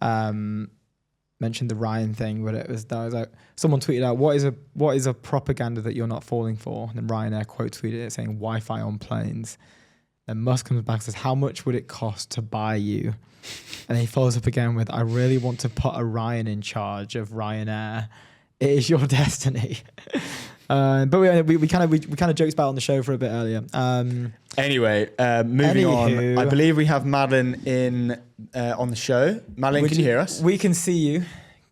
Speaker 1: mentioned the Ryan thing, but it was like, someone tweeted out, what is a propaganda that you're not falling for? And then Ryanair quote tweeted it saying Wi-Fi on planes. And Musk comes back and says, how much would it cost to buy you? And he follows up again with, I really want to put a Ryan in charge of Ryanair. It is your destiny. But we kind of joked about it on the show for a bit earlier.
Speaker 2: Anyway, moving on. I believe we have Madeline on the show. Madeline, can you hear us?
Speaker 1: We can see you.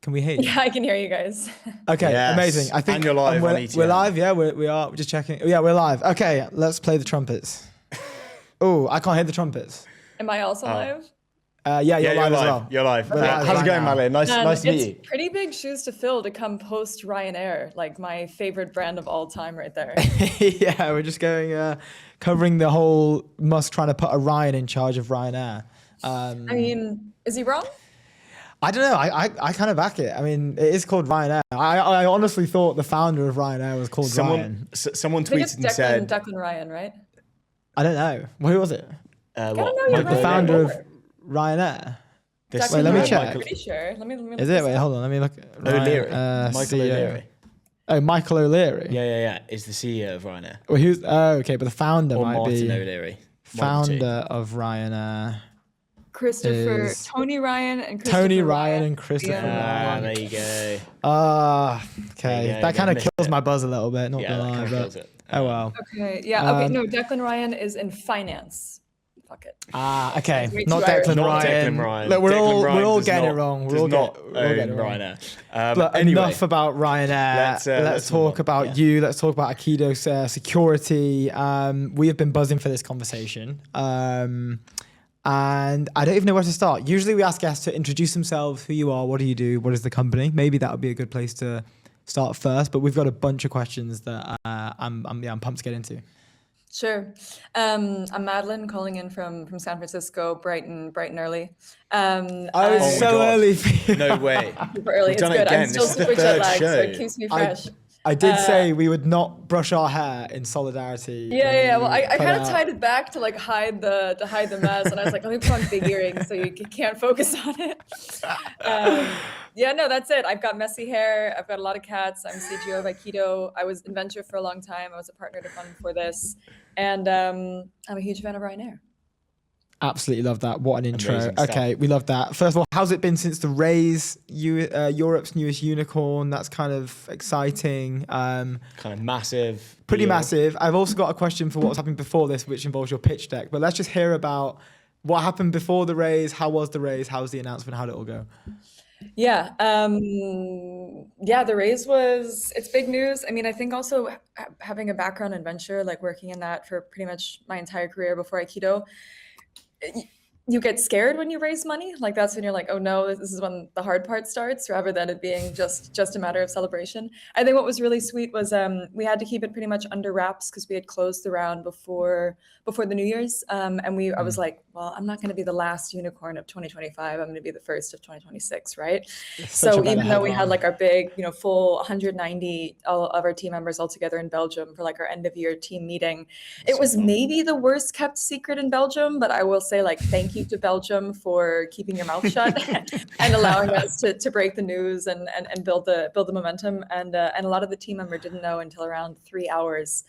Speaker 1: Can we hear you?
Speaker 7: Yeah, I can hear you guys.
Speaker 1: Okay, yes. Amazing. I think
Speaker 2: and you're live on ETN.
Speaker 1: We're live. Yeah, we are. We're just checking. Yeah, we're live. Okay, let's play the trumpets. Oh, I can't hear the trumpets.
Speaker 7: Am I also live?
Speaker 1: Yeah, you're live as well.
Speaker 2: You're live.
Speaker 1: We're live
Speaker 2: How's
Speaker 1: right
Speaker 2: it going,
Speaker 1: now.
Speaker 2: Madeline? Nice to meet you.
Speaker 7: It's pretty big shoes to fill to come post Ryanair, like my favorite brand of all time right there.
Speaker 1: Yeah, we're just going, covering the whole Musk trying to put Orion in charge of Ryanair.
Speaker 7: I mean, is he wrong?
Speaker 1: I don't know. I kind of back it. I mean, it is called Ryanair. I honestly thought the founder of Ryanair was called Ryan.
Speaker 2: Someone
Speaker 7: I think
Speaker 2: tweeted and said,
Speaker 7: Declan Ryan, right?
Speaker 1: I don't know. Who was it?
Speaker 7: I don't know. You're
Speaker 1: The
Speaker 7: right.
Speaker 1: founder of Ryanair.
Speaker 7: Declan
Speaker 1: Wait, let me
Speaker 7: Ryan,
Speaker 1: check.
Speaker 7: I'm pretty sure. Let me
Speaker 1: Is it? Wait, hold on. Let me look.
Speaker 2: O'Leary. Michael
Speaker 1: CEO.
Speaker 2: O'Leary.
Speaker 1: Oh, Michael O'Leary.
Speaker 2: Yeah. Is the CEO of Ryanair.
Speaker 1: Well, who's? Oh, okay, but the founder
Speaker 2: Or
Speaker 1: might
Speaker 2: Martin
Speaker 1: be
Speaker 2: O'Leary.
Speaker 1: founder of Ryanair.
Speaker 7: Christopher,
Speaker 1: is
Speaker 7: Tony Ryan and Christopher
Speaker 1: Tony Ryan and Christopher
Speaker 7: Yeah.
Speaker 1: Ryan.
Speaker 2: There you go.
Speaker 1: Okay.
Speaker 2: Yeah,
Speaker 1: That kind of
Speaker 2: missed
Speaker 1: kills
Speaker 2: it.
Speaker 1: my buzz a little bit. Not
Speaker 2: Yeah,
Speaker 1: gonna
Speaker 2: that
Speaker 1: lie,
Speaker 2: kind of
Speaker 1: but
Speaker 2: kills it.
Speaker 1: oh well.
Speaker 7: Okay, yeah, okay, no, Declan Ryan is in finance. Fuck it.
Speaker 1: Okay.
Speaker 7: Way
Speaker 1: Not
Speaker 7: too Irish.
Speaker 1: Declan
Speaker 2: Not
Speaker 1: Ryan.
Speaker 2: Declan Ryan.
Speaker 1: Look, we're
Speaker 2: Declan
Speaker 1: all
Speaker 2: Ryan
Speaker 1: getting it
Speaker 2: does
Speaker 1: wrong. We're
Speaker 2: does
Speaker 1: all
Speaker 2: not
Speaker 1: getting it wrong.
Speaker 2: Ryanair.
Speaker 1: But
Speaker 2: Anyway,
Speaker 1: enough about Ryanair. Let's
Speaker 2: move
Speaker 1: talk
Speaker 2: on.
Speaker 1: about you. Let's talk about Aikido's security. We have been buzzing for this conversation. And I don't even know where to start. Usually we ask guests to introduce themselves, who you are, what do you do, what is the company. Maybe that would be a good place to start first. But we've got a bunch of questions that I'm pumped to get into.
Speaker 7: Sure. I'm Madeline calling in from San Francisco, bright and early.
Speaker 1: It's
Speaker 2: my
Speaker 1: so
Speaker 2: God.
Speaker 1: early for you.
Speaker 2: No way.
Speaker 7: Super early.
Speaker 2: We've
Speaker 7: It's
Speaker 2: done it
Speaker 7: good.
Speaker 2: again.
Speaker 7: I'm still
Speaker 2: This is the
Speaker 7: super jet
Speaker 2: third
Speaker 7: lagged, so
Speaker 2: show.
Speaker 7: it keeps me fresh.
Speaker 1: I did say we would not brush our hair in solidarity.
Speaker 7: Yeah. Well, I
Speaker 1: Put
Speaker 7: kind of
Speaker 1: out-
Speaker 7: tied it back to like hide the mess, and I was like, let me put on big earrings so you can't focus on it. Yeah, no, that's it. I've got messy hair. I've got a lot of cats. I'm CGO of Aikido. I was in venture for a long time. I was a partner to fund for this, and I'm a huge fan of Ryanair.
Speaker 1: Absolutely love that. What an intro.
Speaker 2: Amazing stuff.
Speaker 1: Okay, we love that. First of all, how's it been since the raise? Europe's newest unicorn. That's kind of exciting.
Speaker 2: Kind of massive.
Speaker 1: Pretty
Speaker 2: deal.
Speaker 1: massive. I've also got a question for what's happened before this, which involves your pitch deck. But let's just hear about what happened before the raise. How was the raise? How was the announcement? How did it all go?
Speaker 7: Yeah. The raise it's big news. I mean, I think also having a background in venture, like working in that for pretty much my entire career before Aikido, you get scared when you raise money. Like that's when you're like, oh no, this is when the hard part starts, rather than it being just a matter of celebration. I think what was really sweet was we had to keep it pretty much under wraps because we had closed the round before the New Year's. I was like, well, I'm not going to be the last unicorn of 2025. I'm going to be the first of 2026, right? So even though we had like our big, full 190 all of our team members all together in Belgium for like our end of year team meeting, it was maybe the worst kept secret in Belgium, but I will say like thank you to Belgium for keeping your mouth shut and allowing us to break the news and build the momentum. And a lot of the team member didn't know until around 3 hours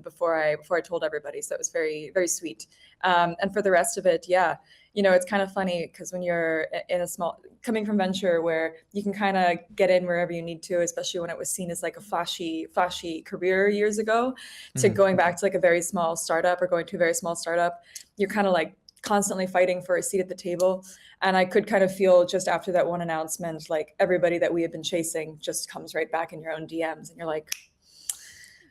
Speaker 7: before I told everybody. So it was very, very sweet. And for the rest of it, yeah, it's kind of funny because when you're in coming from venture where you can kind of get in wherever you need to, especially when it was seen as like a flashy career years ago, to going back to like a very small startup or going to a very small startup, you're kind of like constantly fighting for a seat at the table. And I could kind of feel just after that one announcement, like everybody that we had been chasing just comes right back in your own DMs and you're like,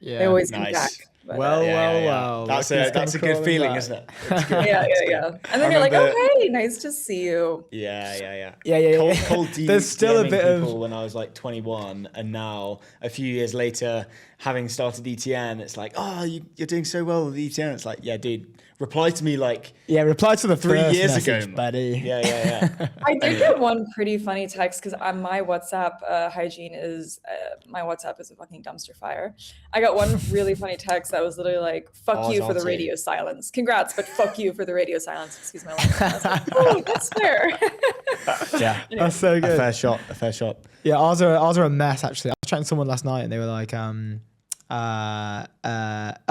Speaker 7: they always come
Speaker 2: nice.
Speaker 7: back. But,
Speaker 1: Well.
Speaker 2: That's
Speaker 1: Look who's
Speaker 2: a
Speaker 1: come
Speaker 2: good
Speaker 1: crawling
Speaker 2: feeling,
Speaker 1: back.
Speaker 2: isn't it? It's good.
Speaker 7: yeah. And then you're like,
Speaker 2: remember-
Speaker 7: oh, hey, nice to see you.
Speaker 2: Yeah.
Speaker 1: Yeah.
Speaker 2: Cold
Speaker 1: There's still a
Speaker 2: DMing
Speaker 1: bit of-
Speaker 2: people when I was like 21, and now a few years later, having started ETN, it's like, oh, you're doing so well with ETN. It's like, yeah, dude, reply to me like
Speaker 1: Reply to the
Speaker 2: 3
Speaker 1: first
Speaker 2: years
Speaker 1: message,
Speaker 2: ago,
Speaker 1: buddy.
Speaker 2: Yeah.
Speaker 7: I did get one pretty funny text because my WhatsApp hygiene is my WhatsApp is a fucking dumpster fire. I got one really funny text that was literally like, fuck you for the radio silence. Congrats, but fuck you for the radio silence. Excuse my language. I was like, oh, that's fair.
Speaker 2: Yeah.
Speaker 1: That's so good.
Speaker 2: A fair shot.
Speaker 1: Yeah, ours are a mess actually. I was chatting to someone last night and they were like, oh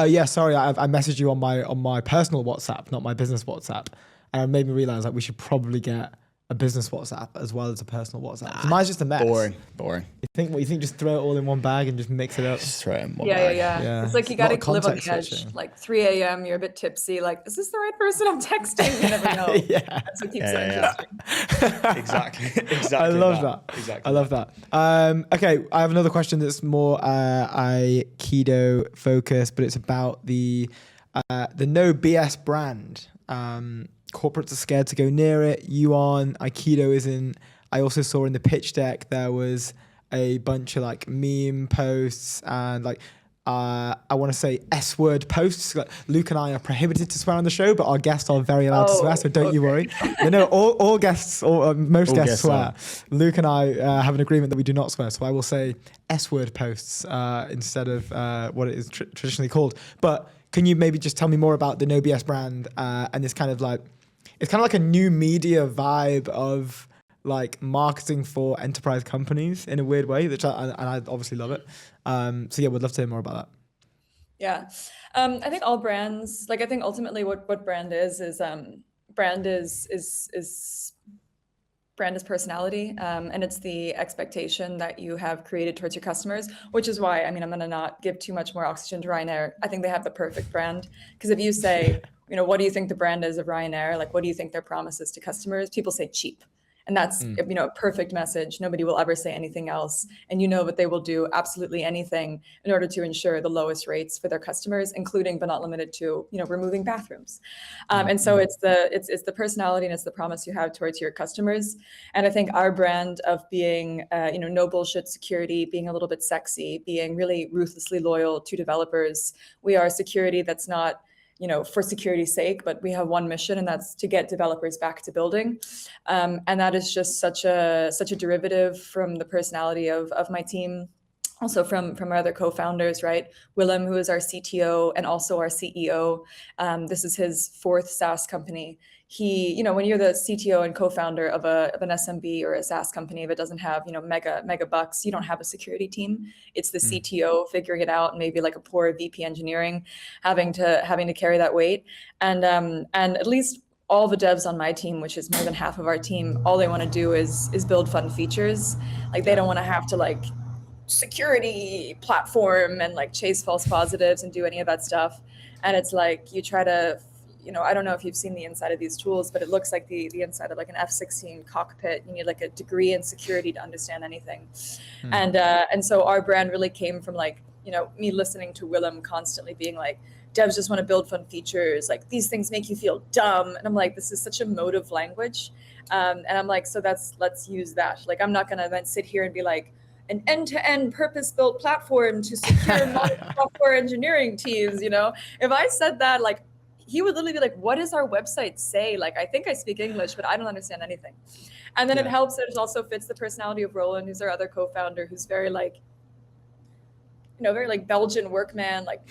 Speaker 1: yeah, sorry, I messaged you on my personal WhatsApp, not my business WhatsApp, and it made me realize that we should probably get a business WhatsApp as well as a personal WhatsApp. 'Cause mine's just a mess.
Speaker 2: Boring.
Speaker 1: You think just throw it all in one bag and just mix it up?
Speaker 2: Just throw it in one
Speaker 7: Yeah.
Speaker 2: bag.
Speaker 1: Yeah.
Speaker 7: It's like you
Speaker 1: It's a lot
Speaker 7: got to
Speaker 1: of
Speaker 7: live on the
Speaker 1: context
Speaker 7: edge.
Speaker 1: switching.
Speaker 7: Like 3 a.m., you're a bit tipsy. Like, is this the right person I'm texting? You never know.
Speaker 1: Yeah.
Speaker 7: That's what keeps it
Speaker 2: Yeah.
Speaker 7: interesting.
Speaker 2: Exactly.
Speaker 1: I love that.
Speaker 2: Exactly.
Speaker 1: I love that. Okay, I have another question that's more Aikido focused, but it's about the No BS brand. corporates are scared to go near it. You aren't. Aikido isn't. I also saw in the pitch deck there was a bunch of like meme posts and like I want to say S-word posts. Like, Luke and I are prohibited to swear on the show, but our guests are very allowed to swear, so don't you worry. No, all guests, or most guests swear. Luke and I have an agreement that we do not swear, so I will say S-word posts instead of what it is traditionally called. But can you maybe just tell me more about the No BS brand and this kind of like, it's kind of like a new media vibe of like marketing for enterprise companies in a weird way, which I obviously love it. So yeah, we'd love to hear more about that.
Speaker 7: Yeah. I think all brands, like I think ultimately what brand is brand is personality. And it's the expectation that you have created towards your customers, which is why, I mean, I'm going to not give too much more oxygen to Ryanair. I think they have the perfect brand. Because if you say, you know, what do you think the brand is of Ryanair? Like, what do you think their promise is to customers? People say cheap. And that's, you know, a perfect message. Nobody will ever say anything else. And you know that they will do absolutely anything in order to ensure the lowest rates for their customers, including but not limited to, you know, removing bathrooms. And so it's the personality and it's the promise you have towards your customers. And I think our brand of being, you know, no bullshit security, being a little bit sexy, being really ruthlessly loyal to developers. We are security that's not, you know, for security's sake, but we have one mission, and that's to get developers back to building. And that is just such a derivative from the personality of my team, also from our other co-founders, right? Willem, who is our CTO and also our CEO. This is his 4th SaaS company. He, you know, when you're the CTO and co-founder of an SMB or a SaaS company, if it doesn't have, you know, mega bucks, you don't have a security team. It's the CTO figuring it out, and maybe like a poor VP engineering having to carry that weight. And at least all the devs on my team, which is more than half of our team, all they want to do is build fun features. Like, they don't want to have to like security platform and like chase false positives and do any of that stuff. And it's like, you try to, you know, I don't know if you've seen the inside of these tools, but it looks like the inside of like an F-16 cockpit. You need like a degree in security to understand anything. And so our brand really came from like, you know, me listening to Willem constantly being like, devs just want to build fun features. Like, these things make you feel dumb. And I'm like, this is such emotive language. And I'm like, so let's use that. Like, I'm not going to then sit here and be like, an end-to-end purpose-built platform to secure software engineering teams, you know? If I said that, like, he would literally be like, what does our website say? Like, I think I speak English, but I don't understand anything. And then it helps that it also fits the personality of Roland, who's our other co-founder, who's very like, you know, very like Belgian workman, like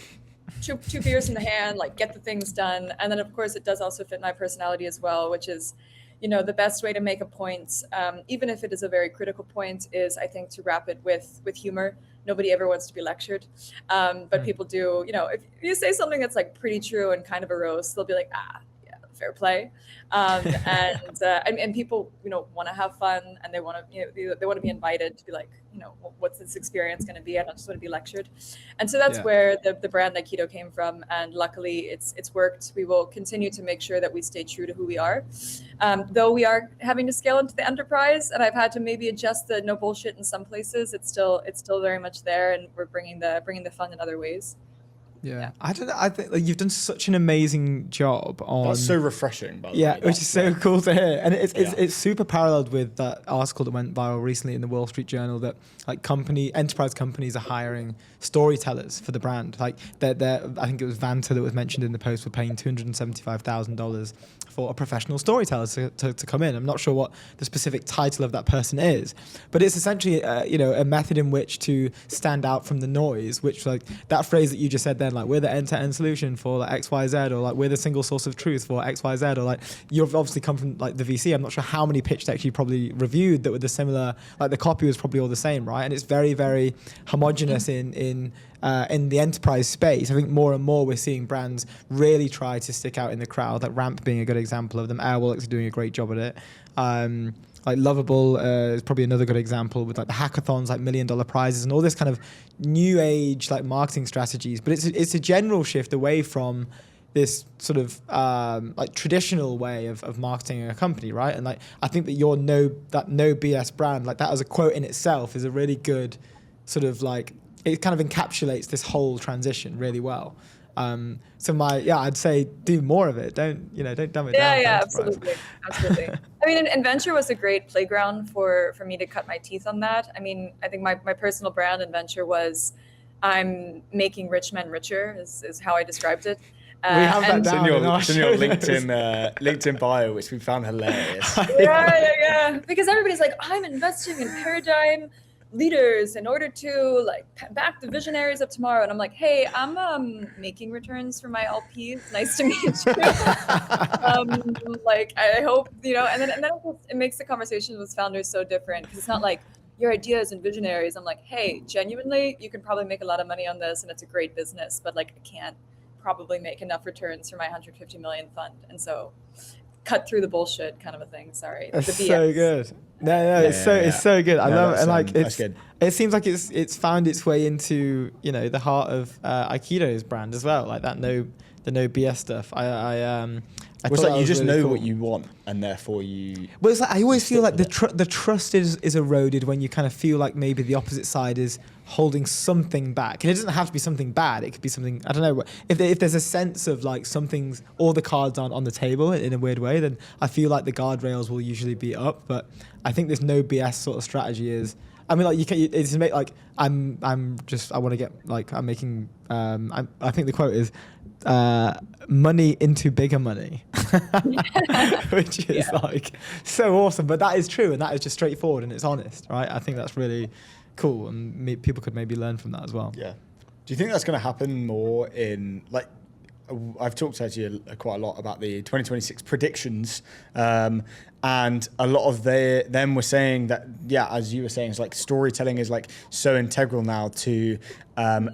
Speaker 7: two beers in the hand, like get the things done. And then of course it does also fit my personality as well, which is, you know, the best way to make a point, even if it is a very critical point, is I think to wrap it with humor. Nobody ever wants to be lectured, but people do. You know, if you say something that's like pretty true and kind of a roast, they'll be like, yeah, fair play. And people, you know, want to have fun, and they want to, you know, they want to be invited to be like, you know, what's this experience going to be? I don't just want to be lectured. And so that's where the brand Aikido came from. And luckily it's worked. We will continue to make sure that we stay true to who we are. Though we are having to scale into the enterprise, and I've had to maybe adjust the no bullshit in some places. It's still very much there, and we're bringing the fun in other ways.
Speaker 1: Yeah. I don't know. I think like, you've done such an amazing job on.
Speaker 2: That's so refreshing, by the way.
Speaker 1: Which is so cool to hear, and it's super paralleled with that article that went viral recently in the Wall Street Journal that like enterprise companies are hiring storytellers for the brand. Like they're I think it was Vanta that was mentioned in the post were paying $275,000 for a professional storyteller to come in. I'm not sure what the specific title of that person is, but it's essentially you know, a method in which to stand out from the noise. Which like that phrase that you just said then, like we're the end-to-end solution for like XYZ, or like we're the single source of truth for XYZ, or like you've obviously come from like the VC. I'm not sure how many pitch decks you probably reviewed that were the similar, like the copy was probably all the same, right? And it's very, very homogenous in the enterprise space. I think more and more we're seeing brands really try to stick out in the crowd, like Ramp being a good example of them. Airwallex are doing a great job at it. Like Lovable is probably another good example with like the hackathons, like $1 million prizes and all this kind of new age like marketing strategies. But it's a general shift away from this sort of like traditional way of marketing a company, right? And like I think that your no BS brand, like that as a quote in itself, is a really good sort of like, it kind of encapsulates this whole transition really well. I'd say do more of it. Don't dumb it down.
Speaker 7: Yeah, absolutely. I mean, and venture was a great playground for me to cut my teeth on that. I mean, I think my personal brand in venture was, I'm making rich men richer is how I described it.
Speaker 1: We have that down
Speaker 2: in your LinkedIn bio, which we found hilarious.
Speaker 7: Yeah. Because everybody's like, I'm investing in paradigm leaders in order to like back the visionaries of tomorrow, and I'm like, hey, I'm making returns for my LPs. Nice to meet you. Like, I hope and then it makes the conversation with founders so different, because it's not like your ideas and visionaries. I'm like, hey, genuinely, you can probably make a lot of money on this, and it's a great business, but like, I can't probably make enough returns for my 150 million fund, and so cut through the bullshit kind of a thing. Sorry.
Speaker 1: That's so good. No, it's so good. I love it. And like it seems like it's found its way into the heart of Aikido's brand as well. Like that no BS stuff.
Speaker 2: It's like you just really know what you want, and therefore you.
Speaker 1: Well, it's like I always feel like the trust is eroded when you kind of feel like maybe the opposite side is holding something back, and it doesn't have to be something bad. It could be something, I don't know. If there's a sense of like something's, all the cards aren't on the table in a weird way, then I feel like the guardrails will usually be up. But I think this no BS sort of strategy is. I mean, like it's make like I want to get like I'm making. I think the quote is. Money into bigger money, which is like so awesome. But that is true, and that is just straightforward, and it's honest, right? I think that's really cool, and people could maybe learn from that as well.
Speaker 2: Yeah. Do you think that's going to happen more in like? I've talked to you quite a lot about the 2026 predictions, and a lot of them were saying that, as you were saying, it's like storytelling is like so integral now to,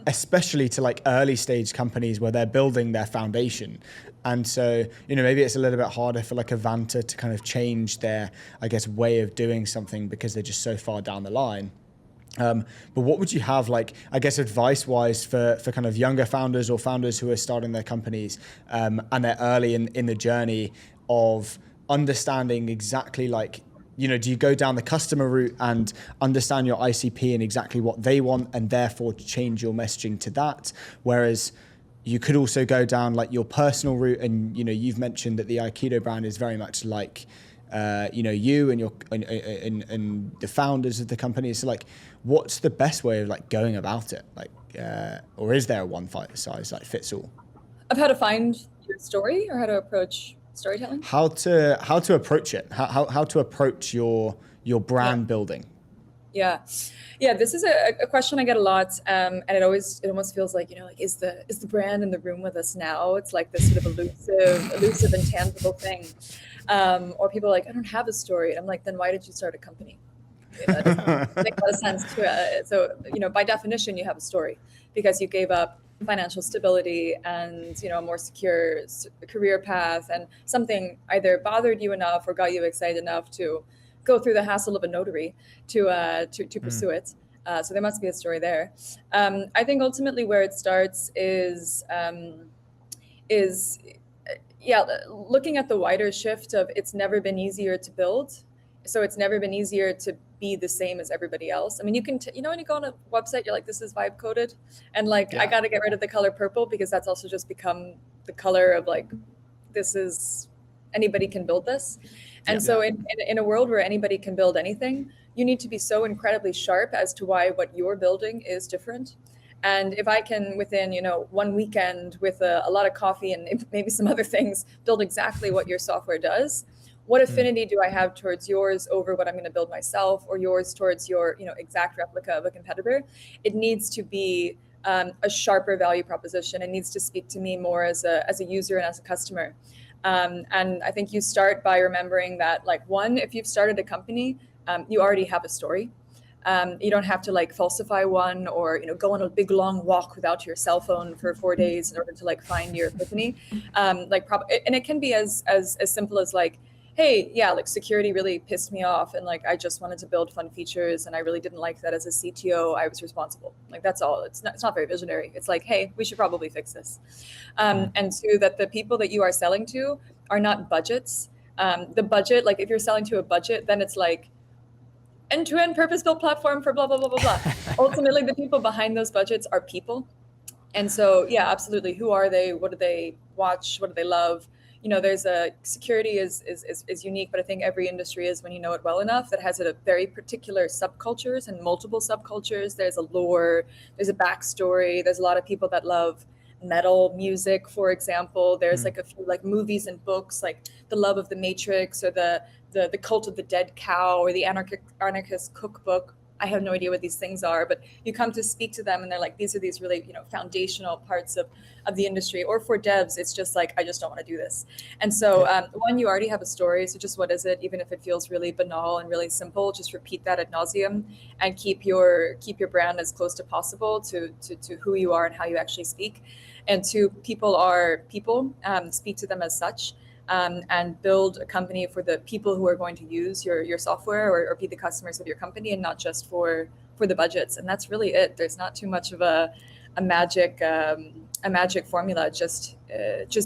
Speaker 2: especially to like early stage companies where they're building their foundation. And so, maybe it's a little bit harder for like a Vanta to kind of change their, I guess, way of doing something because they're just so far down the line. But what would you have, like, I guess, advice-wise for kind of younger founders or founders who are starting their companies and they're early in the journey of understanding exactly like, do you go down the customer route and understand your ICP and exactly what they want and therefore change your messaging to that? Whereas you could also go down like your personal route and, you've mentioned that the Aikido brand is very much like, you and your and the founders of the company. So like, what's the best way of like going about it? Like, or is there a one size like fits all?
Speaker 7: Of how to find your story or how to approach storytelling? How
Speaker 2: to approach it? How to approach your brand building?
Speaker 7: Yeah. This is a question I get a lot, and it almost feels like like is the brand in the room with us now? It's like this sort of elusive, intangible thing. Or people are like, I don't have a story. And I'm like, then why did you start a company? That doesn't make a lot of sense to it. So, by definition, you have a story because you gave up financial stability and, a more secure career path, and something either bothered you enough or got you excited enough to go through the hassle of a notary to pursue it. So there must be a story there. I think ultimately where it starts is looking at the wider shift of it's never been easier to build. So it's never been easier to be the same as everybody else. I mean, you can, when you go on a website, you're like, this is vibe coded. And like, I got to get rid of the color purple because that's also just become the color of like, this is, anybody can build this. And so in a world where anybody can build anything, you need to be so incredibly sharp as to why what you're building is different. And if I can, within, 1 weekend with a lot of coffee and maybe some other things, build exactly what your software does, what affinity do I have towards yours over what I'm going to build myself, or yours towards your, exact replica of a competitor? It needs to be a sharper value proposition. It needs to speak to me more as a user and as a customer. And I think you start by remembering that, like, one, if you've started a company, you already have a story. You don't have to like falsify one or, go on a big long walk without your cell phone for 4 days in order to like find your epiphany. And it can be as simple as like, hey, like security really pissed me off. And like, I just wanted to build fun features and I really didn't like that as a CTO, I was responsible. Like, that's all. It's not very visionary. It's like, hey, we should probably fix this. And two, that the people that you are selling to are not budgets. The budget, like if you're selling to a budget, then it's like, end-to-end purpose-built platform for blah, blah, blah, blah, blah. Ultimately, the people behind those budgets are people. And so, yeah, absolutely. Who are they? What do they watch? What do they love? There's security is unique, but I think every industry is, when you know it well enough, that has a very particular subcultures and multiple subcultures. There's a lore, there's a backstory. There's a lot of people that love metal music, for example. There's like a few like movies and books, like the love of the Matrix, or the cult of the dead cow, or the anarchist cookbook. I have no idea what these things are, but you come to speak to them and they're like, these are these really, foundational parts of the industry. Or for devs, it's just like, I just don't want to do this. And so one, you already have a story. So just what is it? Even if it feels really banal and really simple, just repeat that ad nauseum and keep your brand as close to possible to who you are and how you actually speak. And two, people are people, speak to them as such. And build a company for the people who are going to use your software or be the customers of your company, and not just for the budgets. And that's really it. There's not too much of a magic formula. Just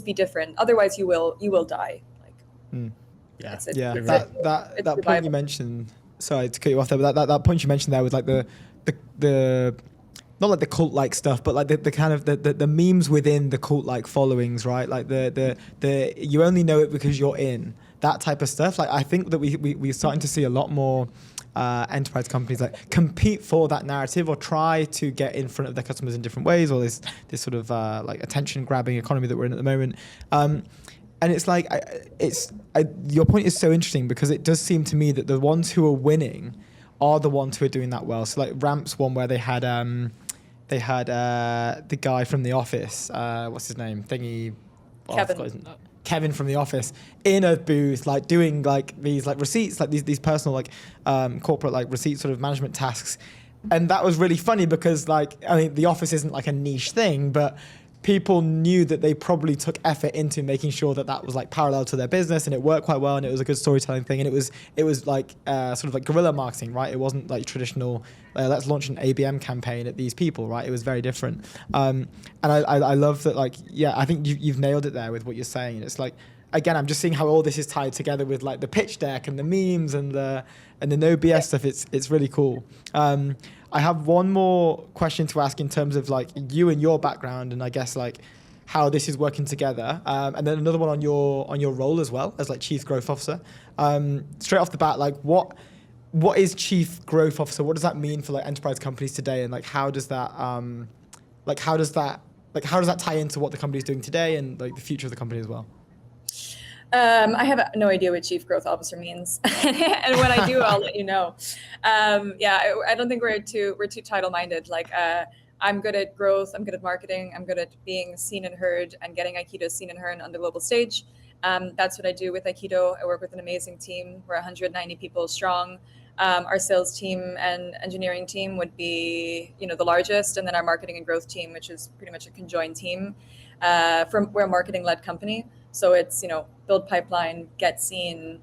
Speaker 7: be different. Otherwise, you will die.
Speaker 1: That point you mentioned. Sorry to cut you off there, but that point you mentioned there was like the not like the cult-like stuff, but like the kind of the memes within the cult-like followings, right? Like the you only know it because you're in that type of stuff. Like I think that we're starting to see a lot more enterprise companies like compete for that narrative or try to get in front of their customers in different ways, or this sort of like attention-grabbing economy that we're in at the moment. And it's like your point is so interesting, because it does seem to me that the ones who are winning are the ones who are doing that well. So like Ramp's one, where they had the guy from The Office, what's his name? Kevin from The Office, in a booth, like doing like these like receipts, like these personal like corporate like receipt sort of management tasks. And that was really funny because like, I mean, The Office isn't like a niche thing, but people knew that they probably took effort into making sure that was like parallel to their business, and it worked quite well, and it was a good storytelling thing, and it was like sort of like guerrilla marketing, right? It wasn't like traditional let's launch an ABM campaign at these people, right? It was very different. And I love that, like, yeah, I think you've nailed it there with what you're saying. It's like, again, I'm just seeing how all this is tied together with like the pitch deck and the memes and the no BS stuff. It's really cool. I have one more question to ask in terms of like you and your background, and I guess like how this is working together, and then another one on your role as well as like Chief Growth Officer. Straight off the bat, like what is Chief Growth Officer? What does that mean for like enterprise companies today, and like how does that tie into what the company is doing today and like the future of the company as well?
Speaker 7: I have no idea what Chief Growth Officer means, and when I do, I'll let you know. I don't think we're too title-minded. Like, I'm good at growth. I'm good at marketing. I'm good at being seen and heard and getting Aikido seen and heard on the global stage. That's what I do with Aikido. I work with an amazing team. We're 190 people strong. Our sales team and engineering team would be, the largest, and then our marketing and growth team, which is pretty much a conjoined team. We're a marketing-led company. So it's, build pipeline, get seen,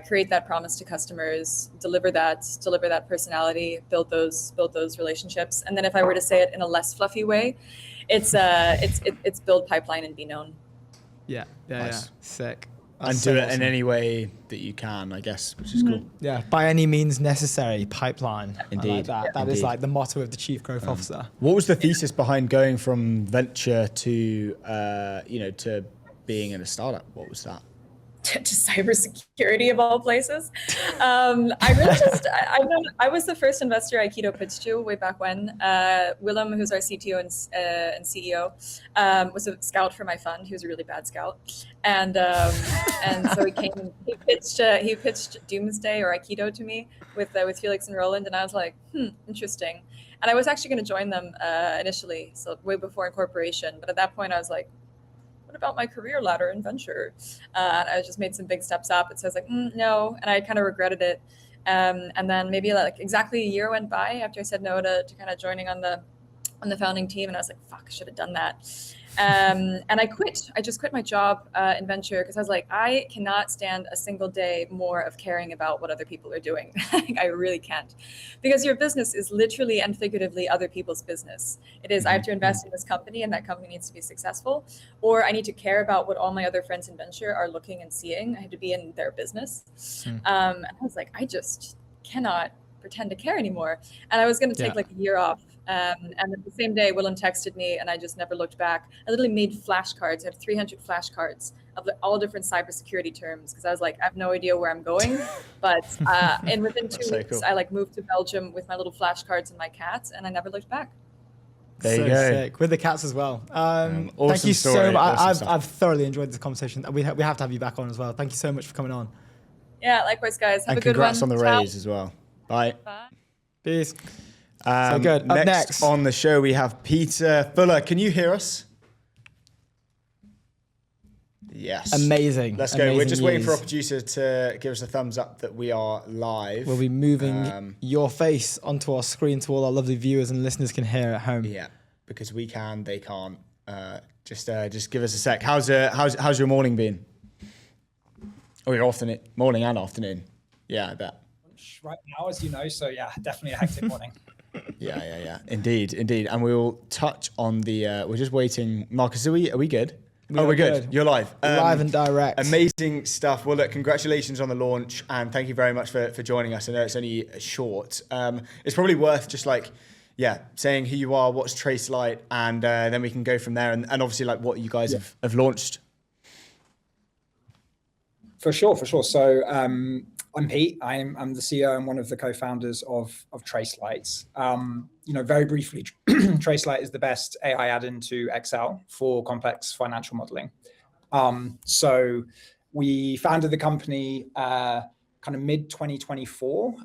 Speaker 7: create that promise to customers, deliver that personality, build those relationships. And then if I were to say it in a less fluffy way, it's build pipeline and be known.
Speaker 1: Yeah. Sick.
Speaker 2: That's and do it awesome. In any way that you can, I guess, which is cool.
Speaker 1: Yeah, by any means necessary, pipeline.
Speaker 2: Indeed.
Speaker 1: I like that. That is like the motto of the Chief Growth Officer.
Speaker 2: What was the thesis behind going from venture to, to being in a startup? What was that?
Speaker 7: To cybersecurity of all places. I was the first investor Aikido pitched to way back when. Willem, who's our CTO and CEO, was a scout for my fund. He was a really bad scout, and so he pitched Doomsday or Aikido to me with Felix and Roland, and I was like, interesting. And I was actually going to join them initially, so way before incorporation. But at that point, I was like, what about my career ladder in venture? And I just made some big steps up. So I was like, no. And I kind of regretted it. And then maybe like exactly a year went by after I said no to kind of joining on the founding team. And I was like, fuck, I should have done that. And I quit. I just quit my job in venture because I was like, I cannot stand a single day more of caring about what other people are doing. I really can't. Because your business is literally and figuratively other people's business. It is, I have to invest in this company and that company needs to be successful, or I need to care about what all my other friends in venture are looking and seeing. I have to be in their business. And I was like, I just cannot pretend to care anymore. And I was going to take like a year off And then the same day, Willem texted me, and I just never looked back. I literally made flashcards. I have 300 flashcards of all different cybersecurity terms because I was like, I have no idea where I'm going. But and within 2 weeks,
Speaker 2: cool.
Speaker 7: I moved to Belgium with my little flashcards and my cats, and I never looked back.
Speaker 2: There you
Speaker 1: So
Speaker 2: go.
Speaker 1: sick. With the cats as well.
Speaker 2: Awesome
Speaker 1: Thank you
Speaker 2: story,
Speaker 1: so much.
Speaker 2: awesome
Speaker 1: I've thoroughly enjoyed this conversation. We have to have you back on as well. Thank you so much for coming on.
Speaker 7: Yeah, likewise, guys. Have
Speaker 2: And
Speaker 7: a good one.
Speaker 2: congrats on the
Speaker 7: Ciao.
Speaker 2: raise as well. Bye.
Speaker 7: Bye.
Speaker 1: Peace. So good. Up next
Speaker 2: on the show, we have Peter Fuller. Can you hear us? Yes.
Speaker 1: Amazing.
Speaker 2: Let's go. We're
Speaker 1: Amazing
Speaker 2: just waiting for our
Speaker 1: news.
Speaker 2: producer to give us a thumbs up that we are live.
Speaker 1: We'll be moving your face onto our screen so all our lovely viewers and listeners can hear at home.
Speaker 2: Yeah, because we can, they can't. Just give us a sec. How's your morning been? Or your afternoon, morning and afternoon? Yeah, I bet.
Speaker 8: Right now, as you know, so yeah, definitely a hectic morning.
Speaker 2: Yeah. Indeed. And we'll touch on the. We're just waiting. Marcus, are we good? We're good. You're live.
Speaker 1: Live and direct.
Speaker 2: Amazing stuff. Well, look, congratulations on the launch, and thank you very much for joining us. I know it's only short. It's probably worth just saying who you are, what's Tracelight, and then we can go from there. And obviously, what you guys have launched.
Speaker 8: For sure. So I'm Pete. I'm the CEO and one of the co-founders of Tracelight. Very briefly, Tracelight is the best AI add-in to Excel for complex financial modeling. So we founded the company kind of mid 2024.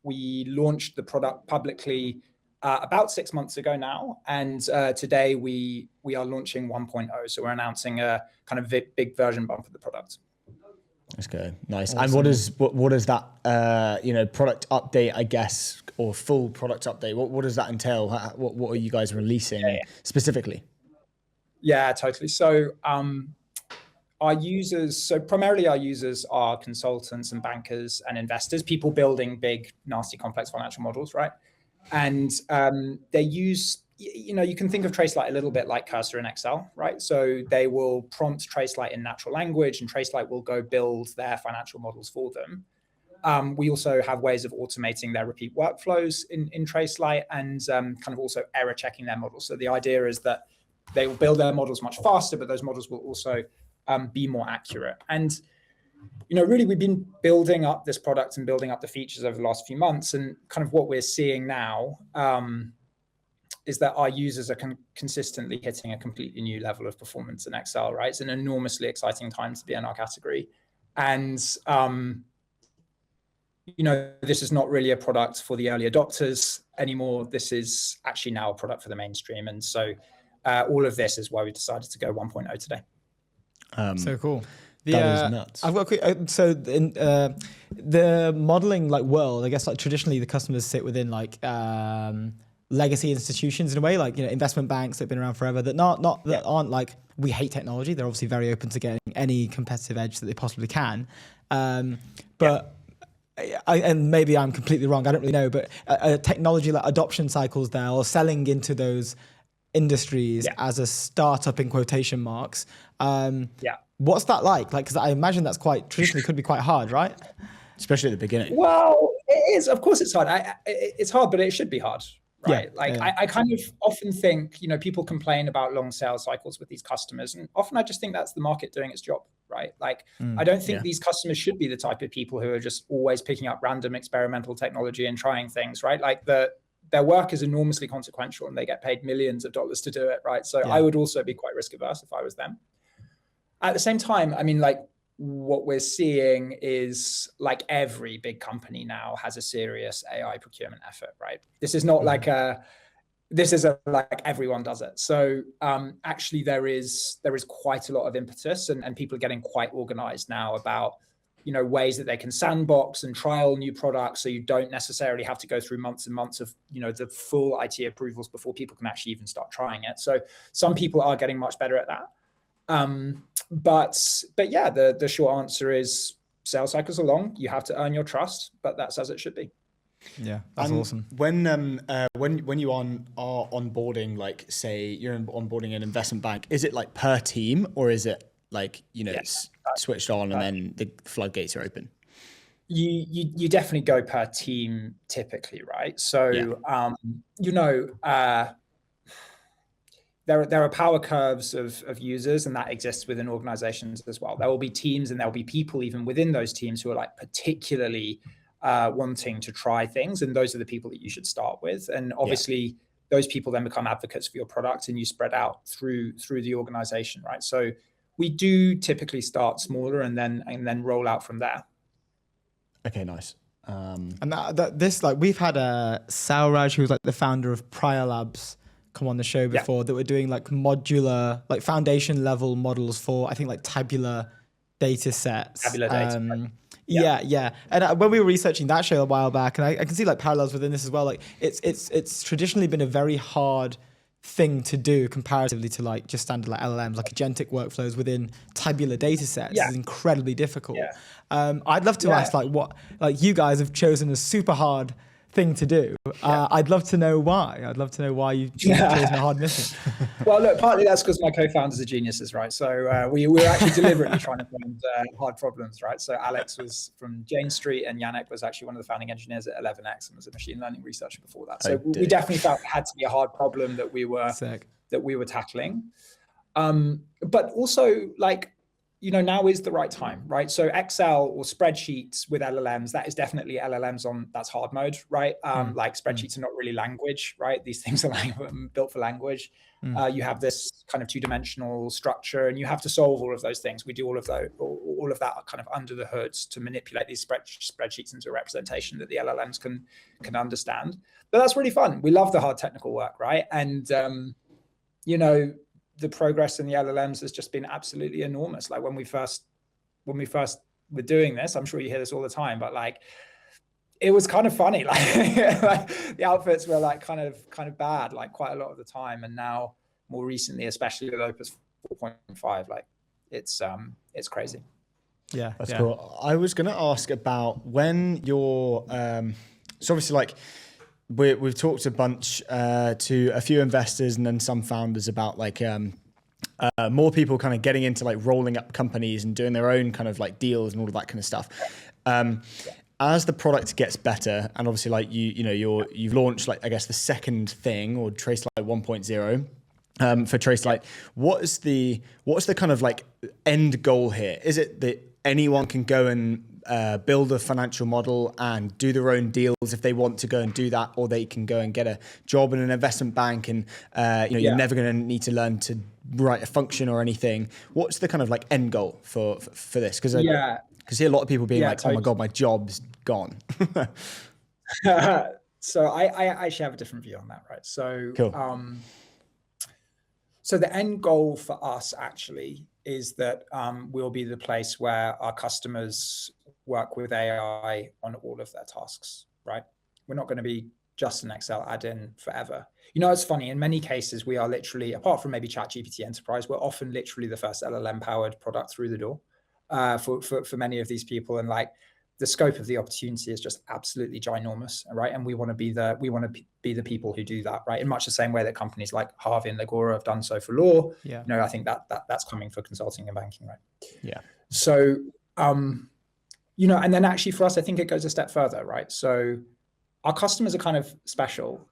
Speaker 8: We launched the product publicly about 6 months ago now, and today we are launching 1.0. So we're announcing a kind of big version bump of the product.
Speaker 2: Let's go. Nice.
Speaker 8: Awesome.
Speaker 2: And what is that product update, I guess, or full product update? What does that entail? What are you guys releasing specifically?
Speaker 8: Yeah, totally. So primarily our users are consultants and bankers and investors, people building big, nasty, complex financial models, right? And they use, you can think of Tracelight a little bit like Cursor in Excel, right? So they will prompt Tracelight in natural language, and Tracelight will go build their financial models for them. We also have ways of automating their repeat workflows in Tracelight, and kind of also error checking their models. So the idea is that they will build their models much faster, but those models will also be more accurate. And really, we've been building up this product and building up the features over the last few months, and kind of what we're seeing now is that our users are consistently hitting a completely new level of performance in Excel, right? It's an enormously exciting time to be in our category. And, this is not really a product for the early adopters anymore. This is actually now a product for the mainstream. And so all of this is why we decided to go 1.0 today.
Speaker 1: So cool.
Speaker 2: That is nuts.
Speaker 1: I've got a quick, so in the modeling world, I guess traditionally the customers sit within legacy institutions in a way, investment banks that have been around forever that aren't we hate technology. They're obviously very open to getting any competitive edge that they possibly can. But and maybe I'm completely wrong. I don't really know, but technology adoption cycles there, or selling into those industries as a startup in quotation marks. What's that like? Because I imagine that's traditionally could be quite hard, right?
Speaker 2: Especially at the beginning.
Speaker 8: Well, it is. Of course, it's hard. It's hard, but it should be hard, right? I kind of often think, people complain about long sales cycles with these customers, and often I just think that's the market doing its job, right? I don't think these customers should be the type of people who are just always picking up random experimental technology and trying things, right? Their work is enormously consequential, and they get paid millions of dollars to do it, right? So I would also be quite risk averse if I was them. At the same time, what we're seeing is every big company now has a serious AI procurement effort, right? This is not everyone does it. So actually there is quite a lot of impetus, and people are getting quite organized now about, ways that they can sandbox and trial new products, so you don't necessarily have to go through months and months of, the full IT approvals before people can actually even start trying it. So some people are getting much better at that. But yeah, the short answer is sales cycles are long. You have to earn your trust, but that's as it should be.
Speaker 1: Yeah, that's awesome.
Speaker 2: When you are onboarding, say you're onboarding an investment bank, is it per team, or is it it's switched on and then the floodgates are open?
Speaker 8: You definitely go per team typically, right? So there are power curves of users, and that exists within organizations as well. There will be teams and there will be people even within those teams who are like particularly wanting to try things, and those are the people that you should start with. And obviously those people then become advocates for your product, and you spread out through the organization, right? So we do typically start smaller and then roll out from there.
Speaker 2: Okay, nice.
Speaker 1: And this, like, we've had Sauraj, who was like the founder of Prior Labs, come on the show before, that were doing like modular, like foundation level models for, I think, like tabular data sets.
Speaker 8: Tabular data.
Speaker 1: Yeah. And when we were researching that show a while back, and I can see like parallels within this as well. Like it's traditionally been a very hard thing to do comparatively to like just standard like LLMs, like agentic workflows within tabular data sets is incredibly difficult. I'd love to ask like what, like you guys have chosen a super hard thing to do. I'd love to know why. I'd love to know why you've chosen a hard mission.
Speaker 8: Well, look, partly that's because my co-founders are geniuses, right? So we were actually deliberately trying to find hard problems, right? So Alex was from Jane Street, and Yannick was actually one of the founding engineers at 11x and was a machine learning researcher before that. So we definitely felt it had to be a hard problem that we were tackling. But also, like, you know, now is the right time, right? So Excel or spreadsheets with LLMs, that is definitely LLMs that's hard mode, right? Like spreadsheets are not really language, right? These things are built for language. You have this kind of two-dimensional structure, and you have to solve all of those things. We do all of that kind of under the hood to manipulate these spreadsheets into a representation that the LLMs can understand. But that's really fun. We love the hard technical work, right? And you know, the progress in the LLMs has just been absolutely enormous. Like when we first were doing this, I'm sure you hear this all the time, but like it was kind of funny. Like the outputs were like kind of bad, like quite a lot of the time. And now more recently, especially with Opus 4.5, like it's crazy.
Speaker 2: Yeah, that's cool. I was going to ask about when you're so obviously like we've talked a bunch to a few investors and then some founders about like more people kind of getting into like rolling up companies and doing their own kind of like deals and all of that kind of stuff. As the product gets better, and obviously like you've launched like I guess the second thing, or TraceLight 1.0 for TraceLight. What's the kind of like end goal here? Is it that anyone can go and build a financial model and do their own deals if they want to go and do that, or they can go and get a job in an investment bank and you're never going to need to learn to write a function or anything? What's the kind of like end goal for this? Because I see a lot of people being like, oh my God, my job's gone.
Speaker 8: So I actually have a different view on that, right? So cool. So the end goal for us actually is that we'll be the place where our customers work with AI on all of their tasks, right? We're not going to be just an Excel add-in forever. You know, it's funny, in many cases, we are literally, apart from maybe ChatGPT Enterprise, we're often literally the first LLM-powered product through the door for many of these people. And like the scope of the opportunity is just absolutely ginormous, right? And we want to be the people who do that, right? In much the same way that companies like Harvey and Legora have done so for law. You know, I think that's coming for consulting and banking, right? Yeah. So, you know, and then actually for us, I think it goes a step further, right? So our customers are kind of special.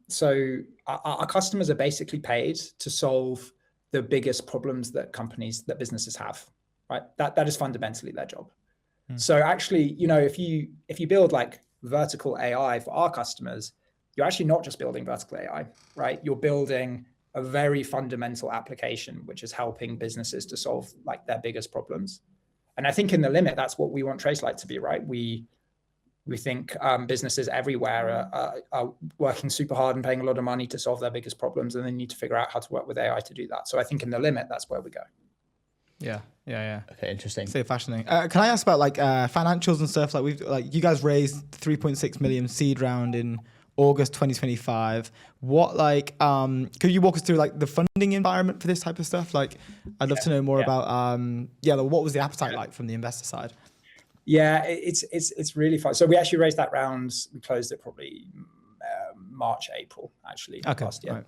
Speaker 8: So our customers are basically paid to solve the biggest problems that businesses have, right? That is fundamentally their job. So actually, you know, if you build like vertical AI for our customers, you're actually not just building vertical AI, right? You're building a very fundamental application, which is helping businesses to solve like their biggest problems. And I think in the limit, that's what we want TraceLight to be, right? We think businesses everywhere are working super hard and paying a lot of money to solve their biggest problems, and they need to figure out how to work with AI to do that. So I think in the limit, that's where we go.
Speaker 1: Yeah.
Speaker 2: Okay, interesting.
Speaker 1: So fascinating. Can I ask about like financials and stuff? Like you guys raised 3.6 million seed round in August 2025. What could you walk us through like the funding environment for this type of stuff? Like, I'd love to know more about what was the appetite like from the investor side?
Speaker 8: Yeah, it's really fun. So we actually raised that round. We closed it probably March, April actually last year.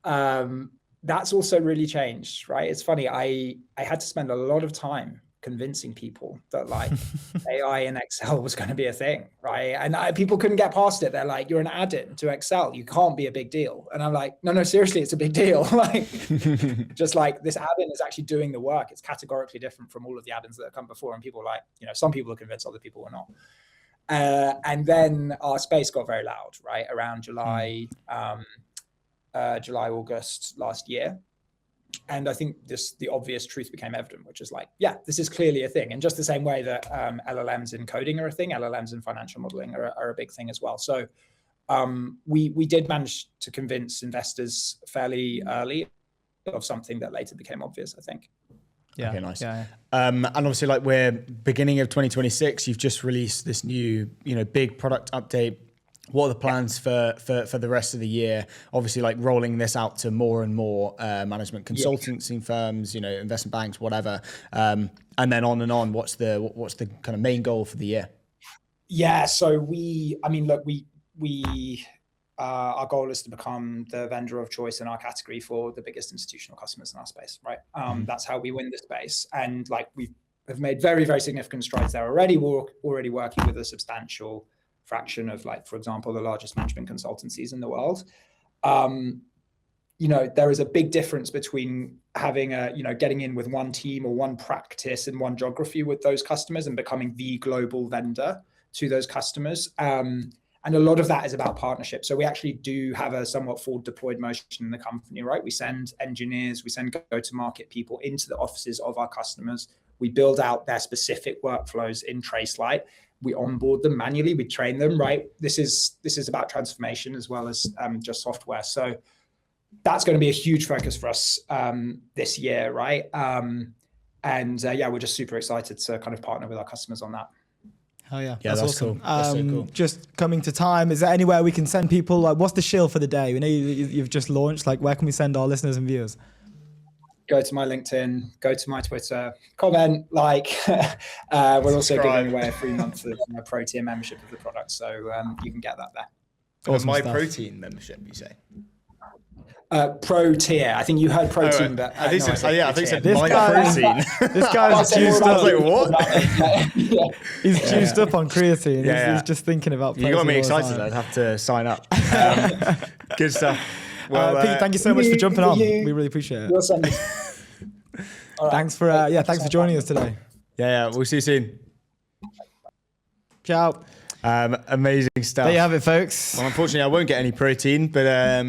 Speaker 8: Right. That's also really changed, right? It's funny. I had to spend a lot of time convincing people that like AI in Excel was going to be a thing, right? And people couldn't get past it. They're like, you're an add-in to Excel. You can't be a big deal. And I'm like, no, seriously, it's a big deal. Like, just like this add-in is actually doing the work. It's categorically different from all of the add-ins that have come before. And people like, some people are convinced, other people are not. And then our space got very loud, right? Around July, August last year. And I think the obvious truth became evident, which is like, yeah, this is clearly a thing. And just the same way that LLMs in coding are a thing, LLMs in financial modeling are a big thing as well. So we did manage to convince investors fairly early of something that later became obvious, I think.
Speaker 2: Yeah. Okay, nice.
Speaker 1: Yeah.
Speaker 2: And obviously, like, we're beginning of 2026. You've just released this new, big product update. What are the plans for the rest of the year? Obviously, like, rolling this out to more and more management consultancy firms, investment banks, whatever, and then on and on. What's the kind of main goal for the year?
Speaker 8: Yeah. So our goal is to become the vendor of choice in our category for the biggest institutional customers in our space, right? That's how we win the space. And like, we have made very, very significant strides there already. We're already working with a substantial fraction of, like, for example, the largest management consultancies in the world. There is a big difference between having getting in with one team or one practice in one geography with those customers and becoming the global vendor to those customers. And a lot of that is about partnership. So we actually do have a somewhat forward deployed motion in the company, right? We send engineers, we send go-to-market people into the offices of our customers. We build out their specific workflows in Tracelight. We onboard them manually, we train them, right? This is about transformation as well as just software. So that's going to be a huge focus for us this year, right? We're just super excited to kind of partner with our customers on that.
Speaker 1: Hell yeah.
Speaker 2: Yeah, that's
Speaker 1: awesome.
Speaker 2: cool. That's so cool.
Speaker 1: Just coming to time, is there anywhere we can send people? Like, what's the shill for the day? We know you've just launched. Like, where can we send our listeners and viewers?
Speaker 8: Go to my LinkedIn, go to my Twitter, comment, like. We're also giving away a 3 month of pro tier membership of the product, so you can get that there.
Speaker 2: Awesome. My protein membership, you say?
Speaker 8: Pro tier. I think you heard protein, but
Speaker 2: I think you said
Speaker 1: this
Speaker 2: my
Speaker 1: guy,
Speaker 2: protein.
Speaker 1: This guy's juiced up.
Speaker 2: Like, what?
Speaker 1: He's juiced up on creatine.
Speaker 2: Yeah.
Speaker 1: He's just thinking about protein.
Speaker 2: You got me excited. I'd have to sign up. Good stuff.
Speaker 1: Well, Pete, thank you so much for jumping on. We really appreciate it.
Speaker 8: Awesome. Right.
Speaker 1: Thanks for joining us today.
Speaker 2: Yeah. We'll see you soon.
Speaker 1: Ciao.
Speaker 2: Amazing stuff.
Speaker 1: There you have it, folks.
Speaker 2: Well, unfortunately, I won't get any protein, but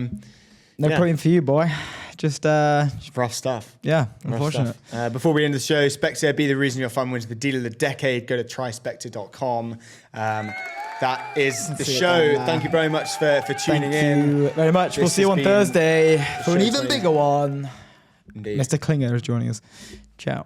Speaker 1: no protein for you, boy. Just
Speaker 2: rough stuff.
Speaker 1: Yeah, unfortunate.
Speaker 2: Before we end the show, Spectre, be the reason your fund wins the deal of the decade. Go to tryspectre.com. That is the show. Thank you very much for tuning in.
Speaker 1: Thank you very much. We'll see you on Thursday for an even bigger one.
Speaker 2: Indeed.
Speaker 1: Mr. Klinger is joining us. Ciao.